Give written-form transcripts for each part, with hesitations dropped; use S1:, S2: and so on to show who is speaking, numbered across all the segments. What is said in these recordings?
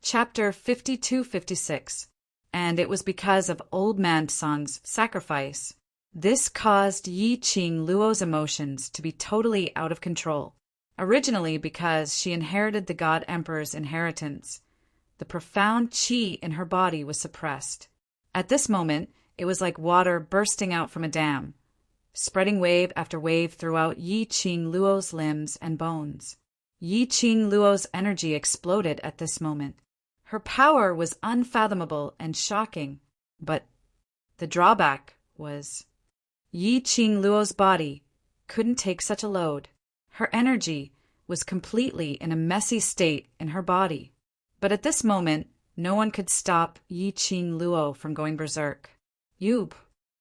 S1: Chapter 52-56. And it was because of Old Man Song's sacrifice. This caused Yi Qing Luo's emotions to be totally out of control. Originally because she inherited the God Emperor's inheritance, the profound qi in her body was suppressed. At this moment, it was like water bursting out from a dam, spreading wave after wave throughout Yi Qing Luo's limbs and bones. Yi Qing Luo's energy exploded at this moment. Her power was unfathomable and shocking, but the drawback was Yi Qing Luo's body couldn't take such a load. Her energy was completely in a messy state in her body. But at this moment, no one could stop Yi Qing Luo from going berserk. You'd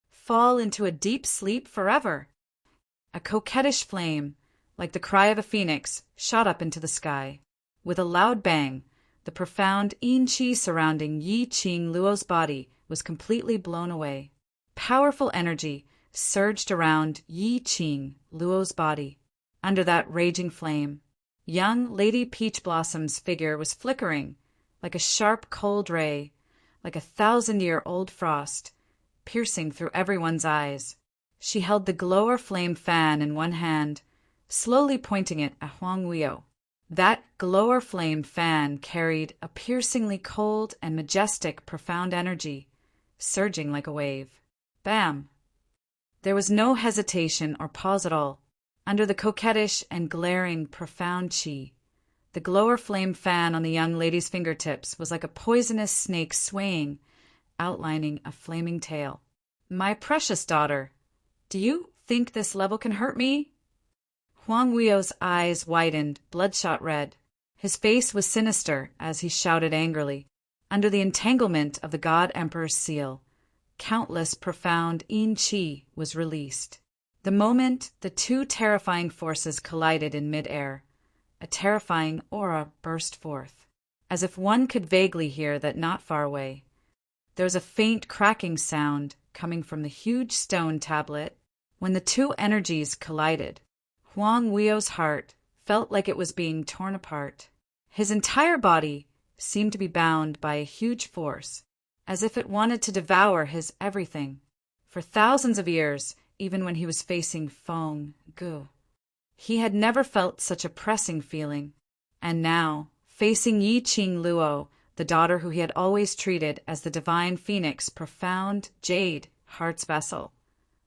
S1: fall into a deep sleep forever. A coquettish flame, like the cry of a phoenix, shot up into the sky. With a loud bang, the profound yin qi surrounding Yi Qing Luo's body was completely blown away. Powerful energy surged around Yi Qing Luo's body. Under that raging flame, young Lady Peach Blossom's figure was flickering like a sharp cold ray, like a 1,000-year-old frost, piercing through everyone's eyes. She held the glower flame fan in one hand, slowly pointing it at Huang Weio. That glower flame fan carried a piercingly cold and majestic profound energy, surging like a wave. Bam! There was no hesitation or pause at all. Under the coquettish and glaring profound qi, the glower flame fan on the young lady's fingertips was like a poisonous snake swaying, outlining a flaming tail. "My precious daughter, do you think this level can hurt me?" Huang Weio's eyes widened, bloodshot red. His face was sinister as he shouted angrily. Under the entanglement of the God Emperor's seal, countless profound yin qi was released. The moment the two terrifying forces collided in mid-air, a terrifying aura burst forth, as if one could vaguely hear that not far away. There was a faint cracking sound coming from the huge stone tablet. When the two energies collided, Huang Weio's heart felt like it was being torn apart. His entire body seemed to be bound by a huge force, as if it wanted to devour his everything. For thousands of years, even when he was facing Feng Gu, he had never felt such a pressing feeling. And now, facing Yi Qing Luo, the daughter who he had always treated as the divine phoenix, profound jade heart's vessel,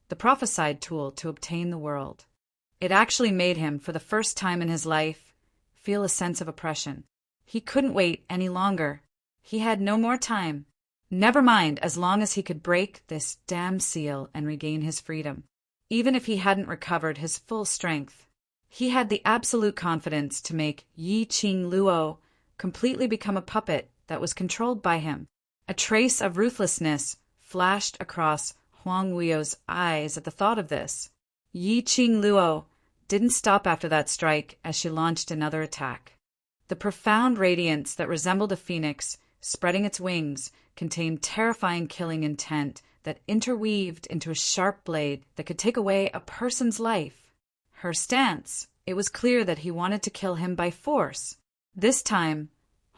S1: the prophesied tool to obtain the world, it actually made him, for the first time in his life, feel a sense of oppression. He couldn't wait any longer. He had no more time. Never mind as long as he could break this damn seal and regain his freedom. Even if he hadn't recovered his full strength, he had the absolute confidence to make Yi Qing Luo completely become a puppet that was controlled by him. A trace of ruthlessness flashed across Huang Weio's eyes at the thought of this. Yi Qing Luo didn't stop after that strike as she launched another attack. The profound radiance that resembled a phoenix spreading its wings contained terrifying killing intent that interweaved into a sharp blade that could take away a person's life. Her stance, it was clear that he wanted to kill him by force. This time,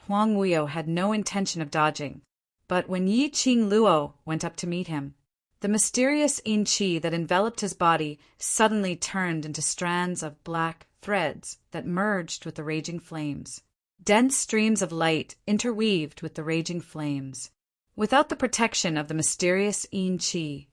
S1: Huang Weio had no intention of dodging, but when Yi Qing Luo went up to meet him, the mysterious yin qi that enveloped his body suddenly turned into strands of black threads that merged with the raging flames. Dense streams of light interweaved with the raging flames. Without the protection of the mysterious yin qi,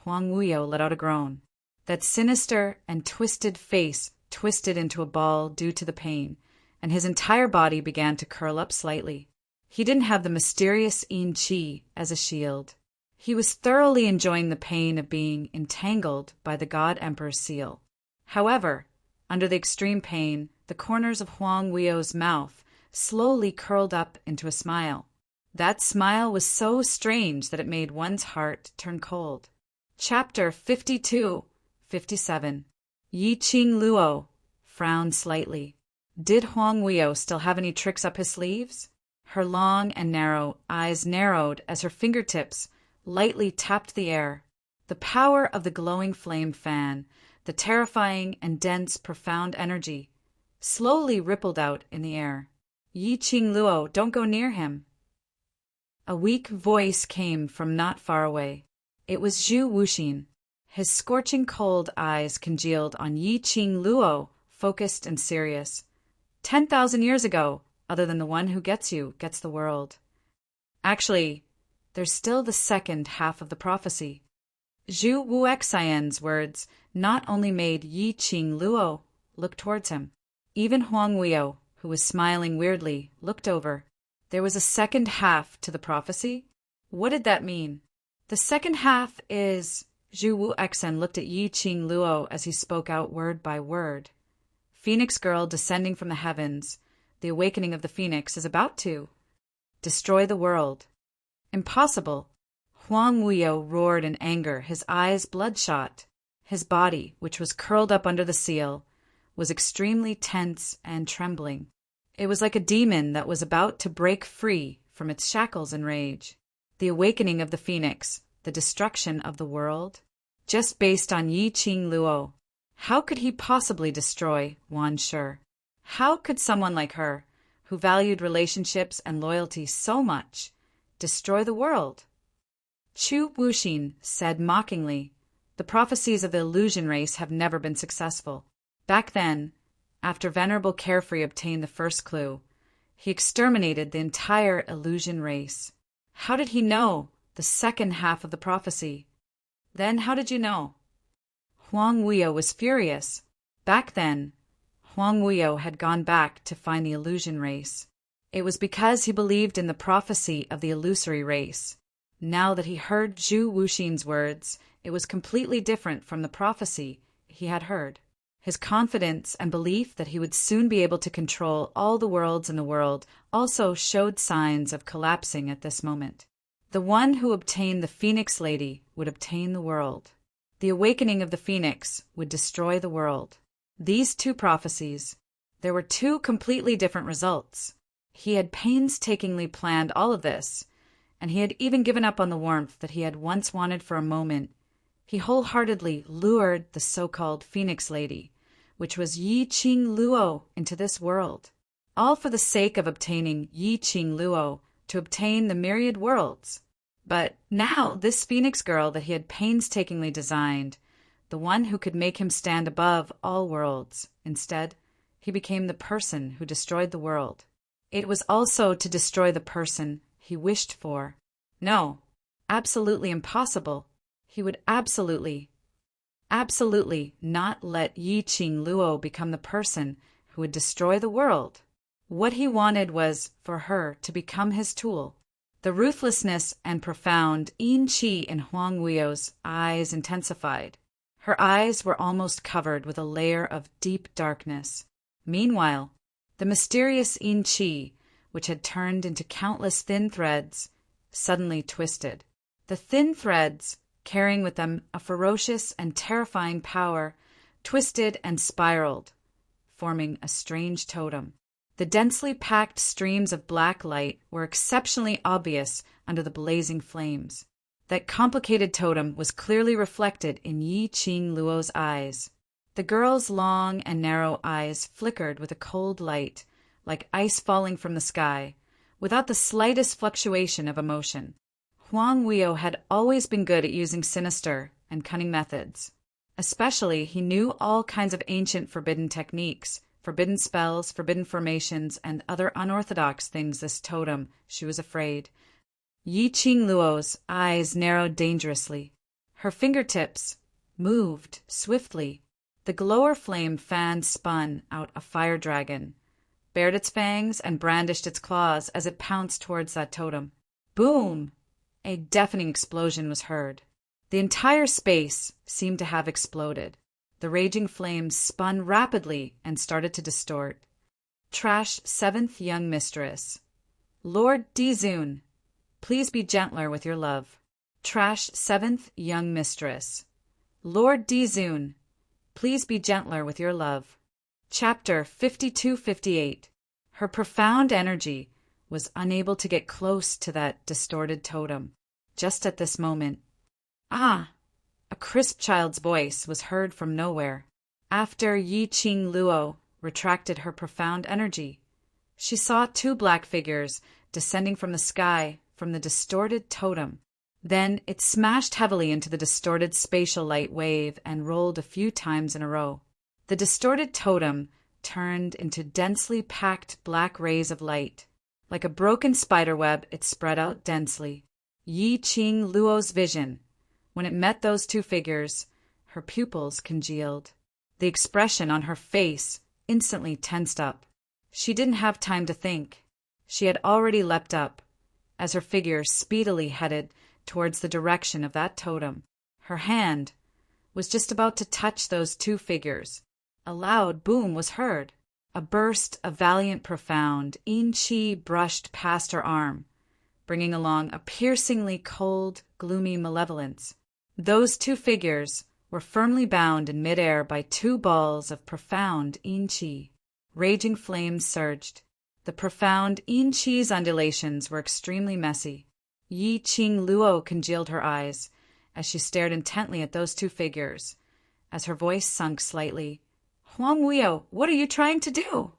S1: Huang Weio let out a groan. That sinister and twisted face twisted into a ball due to the pain, and his entire body began to curl up slightly. He didn't have the mysterious yin qi as a shield. He was thoroughly enjoying the pain of being entangled by the God Emperor's seal. However, under the extreme pain, the corners of Huang Weio's mouth slowly curled up into a smile. That smile was so strange that it made one's heart turn cold. Chapter 52-57. Yi Qing Luo frowned slightly. Did Huang Weio still have any tricks up his sleeves? Her long and narrow eyes narrowed as her fingertips lightly tapped the air. The power of the glowing flame fan, the terrifying and dense profound energy, slowly rippled out in the air. Yi Qing Luo, don't go near him. A weak voice came from not far away. It was Zhu Wuxin. His scorching cold eyes congealed on Yi Qing Luo, focused and serious. 10,000 years ago, other than the one who gets you, gets the world. Actually, there's still the second half of the prophecy. Zhu Wuxian's words not only made Yi Qing Luo look towards him. Even Huang Weio, who was smiling weirdly, looked over. There was a second half to the prophecy? What did that mean? The second half is... Zhu Wuxian looked at Yi Qing Luo as he spoke out word by word. Phoenix girl descending from the heavens, the awakening of the phoenix is about to destroy the world. Impossible. Huang Weio roared in anger, his eyes bloodshot. His body, which was curled up under the seal, was extremely tense and trembling. It was like a demon that was about to break free from its shackles in rage. The awakening of the phoenix, the destruction of the world, just based on Yi Qing Luo. How could he possibly destroy Wan Shi? How could someone like her, who valued relationships and loyalty so much, destroy the world? Zhu Wuxin said mockingly, "The prophecies of the illusion race have never been successful." Back then, after Venerable Carefree obtained the first clue, he exterminated the entire illusion race. How did he know the second half of the prophecy? Then how did you know? Huang Weio was furious. Back then, Huang Weio had gone back to find the illusion race. It was because he believed in the prophecy of the illusory race. Now that he heard Zhu Wuxin's words, it was completely different from the prophecy he had heard. His confidence and belief that he would soon be able to control all the worlds in the world also showed signs of collapsing at this moment. The one who obtained the Phoenix Lady would obtain the world. The awakening of the Phoenix would destroy the world. These two prophecies, there were two completely different results. He had painstakingly planned all of this, and he had even given up on the warmth that he had once wanted for a moment. He wholeheartedly lured the so-called Phoenix Lady, which was Yi Qing Luo, into this world, all for the sake of obtaining Yi Qing Luo to obtain the myriad worlds. But now this Phoenix girl that he had painstakingly designed, the one who could make him stand above all worlds, instead, he became the person who destroyed the world. It was also to destroy the person he wished for. No, absolutely impossible. He would absolutely not let Yi Qing Luo become the person who would destroy the world. What he wanted was for her to become his tool. The ruthlessness and profound yin qi in Huang Weio's eyes intensified. Her eyes were almost covered with a layer of deep darkness. Meanwhile, the mysterious yin qi, which had turned into countless thin threads, suddenly twisted. The thin threads, carrying with them a ferocious and terrifying power, twisted and spiraled, forming a strange totem. The densely packed streams of black light were exceptionally obvious under the blazing flames. That complicated totem was clearly reflected in Yi Qing Luo's eyes. The girl's long and narrow eyes flickered with a cold light, like ice falling from the sky, without the slightest fluctuation of emotion. Huang Weio had always been good at using sinister and cunning methods. Especially, he knew all kinds of ancient forbidden techniques, forbidden spells, forbidden formations, and other unorthodox things. This totem, she was afraid. Yi Qing Luo's eyes narrowed dangerously. Her fingertips moved swiftly. The glower flame fan spun out a fire dragon, bared its fangs, and brandished its claws as it pounced towards that totem. Boom! A deafening explosion was heard. The entire space seemed to have exploded. The raging flames spun rapidly and started to distort. Trash 7th Young Mistress. Lord Dizun, please be gentler with your love. Trash 7th Young Mistress. Lord Dizun, please be gentler with your love. Chapter 5258. Her profound energy was unable to get close to that distorted totem. Just at this moment, "Ah!" a crisp child's voice was heard from nowhere. After Yi Qing Luo retracted her profound energy, She saw two black figures descending from the sky from the distorted totem. Then it smashed heavily into the distorted spatial light wave and rolled a few times in a row. The distorted totem turned into densely packed black rays of light. Like a broken spiderweb, it spread out densely. Yi Qing Luo's vision. When it met those two figures, her pupils congealed. The expression on her face instantly tensed up. She didn't have time to think. She had already leapt up, as her figure speedily headed towards the direction of that totem. Her hand was just about to touch those two figures. A loud boom was heard. A burst of valiant profound yin qi brushed past her arm, bringing along a piercingly cold, gloomy malevolence. Those two figures were firmly bound in midair by two balls of profound yin qi. Raging flames surged. The profound yin qi's undulations were extremely messy. Yi Qing Luo congealed her eyes as she stared intently at those two figures. As her voice sunk slightly, "Huang Weio, what are you trying to do?"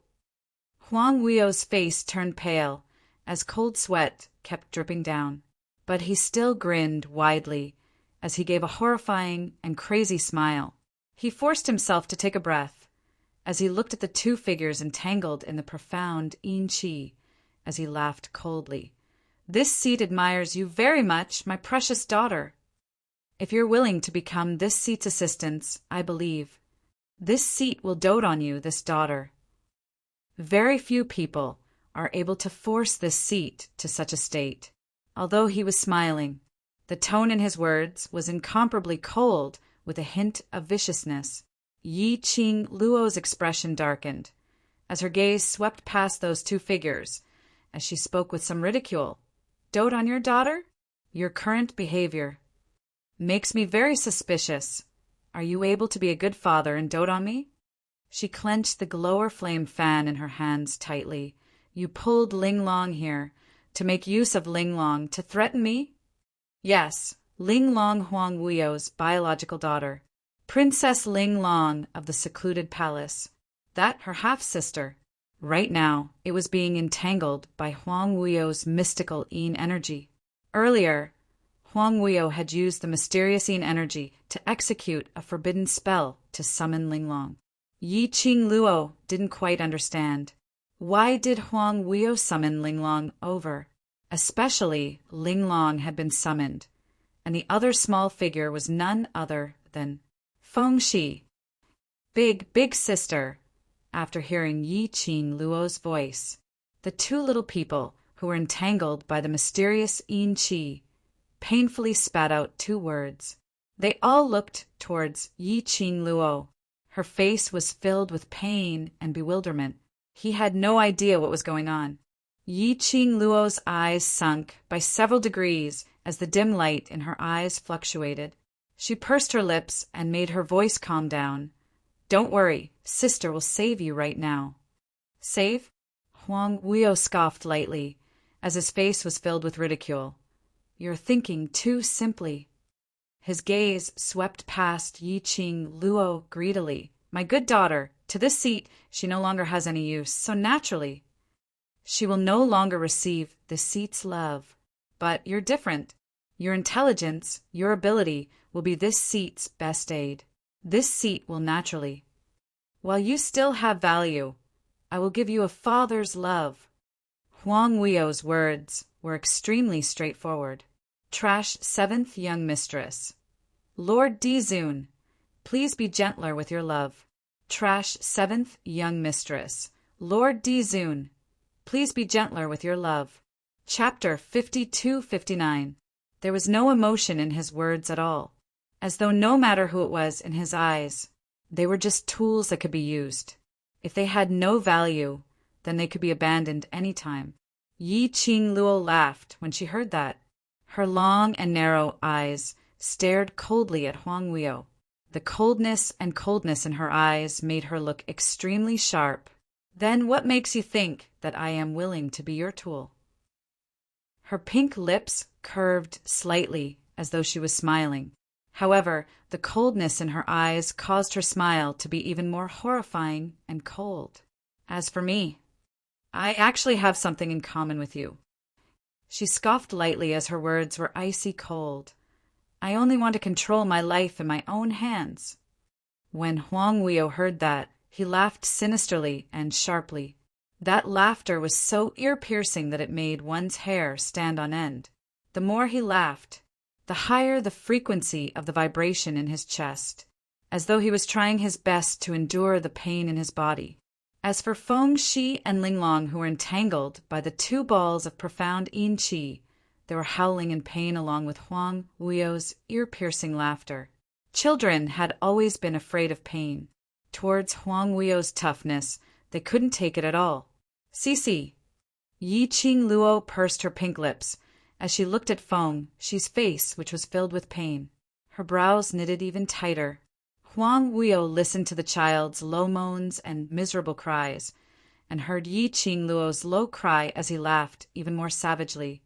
S1: Huang Weio's face turned pale as cold sweat kept dripping down, but he still grinned widely as he gave a horrifying and crazy smile. He forced himself to take a breath as he looked at the two figures entangled in the profound yin qi, as he laughed coldly. "This seat admires you very much, my precious daughter. If you're willing to become this seat's assistants, I believe this seat will dote on you, this daughter." Very few people are able to force this seat to such a state. Although he was smiling, the tone in his words was incomparably cold with a hint of viciousness. Yi Qing Luo's expression darkened as her gaze swept past those two figures as she spoke with some ridicule. "Dote on your daughter? Your current behavior makes me very suspicious. Are you able to be a good father and dote on me?" She clenched the glower flame fan in her hands tightly. "You pulled Ling Long here to make use of Ling Long to threaten me?" "Yes, Ling Long, Huang Weio's biological daughter. Princess Ling Long of the secluded palace. That her half-sister. Right now, it was being entangled by Huang Weio's mystical yin energy. Earlier, Huang Weio had used the mysterious yin energy to execute a forbidden spell to summon Ling Long. Yi Qing Luo didn't quite understand. Why did Huang Weio summon Ling Long over? Especially, Ling Long had been summoned, and the other small figure was none other than Feng Shi, big sister. After hearing Yi Qing Luo's voice, the two little people who were entangled by the mysterious yin qi painfully spat out two words. They all looked towards Yi Qing Luo. Her face was filled with pain and bewilderment. He had no idea what was going on. Yi Qing Luo's eyes sunk by several degrees as the dim light in her eyes fluctuated. She pursed her lips and made her voice calm down. "Don't worry, sister will save you right now." "Save?" Huang Weio scoffed lightly, as his face was filled with ridicule. "You're thinking too simply." His gaze swept past Yi Qing Luo greedily. "My good daughter, to this seat she no longer has any use, so naturally she will no longer receive the seat's love. But you're different. Your intelligence, your ability, will be this seat's best aid. This seat will naturally. While you still have value, I will give you a father's love." Huang Weio's words were extremely straightforward. Trash 7th young mistress. "Lord Dizun, please be gentler with your love." Trash 7th young mistress. "Lord Dizun, please be gentler with your love." Chapter 52-59. There was no emotion in his words at all, as though no matter who it was in his eyes, they were just tools that could be used. If they had no value, then they could be abandoned any time. Yi Qing Luo laughed when she heard that. Her long and narrow eyes stared coldly at Huang Weio. The coldness in her eyes made her look extremely sharp. "Then what makes you think that I am willing to be your tool?" Her pink lips curved slightly as though she was smiling. However, the coldness in her eyes caused her smile to be even more horrifying and cold. "As for me, I actually have something in common with you. She scoffed lightly as her words were icy cold. I only want to control my life in my own hands. When Huang Weo heard that, he laughed sinisterly and sharply. That laughter was so ear-piercing that it made one's hair stand on end. The more he laughed, the higher the frequency of the vibration in his chest, as though he was trying his best to endure the pain in his body. As for Feng Shi and Linglong, who were entangled by the two balls of profound yin qi, they were howling in pain along with Huang Weo's ear-piercing laughter. Children had always been afraid of pain. Towards Huang Weo's toughness, they couldn't take it at all. Cece. Yi Qing Luo pursed her pink lips as she looked at Feng Shi's face, which was filled with pain. Her brows knitted even tighter. Huang Weo listened to the child's low moans and miserable cries, and heard Yi Qing Luo's low cry as he laughed even more savagely.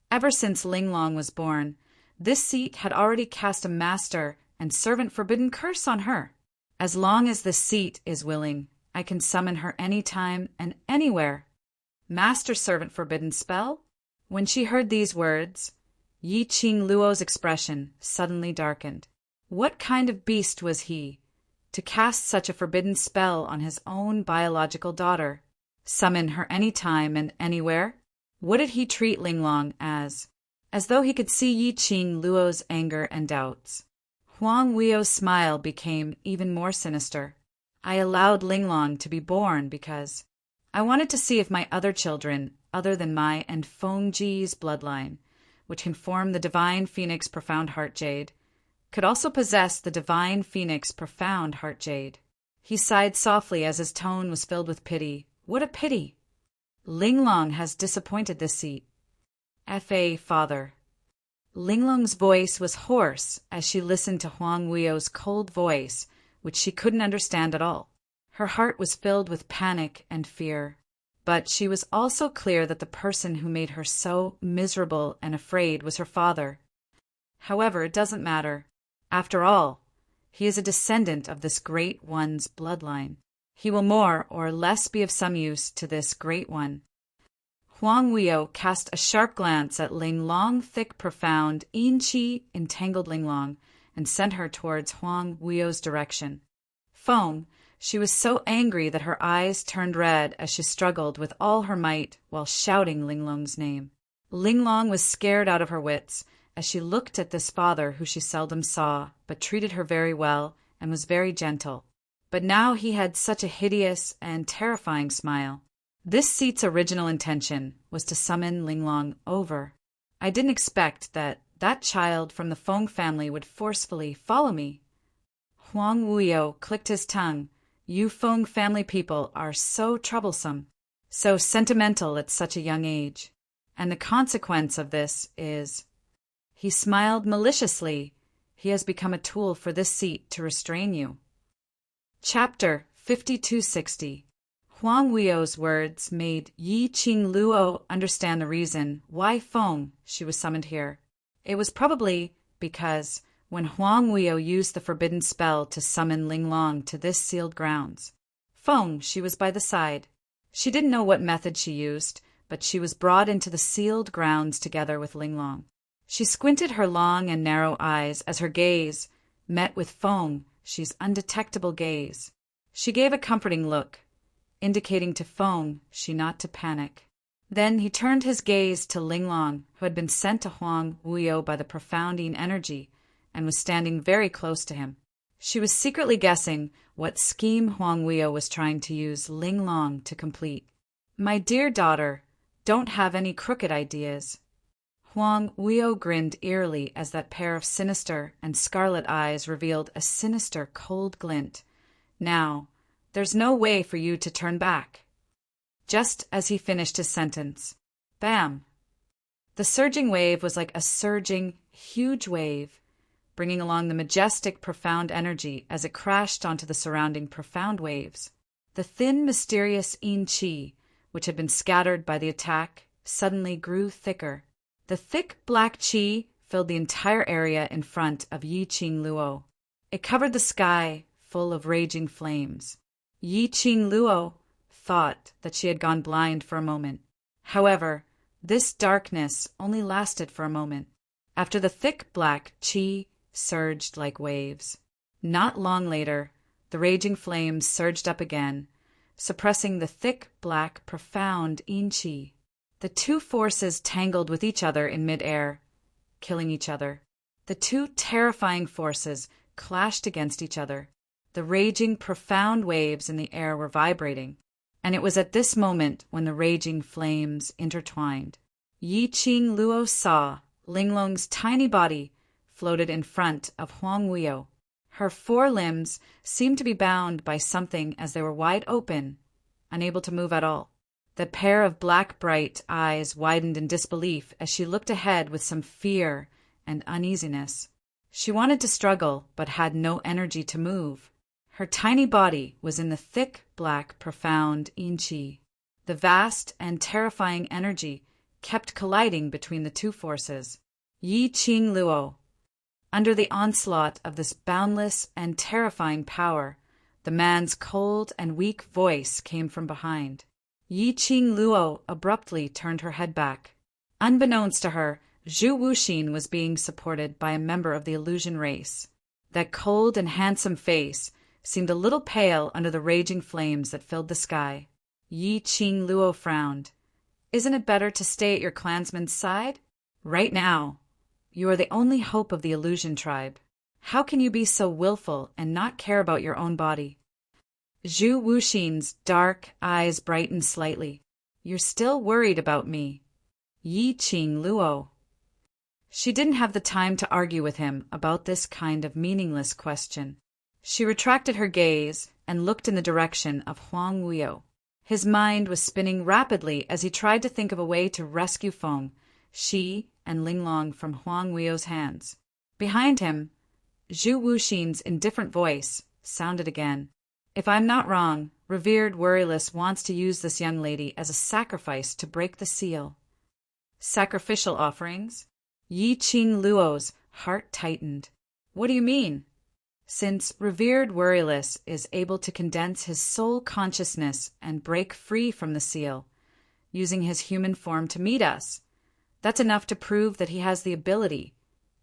S1: Ever since Linglong was born, this seat had already cast a master and servant forbidden curse on her. As long as the seat is willing, I can summon her any time and anywhere. Master servant forbidden spell? When she heard these words, Yi Qing Luo's expression suddenly darkened. What kind of beast was he, to cast such a forbidden spell on his own biological daughter? Summon her any time and anywhere? What did he treat Linglong as? As though he could see Yi Qing Luo's anger and doubts. Huang Weo's smile became even more sinister. I allowed Linglong to be born because I wanted to see if my other children, other than my and Feng Ji's bloodline, which can form the divine phoenix profound heart jade, could also possess the divine phoenix profound heart jade. He sighed softly as his tone was filled with pity. What a pity! Linglong has disappointed this seat. F.A. Father. Linglong's voice was hoarse as she listened to Huang Weo's cold voice, which she couldn't understand at all. Her heart was filled with panic and fear. But she was also clear that the person who made her so miserable and afraid was her father. However, it doesn't matter. After all, he is a descendant of this Great One's bloodline. He will more or less be of some use to this Great One. Huang Weo cast a sharp glance at Linglong, thick, profound, yin qi entangled Linglong, and sent her towards Huang Weo's direction. Feng, she was so angry that her eyes turned red as she struggled with all her might while shouting Linglong's name. Linglong was scared out of her wits as she looked at this father who she seldom saw, but treated her very well and was very gentle. But now he had such a hideous and terrifying smile. This seat's original intention was to summon Linglong over. I didn't expect that child from the Feng family would forcefully follow me. Huang Weo clicked his tongue. You Feng family people are so troublesome, so sentimental at such a young age. And the consequence of this is... He smiled maliciously. He has become a tool for this seat to restrain you. Chapter 5260. Huang Weo's words made Yi Qing Luo understand the reason why Feng Shi was summoned here. It was probably because when Huang Weo used the forbidden spell to summon Linglong to this sealed grounds, Feng Shi was by the side. She didn't know what method she used, but she was brought into the sealed grounds together with Linglong. She squinted her long and narrow eyes as her gaze met with Feng Shi's undetectable gaze. She gave a comforting look, indicating to Feng Shi not to panic. Then he turned his gaze to Linglong, who had been sent to Huang Weo by the profound yin energy, and was standing very close to him. She was secretly guessing what scheme Huang Weo was trying to use Linglong to complete. My dear daughter, don't have any crooked ideas. Huang Weo grinned eerily as that pair of sinister and scarlet eyes revealed a sinister, cold glint. Now, there's no way for you to turn back. Just as he finished his sentence, bam! The surging wave was like a surging, huge wave, bringing along the majestic, profound energy as it crashed onto the surrounding profound waves. The thin, mysterious yin qi, which had been scattered by the attack, suddenly grew thicker. The thick black qi filled the entire area in front of Yi Qing Luo. It covered the sky full of raging flames. Yi Qing Luo thought that she had gone blind for a moment. However, this darkness only lasted for a moment. After the thick black qi surged like waves. Not long later, the raging flames surged up again, suppressing the thick black profound yin qi. The two forces tangled with each other in mid-air, killing each other. The two terrifying forces clashed against each other. The raging profound waves in the air were vibrating, and it was at this moment when the raging flames intertwined. Yi Qing Luo saw Linglong's tiny body floated in front of Huang Wuyo. Her four limbs seemed to be bound by something as they were wide open, unable to move at all. The pair of black bright eyes widened in disbelief as she looked ahead with some fear and uneasiness. She wanted to struggle, but had no energy to move. Her tiny body was in the thick, black, profound yin qi. The vast and terrifying energy kept colliding between the two forces. Yi Qing Luo. Under the onslaught of this boundless and terrifying power, the man's cold and weak voice came from behind. Yi Qing Luo abruptly turned her head back. Unbeknownst to her, Zhu Wuxin was being supported by a member of the illusion race. That cold and handsome face seemed a little pale under the raging flames that filled the sky. Yi Qing Luo frowned. Isn't it better to stay at your clansman's side? Right now, you are the only hope of the illusion tribe. How can you be so willful and not care about your own body? Zhu Wuxin's dark eyes brightened slightly. You're still worried about me. Yi Qing Luo. She didn't have the time to argue with him about this kind of meaningless question. She retracted her gaze and looked in the direction of Huang Wuyo. His mind was spinning rapidly as he tried to think of a way to rescue Feng, Shi, and Linglong from Huang Wuyo's hands. Behind him, Zhu Wuxin's indifferent voice sounded again. If I'm not wrong, revered Worryless wants to use this young lady as a sacrifice to break the seal. Sacrificial offerings? Yi Qing Luo's heart tightened. What do you mean? Since revered Worryless is able to condense his soul consciousness and break free from the seal, using his human form to meet us, that's enough to prove that he has the ability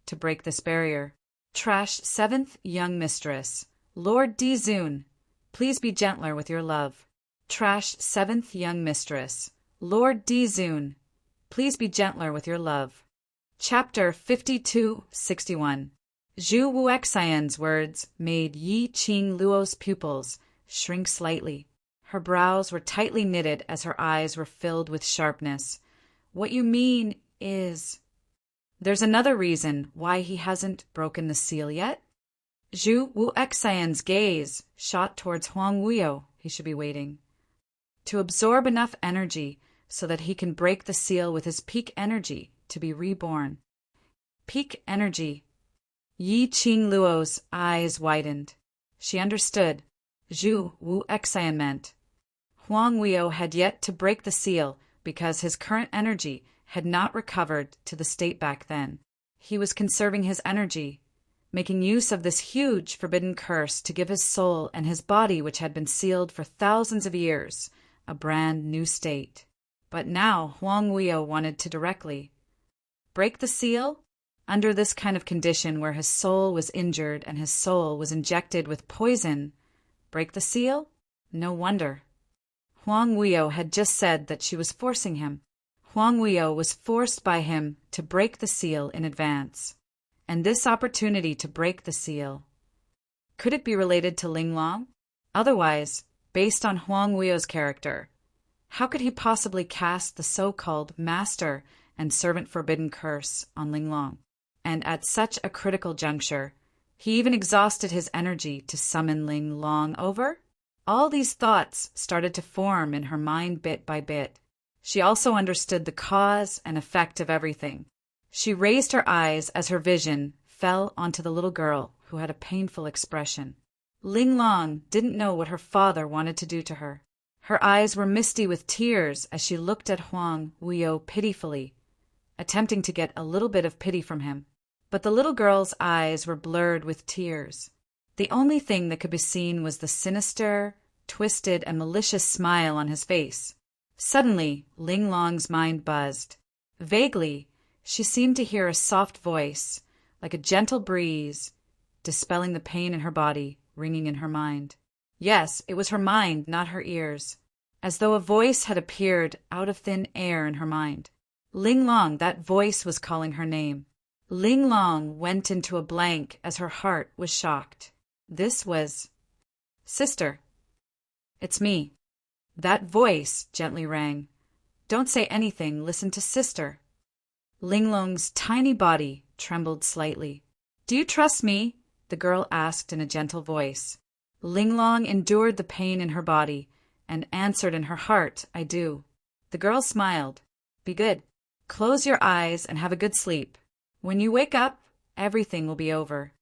S1: to break this barrier. Trash 7th Young Mistress. Lord Dizun, please be gentler with your love. Trash 7th Young Mistress. Lord Dizun, please be gentler with your love. Chapter 5261. Zhu Wuxian's words made Yi Qing Luo's pupils shrink slightly. Her brows were tightly knitted as her eyes were filled with sharpness. What you mean is... There's another reason why he hasn't broken the seal yet. Zhu Wuxian's gaze shot towards Huang Wuyo. He should be waiting. To absorb enough energy so that he can break the seal with his peak energy to be reborn. Peak energy. Yi Qing Luo's eyes widened. She understood. Zhu Wuxian meant. Huang Wuyo had yet to break the seal because his current energy had not recovered to the state back then. He was conserving his energy, making use of this huge forbidden curse to give his soul and his body, which had been sealed for thousands of years, a brand new state. But now Huang Wuyo wanted to directly break the seal? Under this kind of condition where his soul was injured and his soul was injected with poison, break the seal? No wonder. Huang Wuyo had just said that she was forcing him. Huang Wuyo was forced by him to break the seal in advance. And this opportunity to break the seal, could it be related to Linglong? Otherwise, based on Huang Wuyo's character, how could he possibly cast the so-called master and servant forbidden curse on Linglong? And at such a critical juncture, he even exhausted his energy to summon Linglong over? All these thoughts started to form in her mind bit by bit. She also understood the cause and effect of everything. She raised her eyes as her vision fell onto the little girl who had a painful expression. Linglong didn't know what her father wanted to do to her. Her eyes were misty with tears as she looked at Huang Wuyo pitifully, attempting to get a little bit of pity from him. But the little girl's eyes were blurred with tears. The only thing that could be seen was the sinister, twisted and malicious smile on his face. Suddenly, Ling Long's mind buzzed. Vaguely, she seemed to hear a soft voice, like a gentle breeze, dispelling the pain in her body, ringing in her mind. Yes, it was her mind, not her ears. As though a voice had appeared out of thin air in her mind. Ling Long, that voice was calling her name. Ling Long went into a blank as her heart was shocked. This was... Sister. It's me. That voice gently rang. Don't say anything, listen to Sister. Ling Long's tiny body trembled slightly. Do you trust me? The girl asked in a gentle voice. Ling Long endured the pain in her body and answered in her heart, I do. The girl smiled. Be good. Close your eyes and have a good sleep. When you wake up, everything will be over.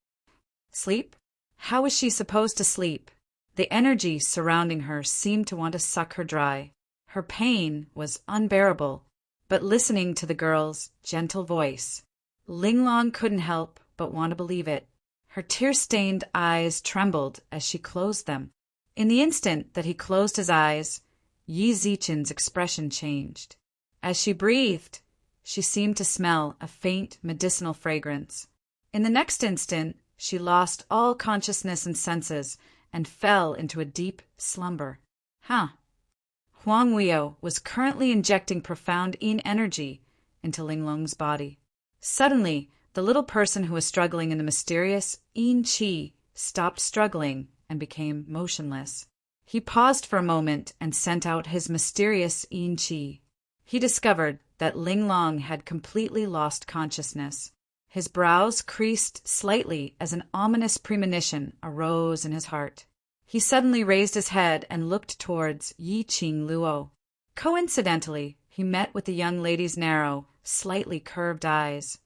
S1: Sleep? How was she supposed to sleep? The energy surrounding her seemed to want to suck her dry. Her pain was unbearable, but listening to the girl's gentle voice, Ling Long couldn't help but want to believe it. Her tear-stained eyes trembled as she closed them. In the instant that he closed his eyes, Yi Zichen's expression changed. As she breathed, she seemed to smell a faint medicinal fragrance. In the next instant, she lost all consciousness and senses and fell into a deep slumber. Huang Weio was currently injecting profound yin energy into Ling Long's body. Suddenly, the little person who was struggling in the mysterious yin qi stopped struggling and became motionless. He paused for a moment and sent out his mysterious yin qi. He discovered that Ling Long had completely lost consciousness. His brows creased slightly as an ominous premonition arose in his heart. He suddenly raised his head and looked towards Yi Qing Luo. Coincidentally, he met with the young lady's narrow, slightly curved eyes.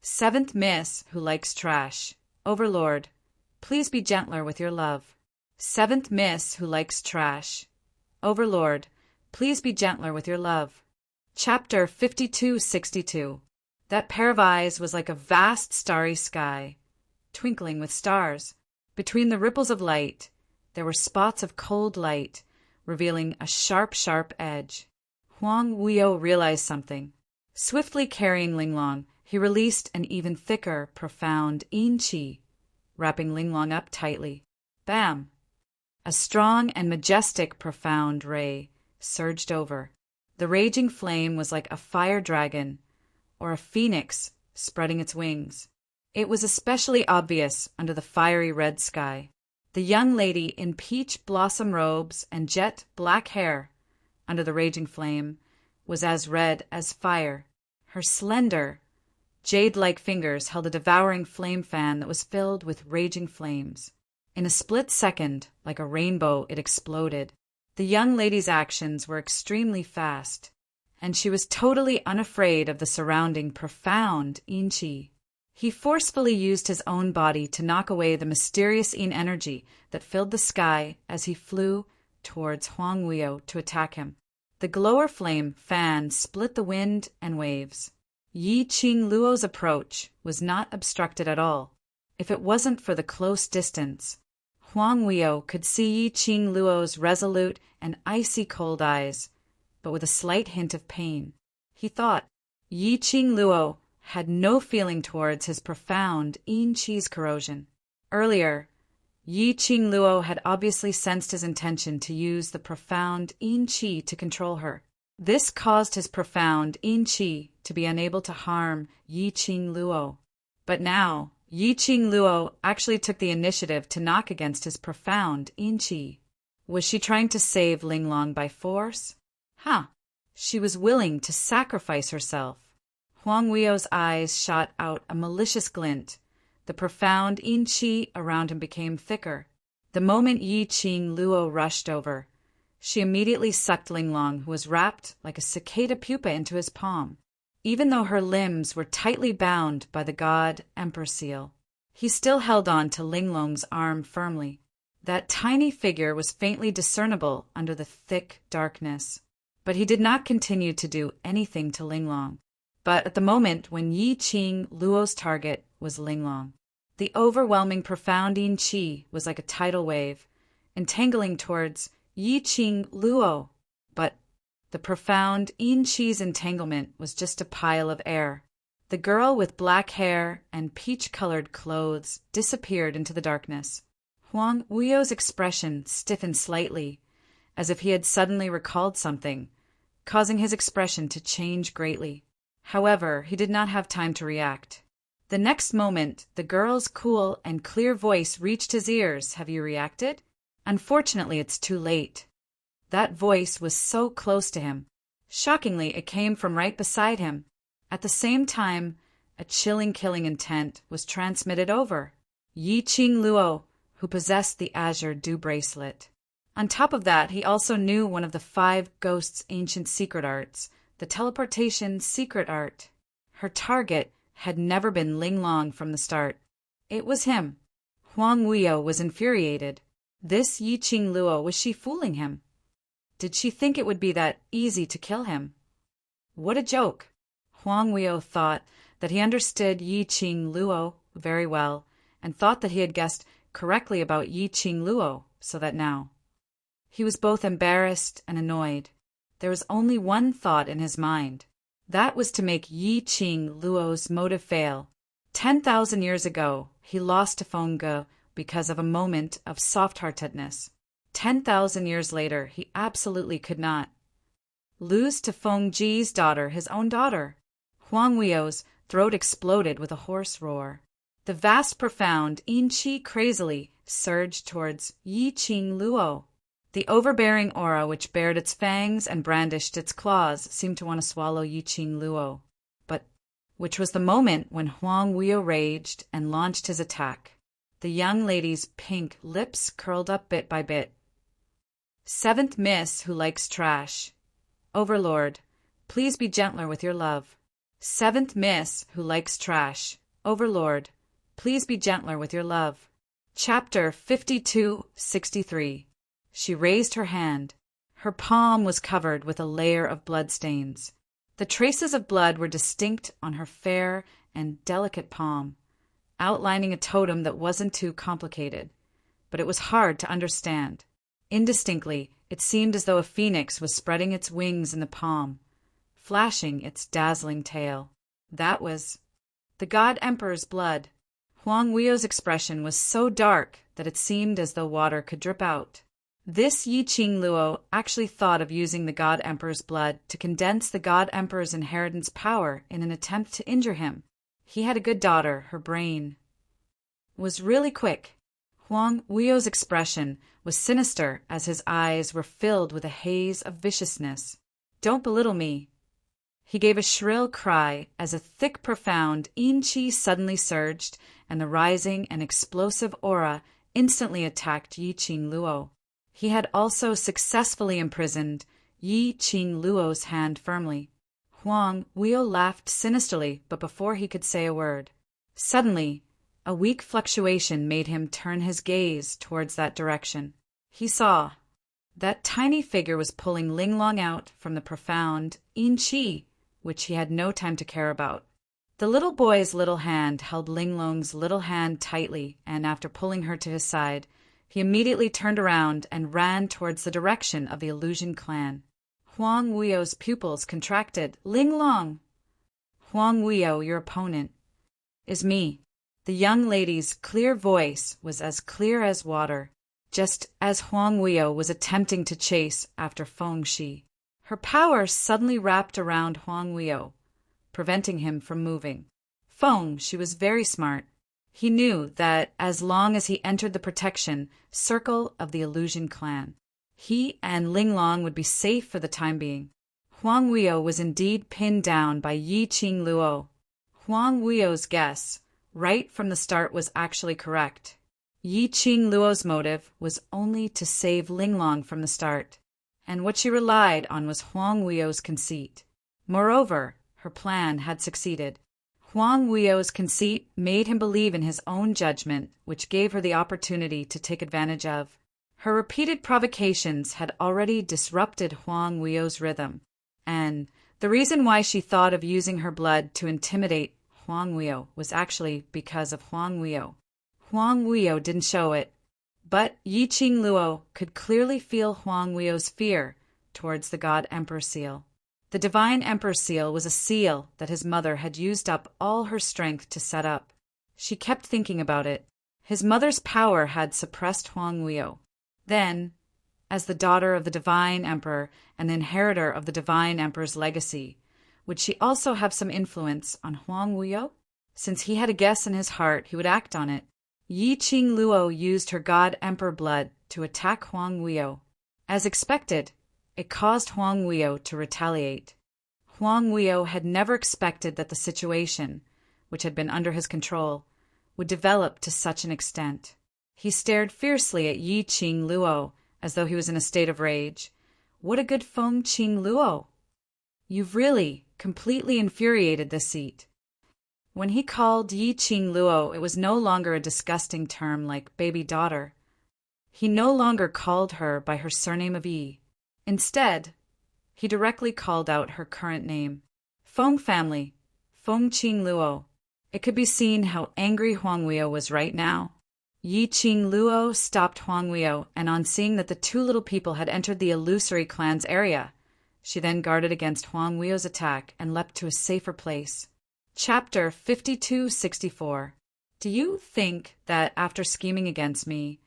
S1: Seventh Miss who likes trash. Overlord, please be gentler with your love. Seventh Miss who likes trash. Overlord, please be gentler with your love. Chapter 5262. That pair of eyes was like a vast starry sky, twinkling with stars. Between the ripples of light, there were spots of cold light, revealing a sharp, sharp edge. Huang Weio realized something. Swiftly carrying Ling Long, he released an even thicker, profound yin qi, wrapping Ling Long up tightly. Bam! A strong and majestic, profound ray surged over. The raging flame was like a fire dragon, or a phoenix spreading its wings. It was especially obvious under the fiery red sky. The young lady in peach blossom robes and jet black hair, under the raging flame, was as red as fire. Her slender, jade-like fingers held a devouring flame fan that was filled with raging flames. In a split second, like a rainbow, it exploded. The young lady's actions were extremely fast, and she was totally unafraid of the surrounding profound yin qi. He forcefully used his own body to knock away the mysterious yin energy that filled the sky as he flew towards Huang Weio to attack him. The glower flame fan split the wind and waves. Yi Qing Luo's approach was not obstructed at all. If it wasn't for the close distance, Huang Weio could see Yi Qing Luo's resolute and icy cold eyes, but with a slight hint of pain. He thought Yi Qing Luo had no feeling towards his profound yin qi's corrosion. Earlier, Yi Qing Luo had obviously sensed his intention to use the profound yin qi to control her. This caused his profound yin qi to be unable to harm Yi Qing Luo. But now, Yi Qing Luo actually took the initiative to knock against his profound yin qi. Was she trying to save Ling Long by force? She was willing to sacrifice herself. Huang Weio's eyes shot out a malicious glint. The profound yin qi around him became thicker. The moment Yi Qing Luo rushed over, she immediately sucked Ling Long, who was wrapped like a cicada pupa, into his palm. Even though her limbs were tightly bound by the god emperor seal, he still held on to Ling Long's arm firmly. That tiny figure was faintly discernible under the thick darkness, but he did not continue to do anything to Ling Long. But at the moment when Yi Qing Luo's target was Ling Long, the overwhelming profound yin qi was like a tidal wave, entangling towards Yi Qing Luo. But the profound Yin Chi's entanglement was just a pile of air. The girl with black hair and peach-colored clothes disappeared into the darkness. Huang Weio's expression stiffened slightly, as if he had suddenly recalled something, causing his expression to change greatly. However, he did not have time to react. The next moment, the girl's cool and clear voice reached his ears. Have you reacted? Unfortunately, it's too late. That voice was so close to him. Shockingly, it came from right beside him. At the same time, a chilling killing intent was transmitted over. Yi Qing Luo, who possessed the Azure Dew Bracelet. On top of that, he also knew one of the 5 ghosts' ancient secret arts, the teleportation secret art. Her target had never been Ling Long from the start. It was him. Huang Weio was infuriated. This Yi Qing Luo, was she fooling him? Did she think it would be that easy to kill him? What a joke! Huang Weio thought that he understood Yi Qing Luo very well, and thought that he had guessed correctly about Yi Qing Luo, so that now he was both embarrassed and annoyed. There was only one thought in his mind. That was to make Yi Qing Luo's motive fail. 10,000 years ago, he lost to Feng Ge because of a moment of soft-heartedness. 10,000 years later, he absolutely could not lose to Feng Ji's daughter, his own daughter. Huang Weio's throat exploded with a hoarse roar. The vast, profound Yin Qi crazily surged towards Yi Qing Luo. The overbearing aura which bared its fangs and brandished its claws seemed to want to swallow Yi Qing Luo. But which was the moment when Huang Weio raged and launched his attack. The young lady's pink lips curled up bit by bit. 7th Miss who likes trash. Overlord, please be gentler with your love. 7th Miss who likes trash. Overlord, please be gentler with your love. Chapter 5263. She raised her hand. Her palm was covered with a layer of bloodstains. The traces of blood were distinct on her fair and delicate palm, outlining a totem that wasn't too complicated, but it was hard to understand. Indistinctly, it seemed as though a phoenix was spreading its wings in the palm, flashing its dazzling tail. That was the God Emperor's blood. Huang Weio's expression was so dark that it seemed as though water could drip out. This Yi Qing Luo actually thought of using the God Emperor's blood to condense the God Emperor's inheritance power in an attempt to injure him. He had a good daughter. Her brain was really quick. Huang Weio's expression was sinister as his eyes were filled with a haze of viciousness. Don't belittle me. He gave a shrill cry as a thick, profound Yin Qi suddenly surged, and the rising and explosive aura instantly attacked Yi Qing Luo. He had also successfully imprisoned Yi Qing Luo's hand firmly. Huang Weio laughed sinisterly, but before he could say a word, suddenly, a weak fluctuation made him turn his gaze towards that direction. He saw that tiny figure was pulling Ling Long out from the profound Yin Qi, which he had no time to care about. The little boy's little hand held Ling Long's little hand tightly, and after pulling her to his side, he immediately turned around and ran towards the direction of the Illusion clan. Huang Weio's pupils contracted. Ling Long! Huang Weio, your opponent is me. The young lady's clear voice was as clear as water, just as Huang Weio was attempting to chase after Feng Shi. Her power suddenly wrapped around Huang Weio, preventing him from moving. Feng Shi was very smart. He knew that as long as he entered the protection circle of the Illusion clan, he and Ling Long would be safe for the time being. Huang Weio was indeed pinned down by Yi Qing Luo. Huang Weio's guess, right from the start, was actually correct. Yi Qing Luo's motive was only to save Ling Long from the start, and what she relied on was Huang Weio's conceit. Moreover, her plan had succeeded. Huang Weio's conceit made him believe in his own judgment, which gave her the opportunity to take advantage of. Her repeated provocations had already disrupted Huang Weio's rhythm, and the reason why she thought of using her blood to intimidate Huang Weio was actually because of Huang Weio. Huang Weio didn't show it, But Yi Qing Luo could clearly feel Huang Weio's fear towards the God Emperor seal. The Divine Emperor seal was a seal that his mother had used up all her strength to set up. She kept thinking about it. His mother's power had suppressed Huang Weio. Then, as the daughter of the Divine Emperor and the inheritor of the Divine Emperor's legacy, would she also have some influence on Huang Weio? Since he had a guess in his heart, he would act on it. Yi Qing Luo used her God Emperor blood to attack Huang Weio. As expected, it caused Huang Weio to retaliate. Huang Weio had never expected that the situation, which had been under his control, would develop to such an extent. He stared fiercely at Yi Qing Luo as though he was in a state of rage. What a good Feng Qing Luo! You've really, completely infuriated this seat. When he called Yi Qing Luo, it was no longer a disgusting term like baby daughter. He no longer called her by her surname of Yi. Instead, he directly called out her current name. Feng family, Feng Qing Luo. It could be seen how angry Huang Weio was right now. Yi Qing Luo stopped Huang Weio, and on seeing that the two little people had entered the illusory clan's area, she then guarded against Huang Weio's attack and leapt to a safer place. Chapter 5264. Do you think that after scheming against me,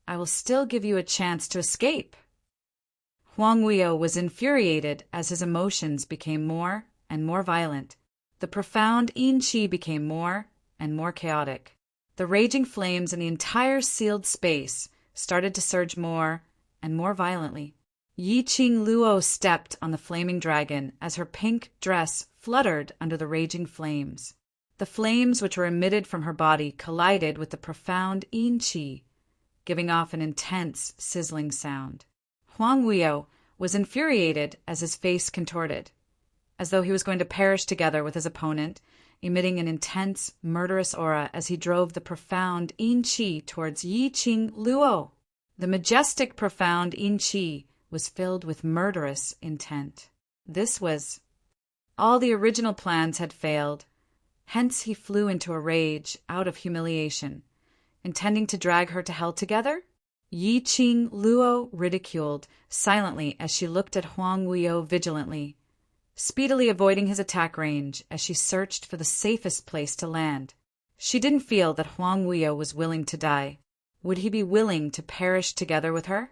S1: I will still give you a chance to escape? Huang Weio was infuriated as his emotions became more and more violent. The profound yin qi became more and more chaotic. The raging flames in the entire sealed space started to surge more and more violently. Yi Qing Luo stepped on the flaming dragon as her pink dress fluttered under the raging flames. The flames which were emitted from her body collided with the profound yin qi, giving off an intense, sizzling sound. Huang Weio was infuriated as his face contorted, as though he was going to perish together with his opponent, emitting an intense, murderous aura as he drove the profound yin qi towards Yi Qing Luo. The majestic, profound yin qi was filled with murderous intent. This was... All the original plans had failed. Hence he flew into a rage out of humiliation, intending to drag her to hell together. Yi Qing Luo ridiculed silently as she looked at Huang Weio vigilantly, speedily avoiding his attack range as she searched for the safest place to land. She didn't feel that Huang Weio was willing to die. Would he be willing to perish together with her?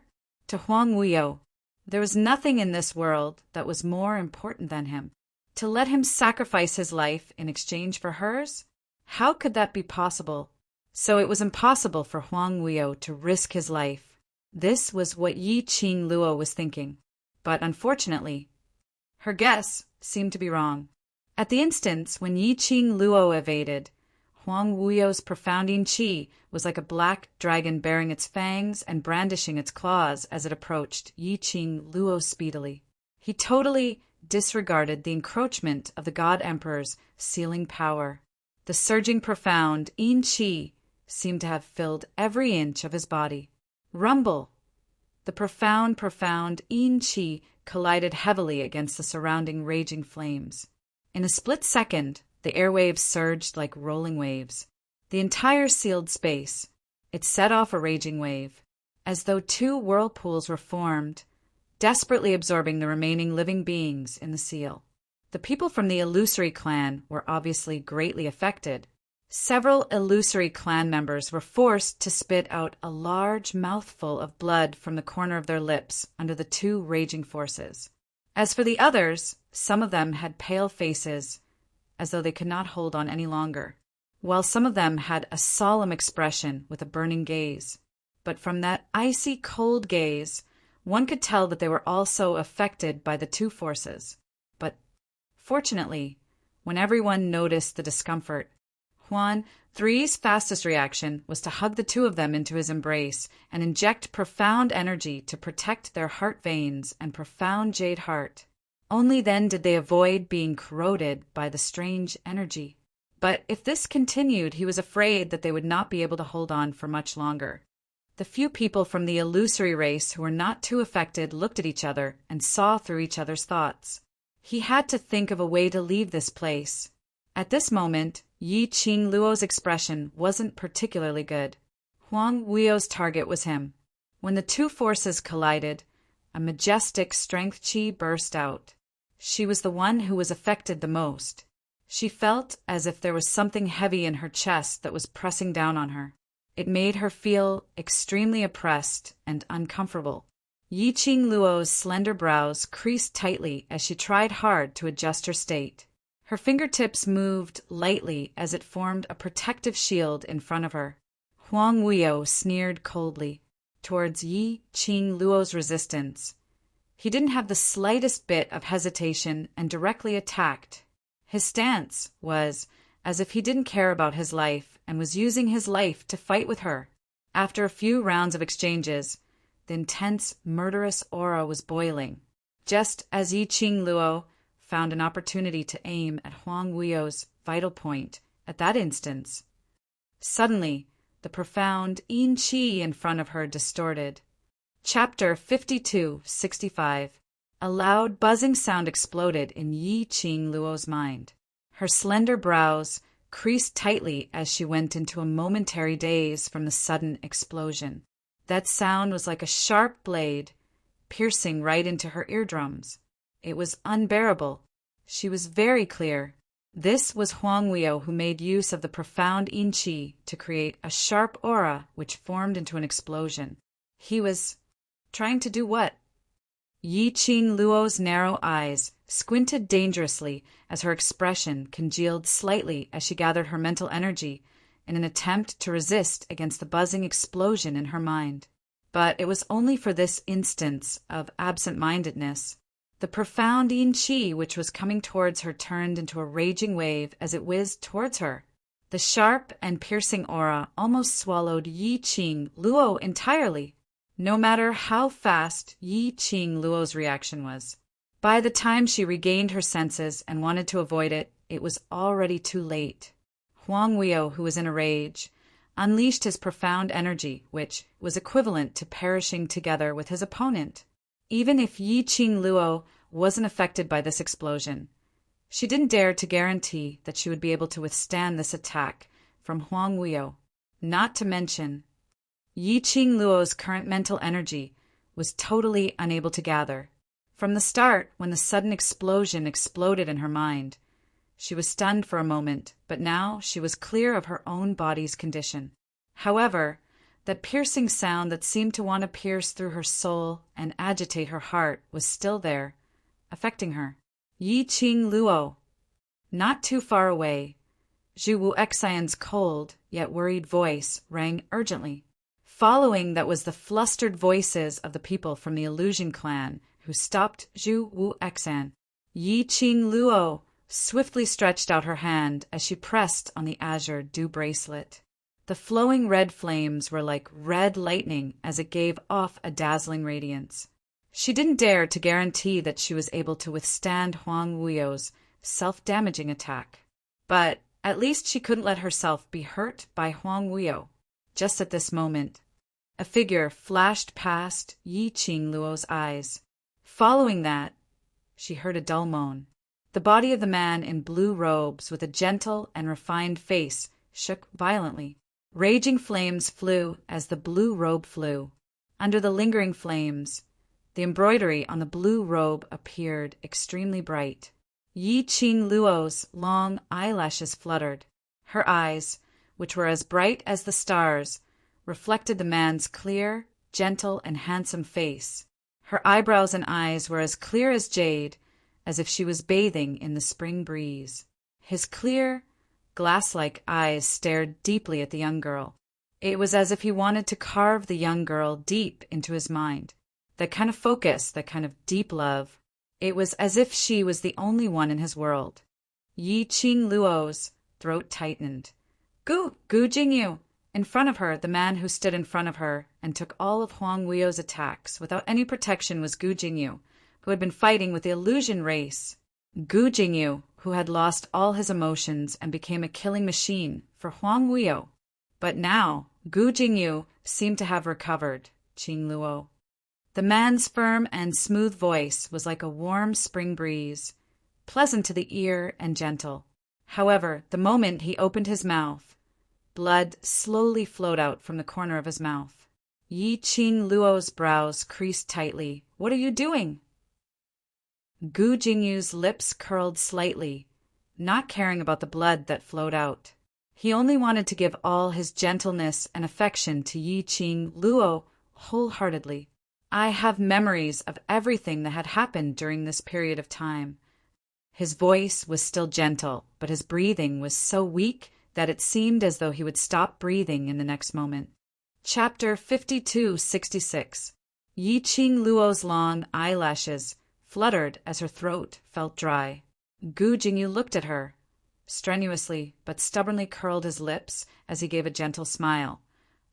S1: To Huang Weio, there was nothing in this world that was more important than him. To let him sacrifice his life in exchange for hers? How could that be possible? So it was impossible for Huang Weio to risk his life. This was what Yi Qing Luo was thinking. But unfortunately, her guess seemed to be wrong. At the instance when Yi Qing Luo evaded, Huang Weio's profound yin qi was like a black dragon baring its fangs and brandishing its claws as it approached Yi Qing Luo speedily. He totally disregarded the encroachment of the God Emperor's sealing power. The surging profound yin qi seemed to have filled every inch of his body. Rumble! The profound yin qi collided heavily against the surrounding raging flames. In a split second, the airwaves surged like rolling waves. The entire sealed space, it set off a raging wave, as though two whirlpools were formed, desperately absorbing the remaining living beings in the seal. The people from the illusory clan were obviously greatly affected. Several illusory clan members were forced to spit out a large mouthful of blood from the corner of their lips under the two raging forces. As for the others, some of them had pale faces, as though they could not hold on any longer, while some of them had a solemn expression with a burning gaze. But from that icy cold gaze, one could tell that they were also affected by the two forces. But fortunately, when everyone noticed the discomfort, Huan Three's fastest reaction was to hug the two of them into his embrace and inject profound energy to protect their heart veins and profound jade heart. Only then did they avoid being corroded by the strange energy. But if this continued, he was afraid that they would not be able to hold on for much longer. The few people from the illusory race who were not too affected looked at each other and saw through each other's thoughts. He had to think of a way to leave this place. At this moment, Yi Qing Luo's expression wasn't particularly good. Huang Weio's target was him. When the two forces collided, a majestic strength qi burst out. She was the one who was affected the most. She felt as if there was something heavy in her chest that was pressing down on her. It made her feel extremely oppressed and uncomfortable. Yiqing Luo's slender brows creased tightly as she tried hard to adjust her state. Her fingertips moved lightly as it formed a protective shield in front of her. Huang Weio sneered coldly towards Yiqing Luo's resistance. He didn't have the slightest bit of hesitation and directly attacked. His stance was as if he didn't care about his life and was using his life to fight with her. After a few rounds of exchanges, the intense, murderous aura was boiling. Just as Yiqing Luo found an opportunity to aim at Huang Weio's vital point at that instance, suddenly the profound yin qi in front of her distorted. Chapter 52-65. A loud buzzing sound exploded in Yiqing Luo's mind. Her slender brows creased tightly as she went into a momentary daze from the sudden explosion. That sound was like a sharp blade, piercing right into her eardrums. It was unbearable. She was very clear. This was Huang Weio who made use of the profound yin qi to create a sharp aura which formed into an explosion. He was trying to do what? Yiqing Luo's narrow eyes squinted dangerously as her expression congealed slightly as she gathered her mental energy in an attempt to resist against the buzzing explosion in her mind. But it was only for this instance of absent-mindedness. The profound yin qi which was coming towards her turned into a raging wave as it whizzed towards her. The sharp and piercing aura almost swallowed Yiqing Luo entirely, no matter how fast Yiqing Luo's reaction was. By the time she regained her senses and wanted to avoid it, it was already too late. Huang Weio, who was in a rage, unleashed his profound energy, which was equivalent to perishing together with his opponent. Even if Yiqing Luo wasn't affected by this explosion, she didn't dare to guarantee that she would be able to withstand this attack from Huang Weio. Not to mention, Yiqing Luo's current mental energy was totally unable to gather. From the start, when the sudden explosion exploded in her mind, she was stunned for a moment, but now she was clear of her own body's condition. However, that piercing sound that seemed to want to pierce through her soul and agitate her heart was still there, affecting her. Yiqing Luo. Not too far away, Zhu Wuxian's cold yet worried voice rang urgently. Following that was the flustered voices of the people from the Illusion clan who stopped Zhu Wuxian. Yiqing Luo swiftly stretched out her hand as she pressed on the azure dew bracelet. The flowing red flames were like red lightning as it gave off a dazzling radiance. She didn't dare to guarantee that she was able to withstand Huang Weio's self-damaging attack. But at least she couldn't let herself be hurt by Huang Weio. Just at this moment, a figure flashed past Yiqing Luo's eyes. Following that, she heard a dull moan. The body of the man in blue robes with a gentle and refined face shook violently. Raging flames flew as the blue robe flew. Under the lingering flames, the embroidery on the blue robe appeared extremely bright. Yiqing Luo's long eyelashes fluttered. Her eyes, which were as bright as the stars, reflected the man's clear, gentle, and handsome face. Her eyebrows and eyes were as clear as jade, as if she was bathing in the spring breeze. His clear, glass-like eyes stared deeply at the young girl. It was as if he wanted to carve the young girl deep into his mind. That kind of focus, that kind of deep love. It was as if she was the only one in his world. Yiqing Luo's throat tightened. Gu Jingyu! In front of her, the man who stood in front of her and took all of Huang Weio's attacks without any protection was Gu Jingyu, who had been fighting with the illusion race. Gu Jingyu, who had lost all his emotions and became a killing machine for Huang Weio. But now, Gu Jingyu seemed to have recovered Qing Luo. The man's firm and smooth voice was like a warm spring breeze, pleasant to the ear and gentle. However, the moment he opened his mouth, Blood slowly flowed out from the corner of his mouth. Yi Qing Luo's brows creased tightly. "What are you doing?" Gu Jingyu's lips curled slightly, not caring about the blood that flowed out. He only wanted to give all his gentleness and affection to Yi Qing Luo wholeheartedly. "I have memories of everything that had happened during this period of time." His voice was still gentle, but his breathing was so weak that it seemed as though he would stop breathing in the next moment. Chapter 5266. Yi Qing Luo's long eyelashes fluttered as her throat felt dry. Gu Jingyu looked at her, strenuously but stubbornly curled his lips as he gave a gentle smile.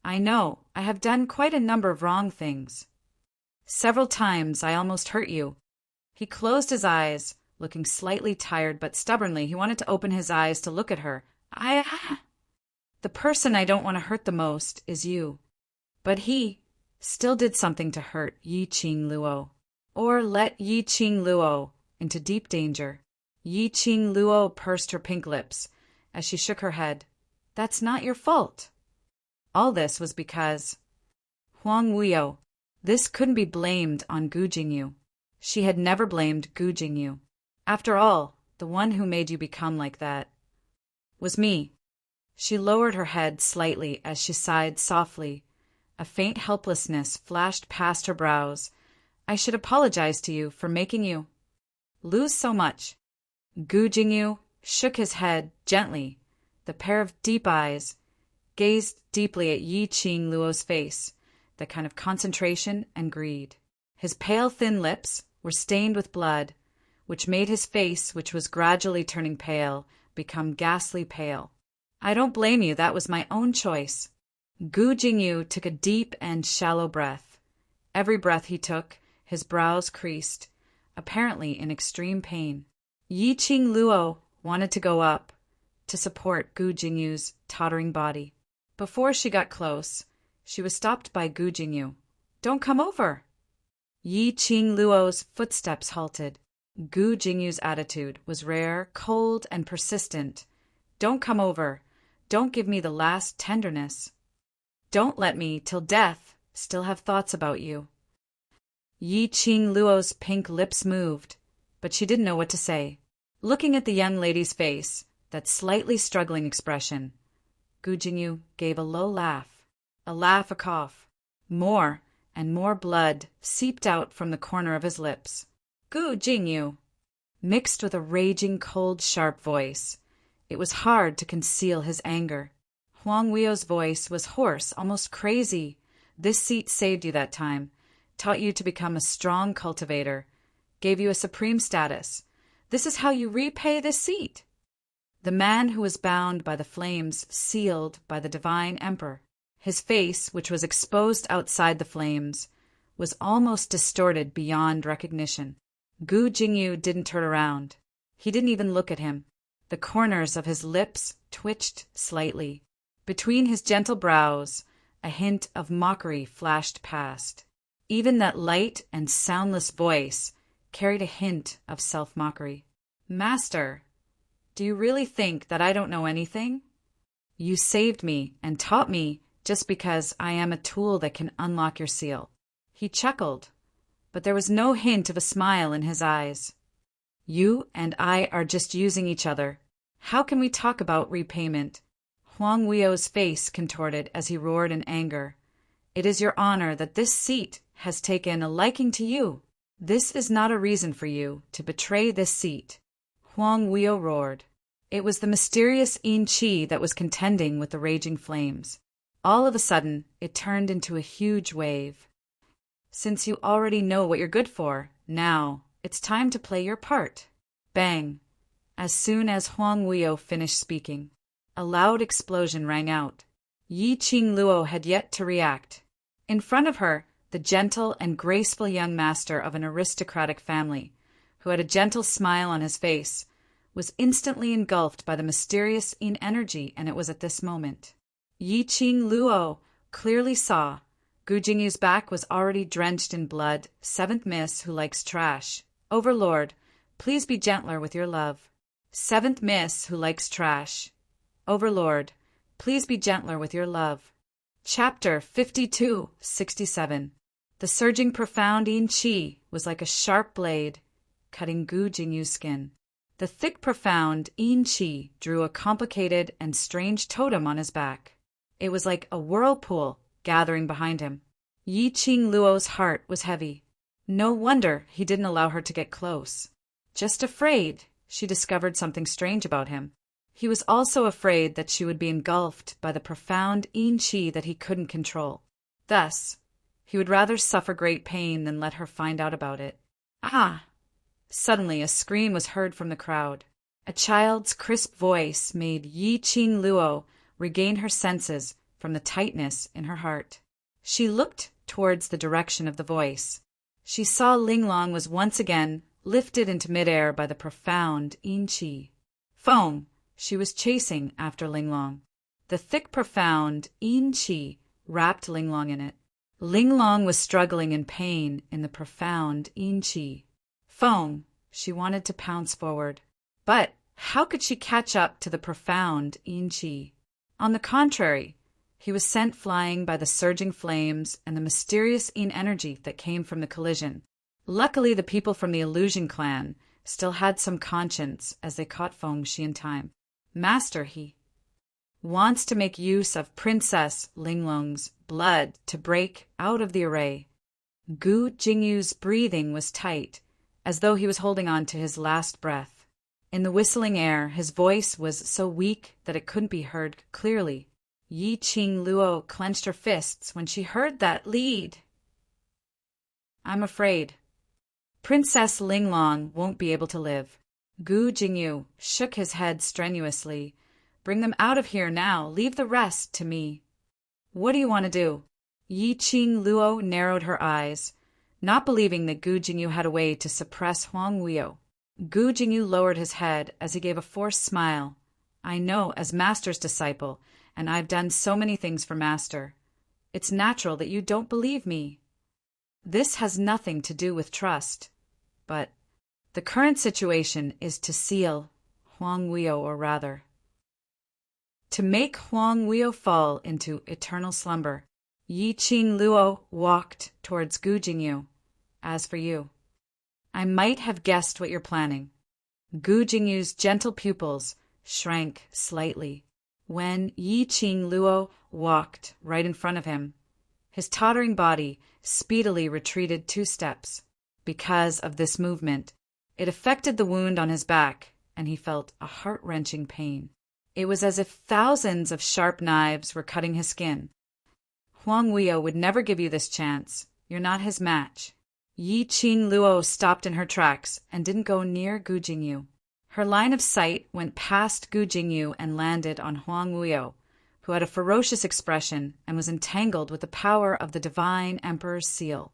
S1: "I know, I have done quite a number of wrong things. Several times I almost hurt you." He closed his eyes, looking slightly tired, but stubbornly he wanted to open his eyes to look at her. The person I don't want to hurt the most is you." But he still did something to hurt Yi Qing Luo, or let Yi Qing Luo into deep danger. Yi Qing Luo pursed her pink lips as she shook her head. "That's not your fault." All this was because Huang Wuyo. This couldn't be blamed on Gu Jingyu. She had never blamed Gu Jingyu. After all, the one who made you become like that was me. She lowered her head slightly as she sighed softly. A faint helplessness flashed past her brows. "I should apologize to you for making you lose so much." Gu Jingyu shook his head gently. The pair of deep eyes gazed deeply at Yi Qing Luo's face, the kind of concentration and greed. His pale, thin lips were stained with blood, which made his face, which was gradually turning pale, become ghastly pale. "I don't blame you, that was my own choice." Gu Jingyu took a deep and shallow breath. Every breath he took, his brows creased, apparently in extreme pain. Yi Qing Luo wanted to go up to support Gu Jingyu's tottering body. Before she got close, she was stopped by Gu Jingyu. "Don't come over!" Yi Qing Luo's footsteps halted. Gu Jingyu's attitude was rare, cold, and persistent. "Don't come over. Don't give me the last tenderness. Don't let me, till death, still have thoughts about you." Yi Qing Luo's pink lips moved, but she didn't know what to say. Looking at the young lady's face, that slightly struggling expression, Gu Jingyu gave a low laugh. A cough. More and more blood seeped out from the corner of his lips. "Gu Jingyu," mixed with a raging, cold, sharp voice. It was hard to conceal his anger. Huang Wuyo's voice was hoarse, almost crazy. "This seat saved you that time, taught you to become a strong cultivator, gave you a supreme status. This is how you repay this seat." The man who was bound by the flames, sealed by the divine emperor. His face, which was exposed outside the flames, was almost distorted beyond recognition. Gu Jingyu didn't turn around. He didn't even look at him. The corners of his lips twitched slightly. Between his gentle brows, a hint of mockery flashed past. Even that light and soundless voice carried a hint of self-mockery. "Master, do you really think that I don't know anything? You saved me and taught me just because I am a tool that can unlock your seal." He chuckled, but there was no hint of a smile in his eyes. "You and I are just using each other. How can we talk about repayment?" Huang Wuyo's face contorted as he roared in anger. "It is your honor that this seat has taken a liking to you. This is not a reason for you to betray this seat." Huang Wuyo roared. It was the mysterious Yin Qi that was contending with the raging flames. All of a sudden, it turned into a huge wave. "Since you already know what you're good for, now it's time to play your part." Bang! As soon as Huang Wuyo finished speaking, a loud explosion rang out. Yi Qing Luo had yet to react. In front of her, the gentle and graceful young master of an aristocratic family, who had a gentle smile on his face, was instantly engulfed by the mysterious Yin energy, and it was at this moment Yi Qing Luo clearly saw Gu Jingyu's back was already drenched in blood. "Seventh miss who likes trash. Overlord, please be gentler with your love." "Seventh miss who likes trash. Overlord, please be gentler with your love. Chapter 52-67. The surging profound yin qi was like a sharp blade, cutting Gu Jingyu's skin. The thick profound yin qi drew a complicated and strange totem on his back. It was like a whirlpool gathering behind him. Yi Qing Luo's heart was heavy. No wonder he didn't allow her to get close. Just afraid she discovered something strange about him. He was also afraid that she would be engulfed by the profound yin qi that he couldn't control. Thus, he would rather suffer great pain than let her find out about it. Ah! Suddenly a scream was heard from the crowd. A child's crisp voice made Yi Qing Luo regain her senses from the tightness in her heart. She looked towards the direction of the voice. She saw Linglong was once again lifted into midair by the profound yin qi. Foam! She was chasing after Linglong. The thick profound yin qi wrapped Linglong in it. Linglong was struggling in pain in the profound yin qi. Foam! She wanted to pounce forward. But how could she catch up to the profound yin qi? On the contrary, he was sent flying by the surging flames and the mysterious yin energy that came from the collision. Luckily, the people from the Illusion clan still had some conscience as they caught Fengxi in time. Master, he wants to make use of Princess Linglong's blood to break out of the array. Gu Jingyu's breathing was tight, as though he was holding on to his last breath. In the whistling air, his voice was so weak that it couldn't be heard clearly. Yi Qing Luo clenched her fists when she heard that lead. I'm afraid Princess Linglong won't be able to live. Gu Jingyu shook his head strenuously. Bring them out of here now. Leave the rest to me. What do you want to do? Yi Qing Luo narrowed her eyes, not believing that Gu Jingyu had a way to suppress Huang Wuyo. Gu Jingyu lowered his head as he gave a forced smile. I know, as Master's disciple, and I've done so many things for Master. It's natural that you don't believe me. This has nothing to do with trust, but the current situation is to seal Huang Wuyo, or rather, to make Huang Wuyo fall into eternal slumber. Yi Qing Luo walked towards Gu Jingyu. As for you, I might have guessed what you're planning. Gu Jingyu's gentle pupils shrank slightly when Yi Qing Luo walked right in front of him. His tottering body speedily retreated 2 steps. Because of this movement, it affected the wound on his back, and he felt a heart-wrenching pain. It was as if thousands of sharp knives were cutting his skin. Huang Wuyo would never give you this chance. You're not his match. Yi Qing Luo stopped in her tracks and didn't go near Gu Jingyu. Her line of sight went past Gu Jingyu and landed on Huang Wuyo, who had a ferocious expression and was entangled with the power of the divine Emperor's seal.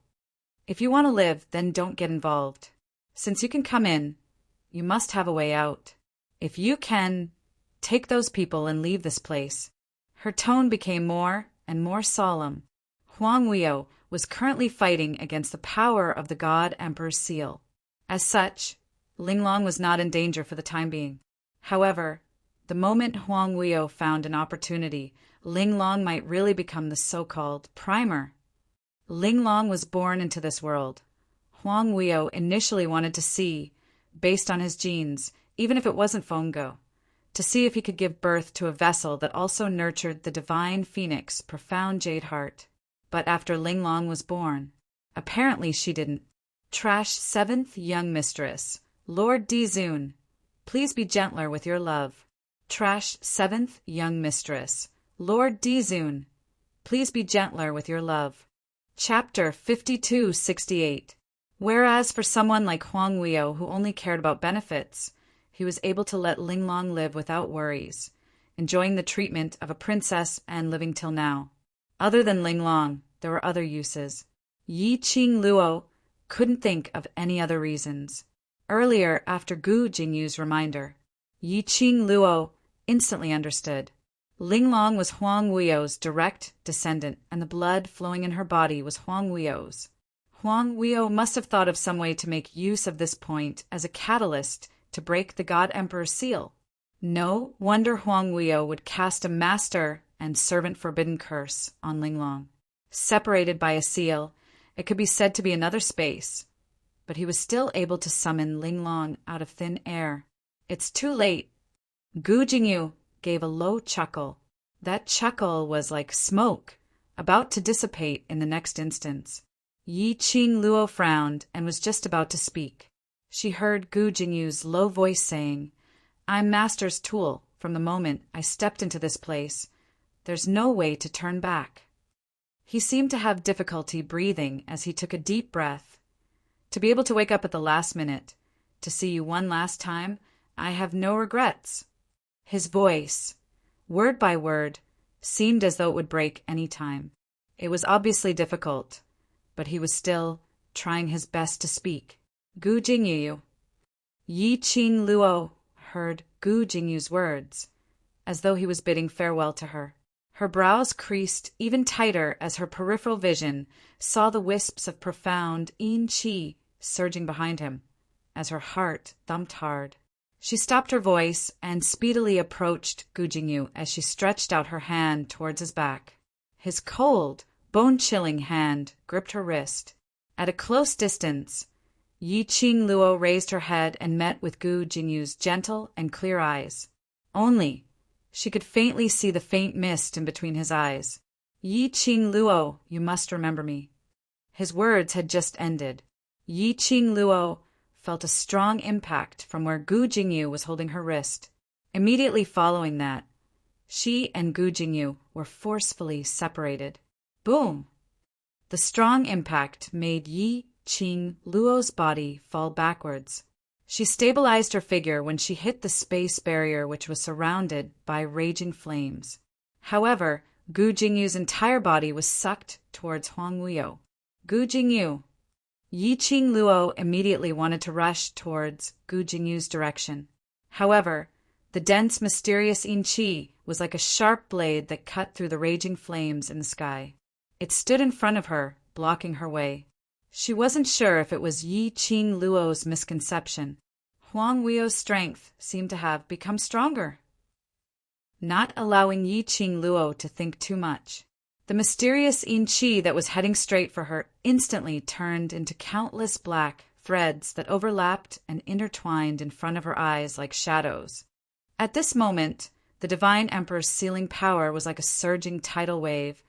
S1: If you want to live, then don't get involved. Since you can come in, you must have a way out. If you can, take those people and leave this place. Her tone became more and more solemn. Huang Wuyo was currently fighting against the power of the God Emperor's seal. As such, Linglong was not in danger for the time being. However, the moment Huang Wuyo found an opportunity, Linglong might really become the so-called primer. Linglong was born into this world. Huang Wuyo initially wanted to see, based on his genes, even if it wasn't Fongo, to see if he could give birth to a vessel that also nurtured the divine phoenix, profound jade heart. But after Linglong was born, apparently she didn't. Trash 7th young mistress, Lord Dizun, please be gentler with your love. Trash 7th young mistress, Lord Dizun, please be gentler with your love. Chapter 52-68. Whereas for someone like Huang Wuyo who only cared about benefits, he was able to let Linglong live without worries, enjoying the treatment of a princess and living till now. Other than Linglong, there were other uses. Yi Qing Luo couldn't think of any other reasons. Earlier, after Gu Jingyu's reminder, Yi Qing Luo instantly understood. Linglong was Huang Wuyo's direct descendant, and the blood flowing in her body was Huang Wuyo's. Huang Wuyo must have thought of some way to make use of this point as a catalyst to break the God Emperor's seal. No wonder Huang Weio would cast a master and servant forbidden curse on Linglong. Separated by a seal, it could be said to be another space, but he was still able to summon Linglong out of thin air. It's too late. Gu Jingyu gave a low chuckle. That chuckle was like smoke, about to dissipate in the next instant. Yi Qing Luo frowned and was just about to speak. She heard Gu Jingyu's low voice saying, "I'm Master's tool from the moment I stepped into this place. There's no way to turn back." He seemed to have difficulty breathing as he took a deep breath. "To be able to wake up at the last minute, to see you one last time, I have no regrets." His voice, word by word, seemed as though it would break any time. It was obviously difficult, but he was still trying his best to speak. "Gu Jingyu." Yi Qing Luo heard Gu Jingyu's words, as though he was bidding farewell to her. Her brows creased even tighter as her peripheral vision saw the wisps of profound yin qi surging behind him, as her heart thumped hard. She stopped her voice and speedily approached Gu Jingyu as she stretched out her hand towards his back. His cold, bone-chilling hand gripped her wrist. At a close distance, Yi Qing Luo raised her head and met with Gu Jingyu's gentle and clear eyes. Only she could faintly see the faint mist in between his eyes. "Yi Qing Luo, you must remember me." His words had just ended. Yi Qing Luo felt a strong impact from where Gu Jingyu was holding her wrist. Immediately following that, she and Gu Jingyu were forcefully separated. Boom! The strong impact made Yi Qing Luo's body fall backwards. She stabilized her figure when she hit the space barrier which was surrounded by raging flames. However, Gu Jingyu's entire body was sucked towards Huang Weio. "Gu Jingyu." Yi Qing Luo immediately wanted to rush towards Gu Jingyu's direction. However, the dense, mysterious yin qi was like a sharp blade that cut through the raging flames in the sky. It stood in front of her, blocking her way. She wasn't sure if it was Yi Qing Luo's misconception. Huang Weio's strength seemed to have become stronger, not allowing Yi Qing Luo to think too much. The mysterious yin qi that was heading straight for her instantly turned into countless black threads that overlapped and intertwined in front of her eyes like shadows. At this moment, the Divine Emperor's sealing power was like a surging tidal wave,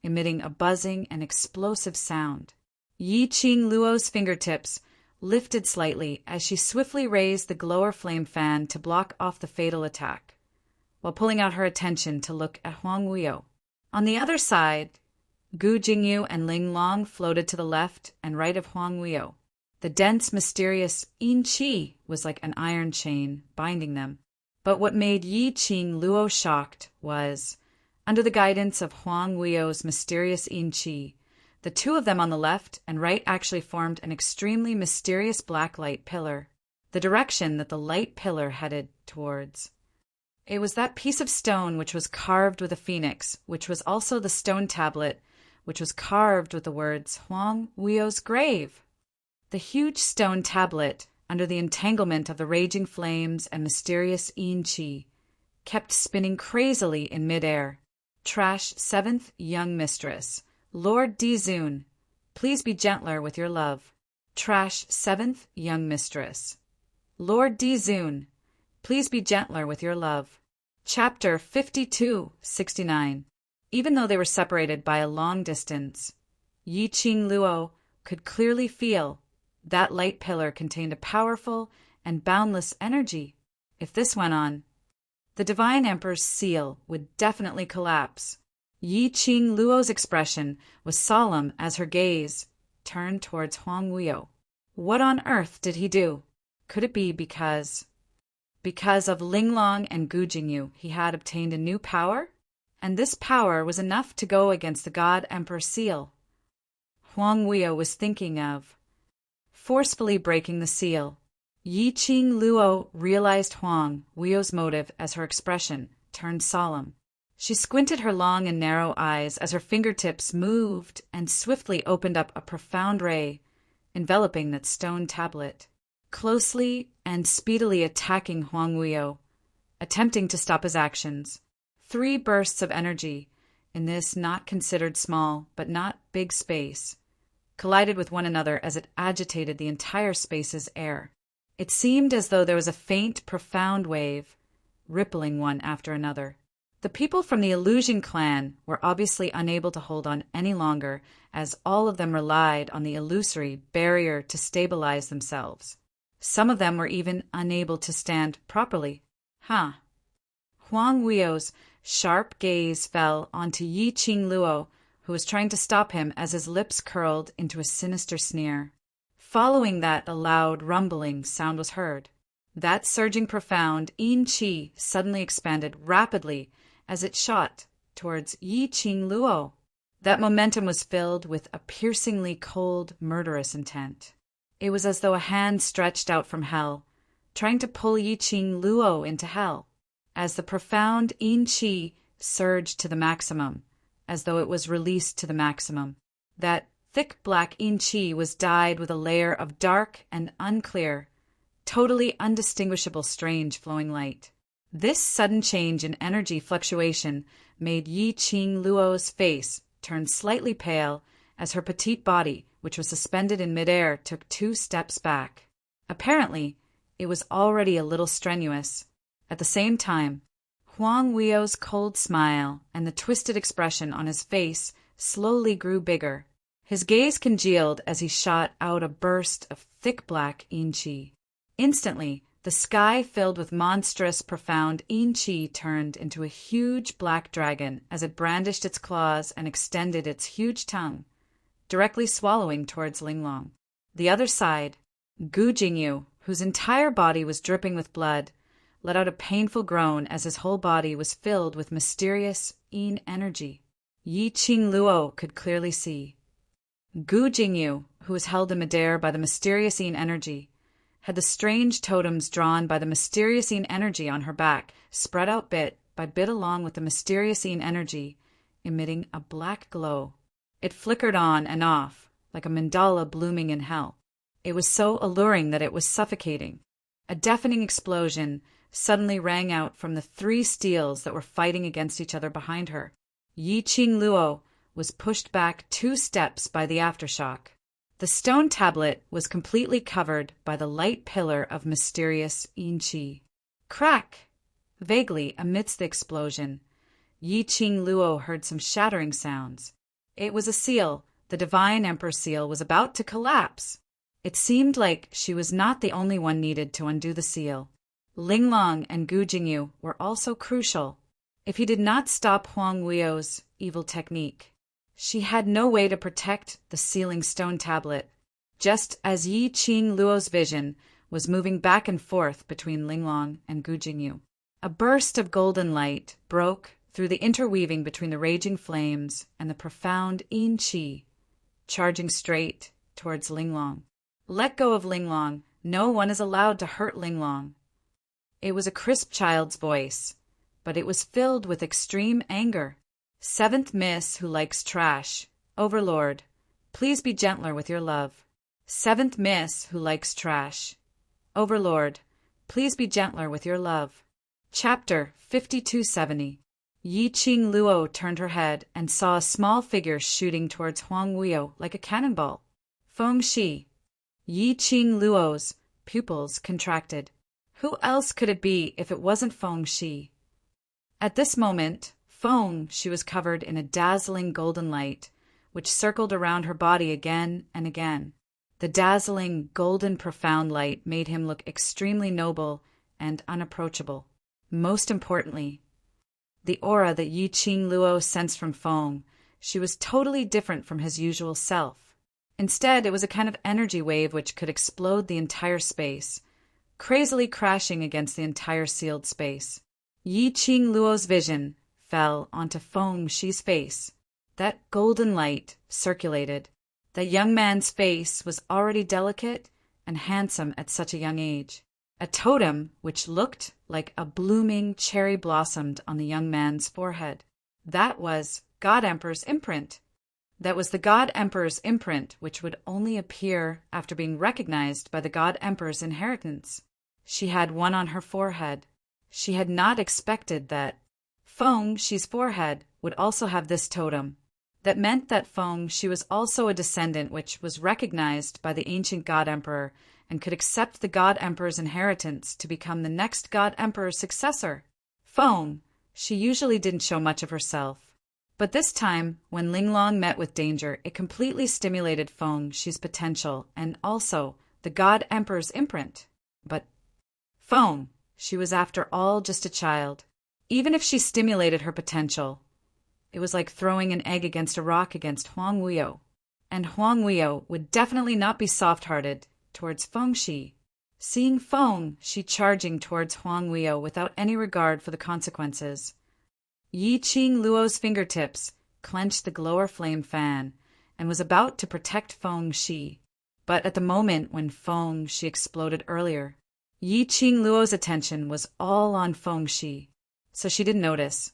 S1: emitting a buzzing and explosive sound. Yi Qing Luo's fingertips lifted slightly as she swiftly raised the glower flame fan to block off the fatal attack, while pulling out her attention to look at Huang Weio. On the other side, Gu Jingyu and Linglong floated to the left and right of Huang Weio. The dense, mysterious yin qi was like an iron chain binding them. But what made Yi Qing Luo shocked was, under the guidance of Huang Weio's mysterious yin qi, the two of them on the left and right actually formed an extremely mysterious black light pillar, the direction that the light pillar headed towards. It was that piece of stone which was carved with a phoenix, which was also the stone tablet, which was carved with the words Huang Weio's grave. The huge stone tablet, under the entanglement of the raging flames and mysterious yin qi, kept spinning crazily in midair. Trash 7th Young Mistress. Lord Dizun, please be gentler with your love. Trash 7th Young Mistress. Lord Dizun, please be gentler with your love. Chapter 5269. Even though they were separated by a long distance, Yi Qing Luo could clearly feel that light pillar contained a powerful and boundless energy. If this went on, the Divine Emperor's seal would definitely collapse. Yi Qing Luo's expression was solemn as her gaze turned towards Huang Weio. What on earth did he do? Could it be because of Linglong and Gu Jingyu he had obtained a new power? And this power was enough to go against the God Emperor seal. Huang Weio was thinking of forcefully breaking the seal. Yi Qing Luo realized Huang Weio's motive as her expression turned solemn. She squinted her long and narrow eyes as her fingertips moved and swiftly opened up a profound ray, enveloping that stone tablet. Closely and speedily attacking Huang Weio attempting to stop his actions. 3 bursts of energy, in this not considered small but not big space, collided with one another as it agitated the entire space's air. It seemed as though there was a faint, profound wave, rippling one after another. The people from the Illusion clan were obviously unable to hold on any longer, as all of them relied on the illusory barrier to stabilize themselves. Some of them were even unable to stand properly. Huang Weio's sharp gaze fell onto Yi Qing Luo, who was trying to stop him as his lips curled into a sinister sneer. Following that, a loud rumbling sound was heard. That surging profound yin qi suddenly expanded rapidly as it shot towards Yi Qing Luo. That momentum was filled with a piercingly cold, murderous intent. It was as though a hand stretched out from hell, trying to pull Yi Qing Luo into hell. As the profound yin qi surged to the maximum, as though it was released to the maximum, that thick black yin qi was dyed with a layer of dark and unclear, totally undistinguishable strange flowing light. This sudden change in energy fluctuation made Yi Qing Luo's face turn slightly pale as her petite body, which was suspended in midair, took 2 steps back. Apparently, it was already a little strenuous. At the same time, Huang Weio's cold smile and the twisted expression on his face slowly grew bigger. His gaze congealed as he shot out a burst of thick black yin qi. Instantly, the sky filled with monstrous, profound yin qi turned into a huge black dragon as it brandished its claws and extended its huge tongue, directly swallowing towards Linglong. The other side, Gu Jingyu, whose entire body was dripping with blood, let out a painful groan as his whole body was filled with mysterious yin energy. Yi Qing Luo could clearly see. Gu Jingyu, who was held in midair by the mysterious yin energy, had the strange totems drawn by the mysterious yin energy on her back spread out bit by bit along with the mysterious yin energy, emitting a black glow. It flickered on and off, like a mandala blooming in hell. It was so alluring that it was suffocating. A deafening explosion suddenly rang out from the 3 steels that were fighting against each other behind her. Yi Qing Luo was pushed back 2 steps by the aftershock. The stone tablet was completely covered by the light pillar of mysterious yin qi. Crack! Vaguely, amidst the explosion, Yi Qing Luo heard some shattering sounds. It was a seal. The Divine Emperor seal was about to collapse. It seemed like she was not the only one needed to undo the seal. Linglong and Gu Jingyu were also crucial. If he did not stop Huang Weio's evil technique, she had no way to protect the sealing stone tablet. Just as Yi Qing Luo's vision was moving back and forth between Linglong and Gu Jingyu, a burst of golden light broke through the interweaving between the raging flames and the profound yin qi, charging straight towards Linglong. Let go of Linglong. No one is allowed to hurt Linglong. It was a crisp child's voice, but it was filled with extreme anger. 7th Miss who likes trash. Overlord, please be gentler with your love. 7th Miss who likes trash. Overlord, please be gentler with your love. Chapter 5270. Yi Qing Luo turned her head and saw a small figure shooting towards Huang Weio like a cannonball. Feng Shi. Yi Qing Luo's pupils contracted. Who else could it be if it wasn't Feng Shi? At this moment, she was covered in a dazzling golden light, which circled around her body again and again. The dazzling, golden, profound light made him look extremely noble and unapproachable. Most importantly, the aura that Yi Qing Luo sensed from Feng, she was totally different from his usual self. Instead, it was a kind of energy wave which could explode the entire space, crazily crashing against the entire sealed space. Yi Qing Luo's vision fell onto Feng Shi's face. That golden light circulated. The young man's face was already delicate and handsome at such a young age. A totem which looked like a blooming cherry blossomed on the young man's forehead. That was God Emperor's imprint. That was the God Emperor's imprint, which would only appear after being recognized by the God Emperor's inheritance. She had one on her forehead. She had not expected that Feng Shi's forehead would also have this totem. That meant that Feng Shi was also a descendant which was recognized by the ancient God Emperor and could accept the God Emperor's inheritance to become the next God Emperor's successor. Feng Shi usually didn't show much of herself. But this time, when Linglong met with danger, it completely stimulated Feng Shi's potential and also the God Emperor's imprint. But Feng Shi was after all just a child. Even if she stimulated her potential, it was like throwing an egg against a rock against Huang Wuyo. And Huang Wuyo would definitely not be soft-hearted towards Feng Shi. Seeing Feng Shi charging towards Huang Wuyo without any regard for the consequences, Yi Qing Luo's fingertips clenched the glower flame fan and was about to protect Feng Shi. But at the moment when Feng Shi exploded earlier, Yi Qing Luo's attention was all on Feng Shi, so she didn't notice.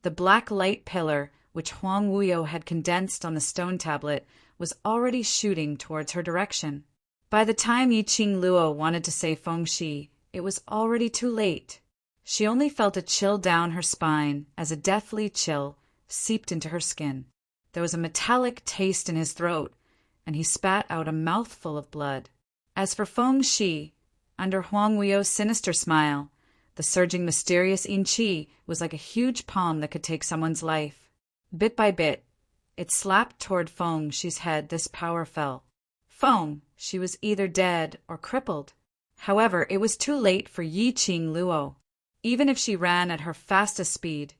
S1: The black light pillar which Huang Wuyo had condensed on the stone tablet was already shooting towards her direction. By the time Yi Qing Luo wanted to save Feng Shi, it was already too late. She only felt a chill down her spine as a deathly chill seeped into her skin. There was a metallic taste in his throat, and he spat out a mouthful of blood. As for Feng Shi, under Huang Wuyo's sinister smile, the surging mysterious yin qi was like a huge palm that could take someone's life. Bit by bit, it slapped toward Feng Shi's head. This power fell. Feng Shi was either dead or crippled. However, it was too late for Yi Qing Luo. Even if she ran at her fastest speed,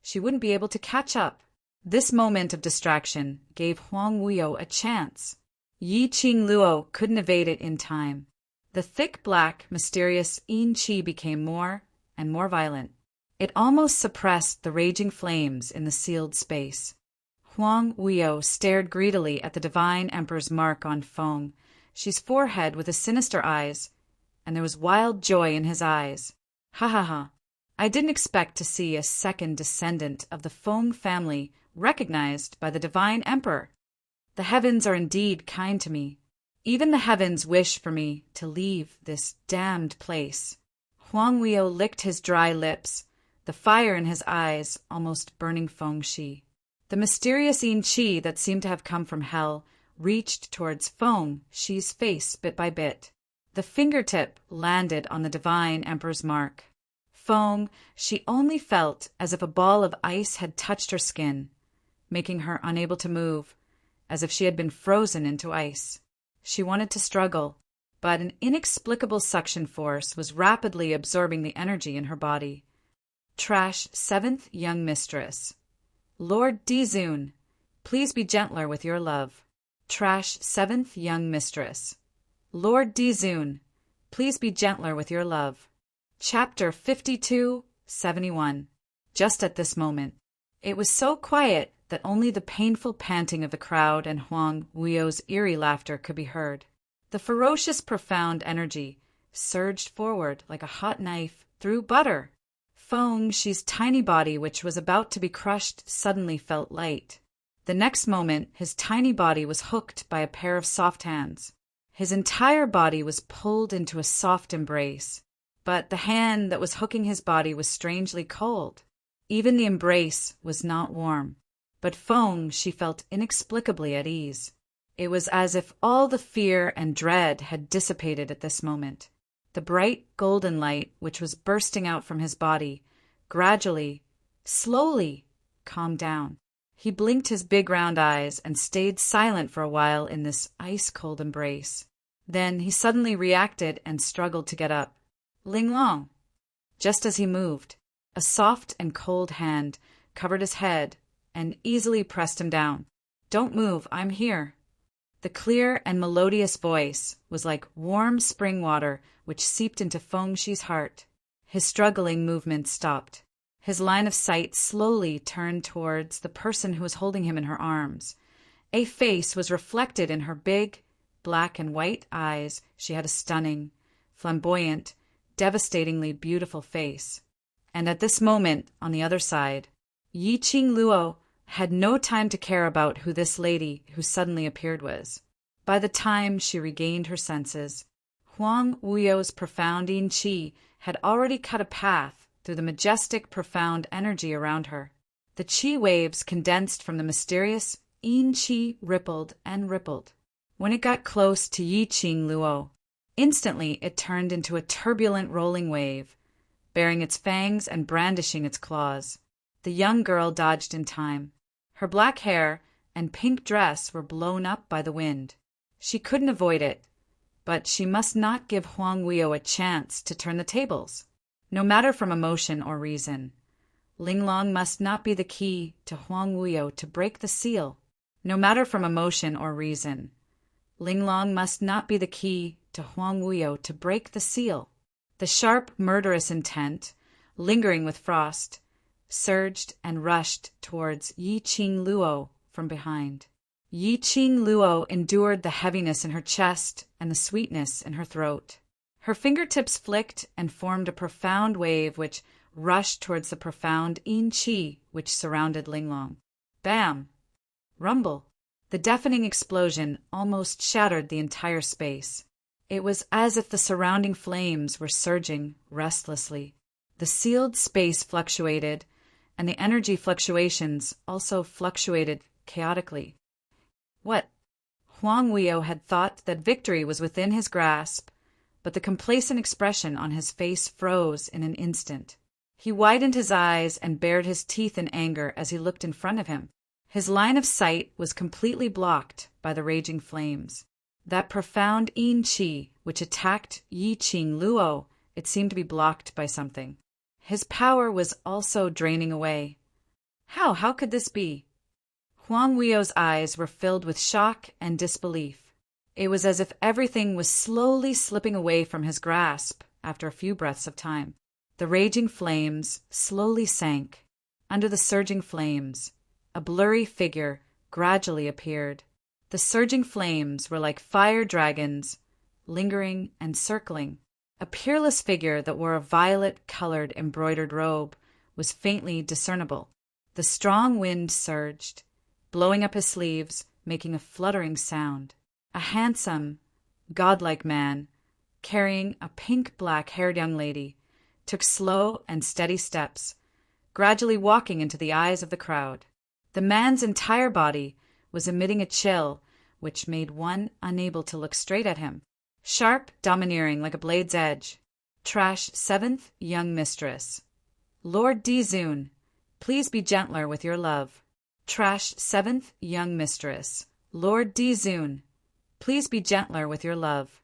S1: she wouldn't be able to catch up. This moment of distraction gave Huang Wuyo a chance. Yi Qing Luo couldn't evade it in time. The thick, black, mysterious yin qi became more and more violent. It almost suppressed the raging flames in the sealed space. Huang Wuyo stared greedily at the divine emperor's mark on Feng Shi's forehead with his sinister eyes, and there was wild joy in his eyes. Ha ha ha. I didn't expect to see a second descendant of the Feng family recognized by the divine emperor. The heavens are indeed kind to me. Even the heavens wish for me to leave this damned place. Huang Wuyo licked his dry lips, the fire in his eyes almost burning Feng Shi. The mysterious yin qi that seemed to have come from hell reached towards Feng Shi's face bit by bit. The fingertip landed on the divine emperor's mark. Feng Shi only felt as if a ball of ice had touched her skin, making her unable to move, as if she had been frozen into ice. She wanted to struggle, but an inexplicable suction force was rapidly absorbing the energy in her body. Trash 7th Young Mistress. Lord Dizun, please be gentler with your love. Trash 7th Young Mistress. Lord Dizun, please be gentler with your love. Chapter 52-71. Just at this moment, it was so quiet that only the painful panting of the crowd and Huang Wuyo's eerie laughter could be heard. The ferocious, profound energy surged forward like a hot knife through butter. Feng Shi's tiny body, which was about to be crushed, suddenly felt light. The next moment, his tiny body was hooked by a pair of soft hands. His entire body was pulled into a soft embrace, but the hand that was hooking his body was strangely cold. Even the embrace was not warm. But Feng Shi felt inexplicably at ease. It was as if all the fear and dread had dissipated at this moment. The bright golden light, which was bursting out from his body, gradually, slowly, calmed down. He blinked his big round eyes and stayed silent for a while in this ice-cold embrace. Then he suddenly reacted and struggled to get up. Linglong! Just as he moved, a soft and cold hand covered his head and easily pressed him down. Don't move, I'm here. The clear and melodious voice was like warm spring water which seeped into Feng Shi's heart. His struggling movements stopped. His line of sight slowly turned towards the person who was holding him in her arms. A face was reflected in her big, black and white eyes. She had a stunning, flamboyant, devastatingly beautiful face. And at this moment, on the other side, Yi Qing Luo had no time to care about who this lady who suddenly appeared was. By the time she regained her senses, Huang Wuyo's profound yin qi had already cut a path through the majestic, profound energy around her. The qi waves condensed from the mysterious yin qi rippled and rippled. When it got close to Yi Qing Luo, instantly it turned into a turbulent rolling wave, baring its fangs and brandishing its claws. The young girl dodged in time. Her black hair and pink dress were blown up by the wind. She couldn't avoid it, but she must not give Huang Weiyou a chance to turn the tables, no matter from emotion or reason. Linglong must not be the key to Huang Weiyou to break the seal, no matter from emotion or reason. Linglong must not be the key to Huang Weiyou to break the seal. The sharp, murderous intent, lingering with frost, surged and rushed towards Yi Qing Luo from behind. Yi Qing Luo endured the heaviness in her chest and the sweetness in her throat. Her fingertips flicked and formed a profound wave which rushed towards the profound yin qi which surrounded Linglong. Bam! Rumble! The deafening explosion almost shattered the entire space. It was as if the surrounding flames were surging restlessly. The sealed space fluctuated, and the energy fluctuations also fluctuated chaotically. What? Huang Weiyou had thought that victory was within his grasp, but the complacent expression on his face froze in an instant. He widened his eyes and bared his teeth in anger as he looked in front of him. His line of sight was completely blocked by the raging flames. That profound yin qi which attacked Yi Qing Luo, it seemed to be blocked by something. His power was also draining away. How could this be? Huang Weiyou's eyes were filled with shock and disbelief. It was as if everything was slowly slipping away from his grasp after a few breaths of time. The raging flames slowly sank. Under the surging flames, a blurry figure gradually appeared. The surging flames were like fire dragons, lingering and circling. A peerless figure that wore a violet-colored embroidered robe was faintly discernible. The strong wind surged, blowing up his sleeves, making a fluttering sound. A handsome, godlike man, carrying a pink-black-haired young lady, took slow and steady steps, gradually walking into the eyes of the crowd. The man's entire body was emitting a chill which made one unable to look straight at him. Sharp, domineering like a blade's edge. Trash 7th young mistress. Lord Dizun, please be gentler with your love. Trash 7th young mistress. Lord Dizun, please be gentler with your love.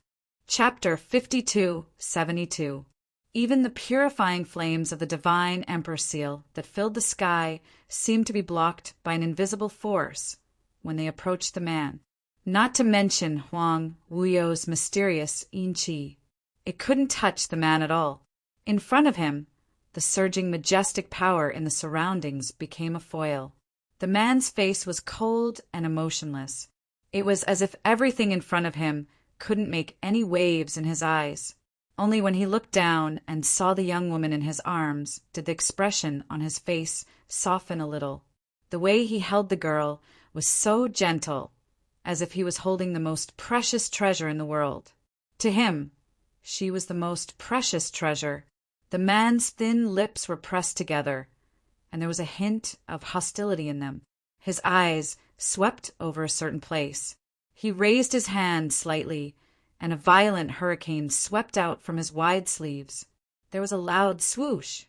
S1: Chapter 5272. Even the purifying flames of the divine emperor seal that filled the sky seemed to be blocked by an invisible force when they approached the man. Not to mention Huang Weiyou's mysterious yin qi. It couldn't touch the man at all. In front of him, the surging majestic power in the surroundings became a foil. The man's face was cold and emotionless. It was as if everything in front of him couldn't make any waves in his eyes. Only when he looked down and saw the young woman in his arms did the expression on his face soften a little. The way he held the girl was so gentle, as if he was holding the most precious treasure in the world. To him, she was the most precious treasure. The man's thin lips were pressed together, and there was a hint of hostility in them. His eyes swept over a certain place. He raised his hand slightly, and a violent hurricane swept out from his wide sleeves. There was a loud swoosh.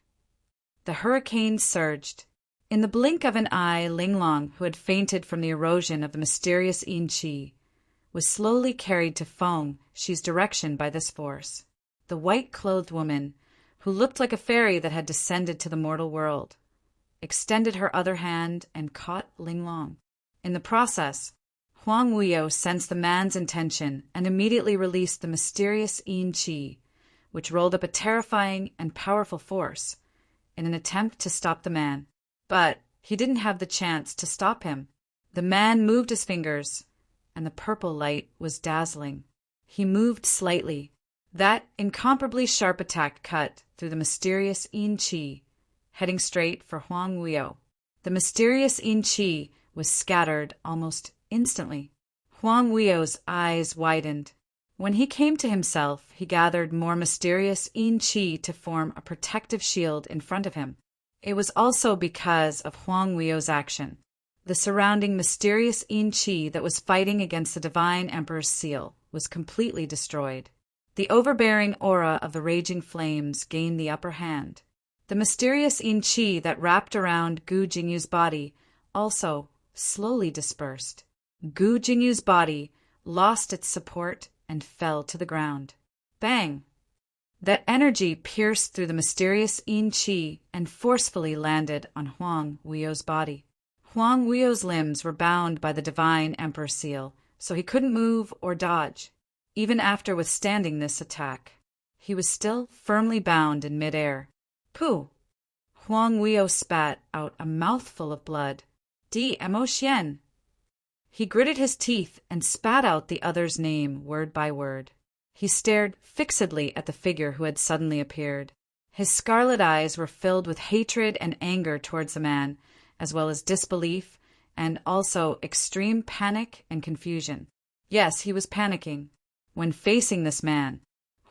S1: The hurricane surged. In the blink of an eye, Linglong, who had fainted from the erosion of the mysterious yin qi, was slowly carried to Feng Shi's direction by this force. The white-clothed woman, who looked like a fairy that had descended to the mortal world, extended her other hand and caught Linglong. In the process, Huang Weiyou sensed the man's intention and immediately released the mysterious yin qi, which rolled up a terrifying and powerful force in an attempt to stop the man. But he didn't have the chance to stop him. The man moved his fingers, and the purple light was dazzling. He moved slightly. That incomparably sharp attack cut through the mysterious yin qi, heading straight for Huang Weiyou. The mysterious yin qi was scattered almost instantly. Huang Weiyou's eyes widened. When he came to himself, he gathered more mysterious yin qi to form a protective shield in front of him. It was also because of Huang Weio's action. The surrounding mysterious yin qi that was fighting against the Divine Emperor's seal was completely destroyed. The overbearing aura of the raging flames gained the upper hand. The mysterious yin qi that wrapped around Gu Jingyu's body also slowly dispersed. Gu Jingyu's body lost its support and fell to the ground. Bang! That energy pierced through the mysterious yin qi and forcefully landed on Huang Weio's body. Huang Weio's limbs were bound by the Divine Emperor seal, so he couldn't move or dodge. Even after withstanding this attack, he was still firmly bound in midair. Pooh! Huang Weio spat out a mouthful of blood. Mo Xian! He gritted his teeth and spat out the other's name word by word. He stared fixedly at the figure who had suddenly appeared. His scarlet eyes were filled with hatred and anger towards the man, as well as disbelief and also extreme panic and confusion. Yes, he was panicking. When facing this man,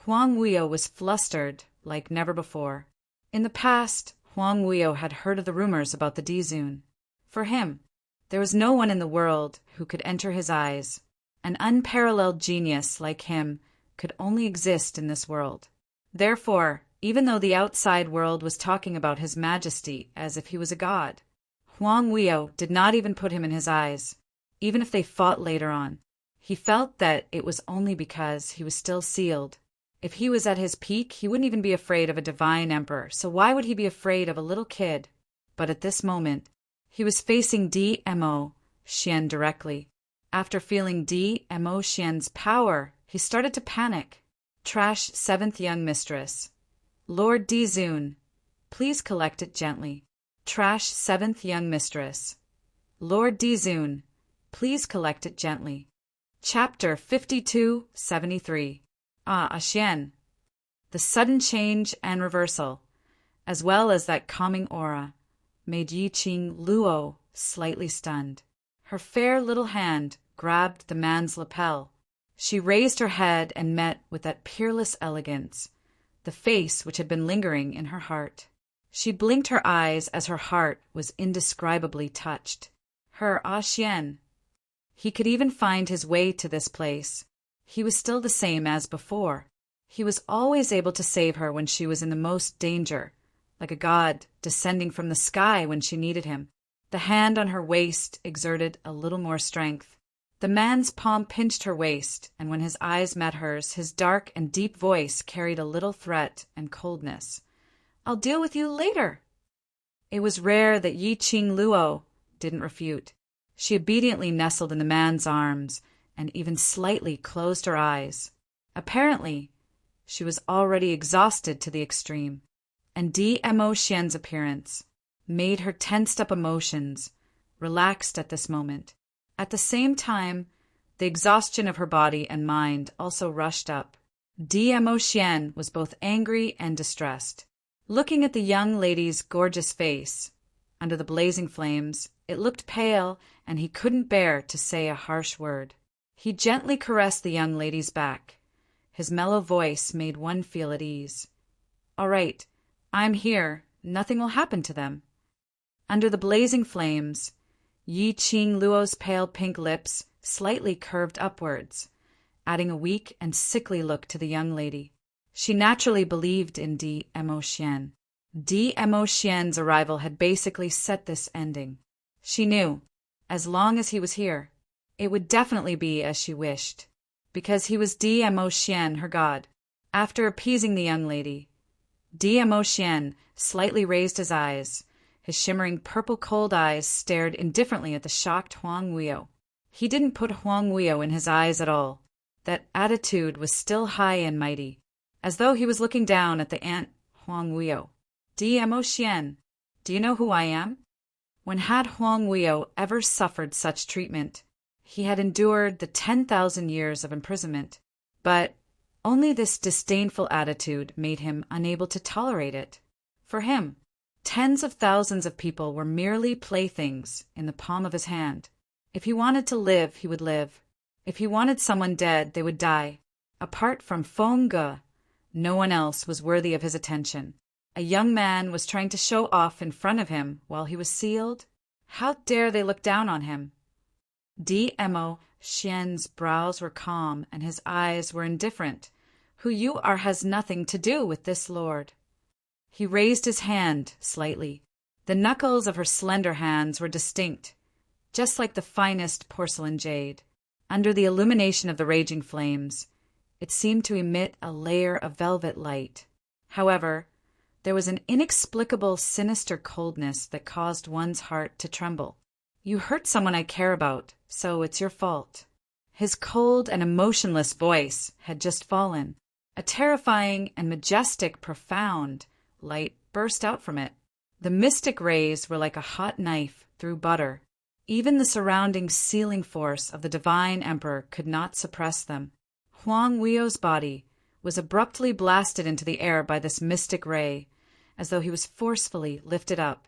S1: Huang Weio was flustered like never before. In the past, Huang Weio had heard of the rumors about the Dizun. For him, there was no one in the world who could enter his eyes. An unparalleled genius like him could only exist in this world. Therefore, even though the outside world was talking about his majesty as if he was a god, Huang Weio did not even put him in his eyes, even if they fought later on. He felt that it was only because he was still sealed. If he was at his peak, he wouldn't even be afraid of a divine emperor, so why would he be afraid of a little kid? But at this moment, he was facing Mo Xian directly. After feeling Mo Xian's power, he started to panic. Trash 7th young mistress. Lord Dizun, please collect it gently. Trash 7th young mistress. Lord Dizun, please collect it gently. Chapter 5273. Xian. The sudden change and reversal, as well as that calming aura, made Yiqing Luo slightly stunned. Her fair little hand grabbed the man's lapel. She raised her head and met with that peerless elegance, the face which had been lingering in her heart. She blinked her eyes as her heart was indescribably touched. Her Xian. He could even find his way to this place. He was still the same as before. He was always able to save her when she was in the most danger, like a god descending from the sky when she needed him. The hand on her waist exerted a little more strength. The man's palm pinched her waist, and when his eyes met hers, his dark and deep voice carried a little threat and coldness. "I'll deal with you later." It was rare that Yiqing Luo didn't refute. She obediently nestled in the man's arms and even slightly closed her eyes. Apparently, she was already exhausted to the extreme, and Mo Xian's appearance made her tensed-up emotions relaxed at this moment. At the same time, the exhaustion of her body and mind also rushed up. Mo Xian was both angry and distressed. Looking at the young lady's gorgeous face, under the blazing flames, it looked pale, and he couldn't bear to say a harsh word. He gently caressed the young lady's back. His mellow voice made one feel at ease. "All right, I'm here. Nothing will happen to them." Under the blazing flames, Yiqing Luo's pale pink lips slightly curved upwards, adding a weak and sickly look to the young lady. She naturally believed in Mo Xian. Mo Xian's arrival had basically set this ending. She knew, as long as he was here, it would definitely be as she wished, because he was Mo Xian, her god. After appeasing the young lady, Mo Xian slightly raised his eyes. His shimmering purple cold eyes stared indifferently at the shocked Huang Weio. He didn't put Huang Weio in his eyes at all. That attitude was still high and mighty, as though he was looking down at the ant Huang Weio. Mo Xian, do you know who I am? When had Huang Weio ever suffered such treatment? He had endured the 10,000 years of imprisonment, but only this disdainful attitude made him unable to tolerate it. For him, tens of thousands of people were merely playthings in the palm of his hand. If he wanted to live, he would live. If he wanted someone dead, they would die. Apart from Feng Ge, no one else was worthy of his attention. A young man was trying to show off in front of him while he was sealed. How dare they look down on him? Dmo Xian's brows were calm and his eyes were indifferent. Who you are has nothing to do with this lord. He raised his hand slightly. The knuckles of her slender hands were distinct, just like the finest porcelain jade. Under the illumination of the raging flames, it seemed to emit a layer of velvet light. However, there was an inexplicable, sinister coldness that caused one's heart to tremble. You hurt someone I care about, so it's your fault. His cold and emotionless voice had just fallen. A terrifying and majestic, profound light burst out from it. The mystic rays were like a hot knife through butter. Even the surrounding sealing force of the divine emperor could not suppress them. Huang Weio's body was abruptly blasted into the air by this mystic ray, as though he was forcefully lifted up.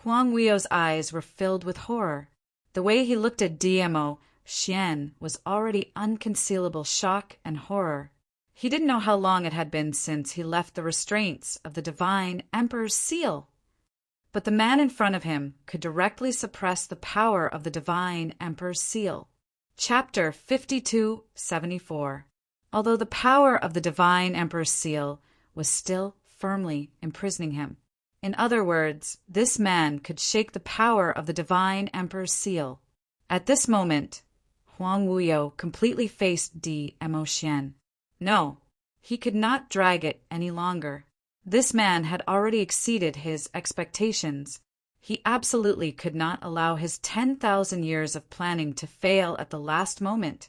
S1: Huang Weio's eyes were filled with horror. The way he looked at Dmo Xian was already unconcealable shock and horror. He didn't know how long it had been since he left the restraints of the divine emperor's seal. But the man in front of him could directly suppress the power of the divine emperor's seal. Chapter 5274. Although the power of the divine emperor's seal was still firmly imprisoning him. In other words, this man could shake the power of the divine emperor's seal. At this moment, Huang Wuyo completely faced Dmo Xian. No, he could not drag it any longer. This man had already exceeded his expectations. He absolutely could not allow his 10,000 years of planning to fail at the last moment.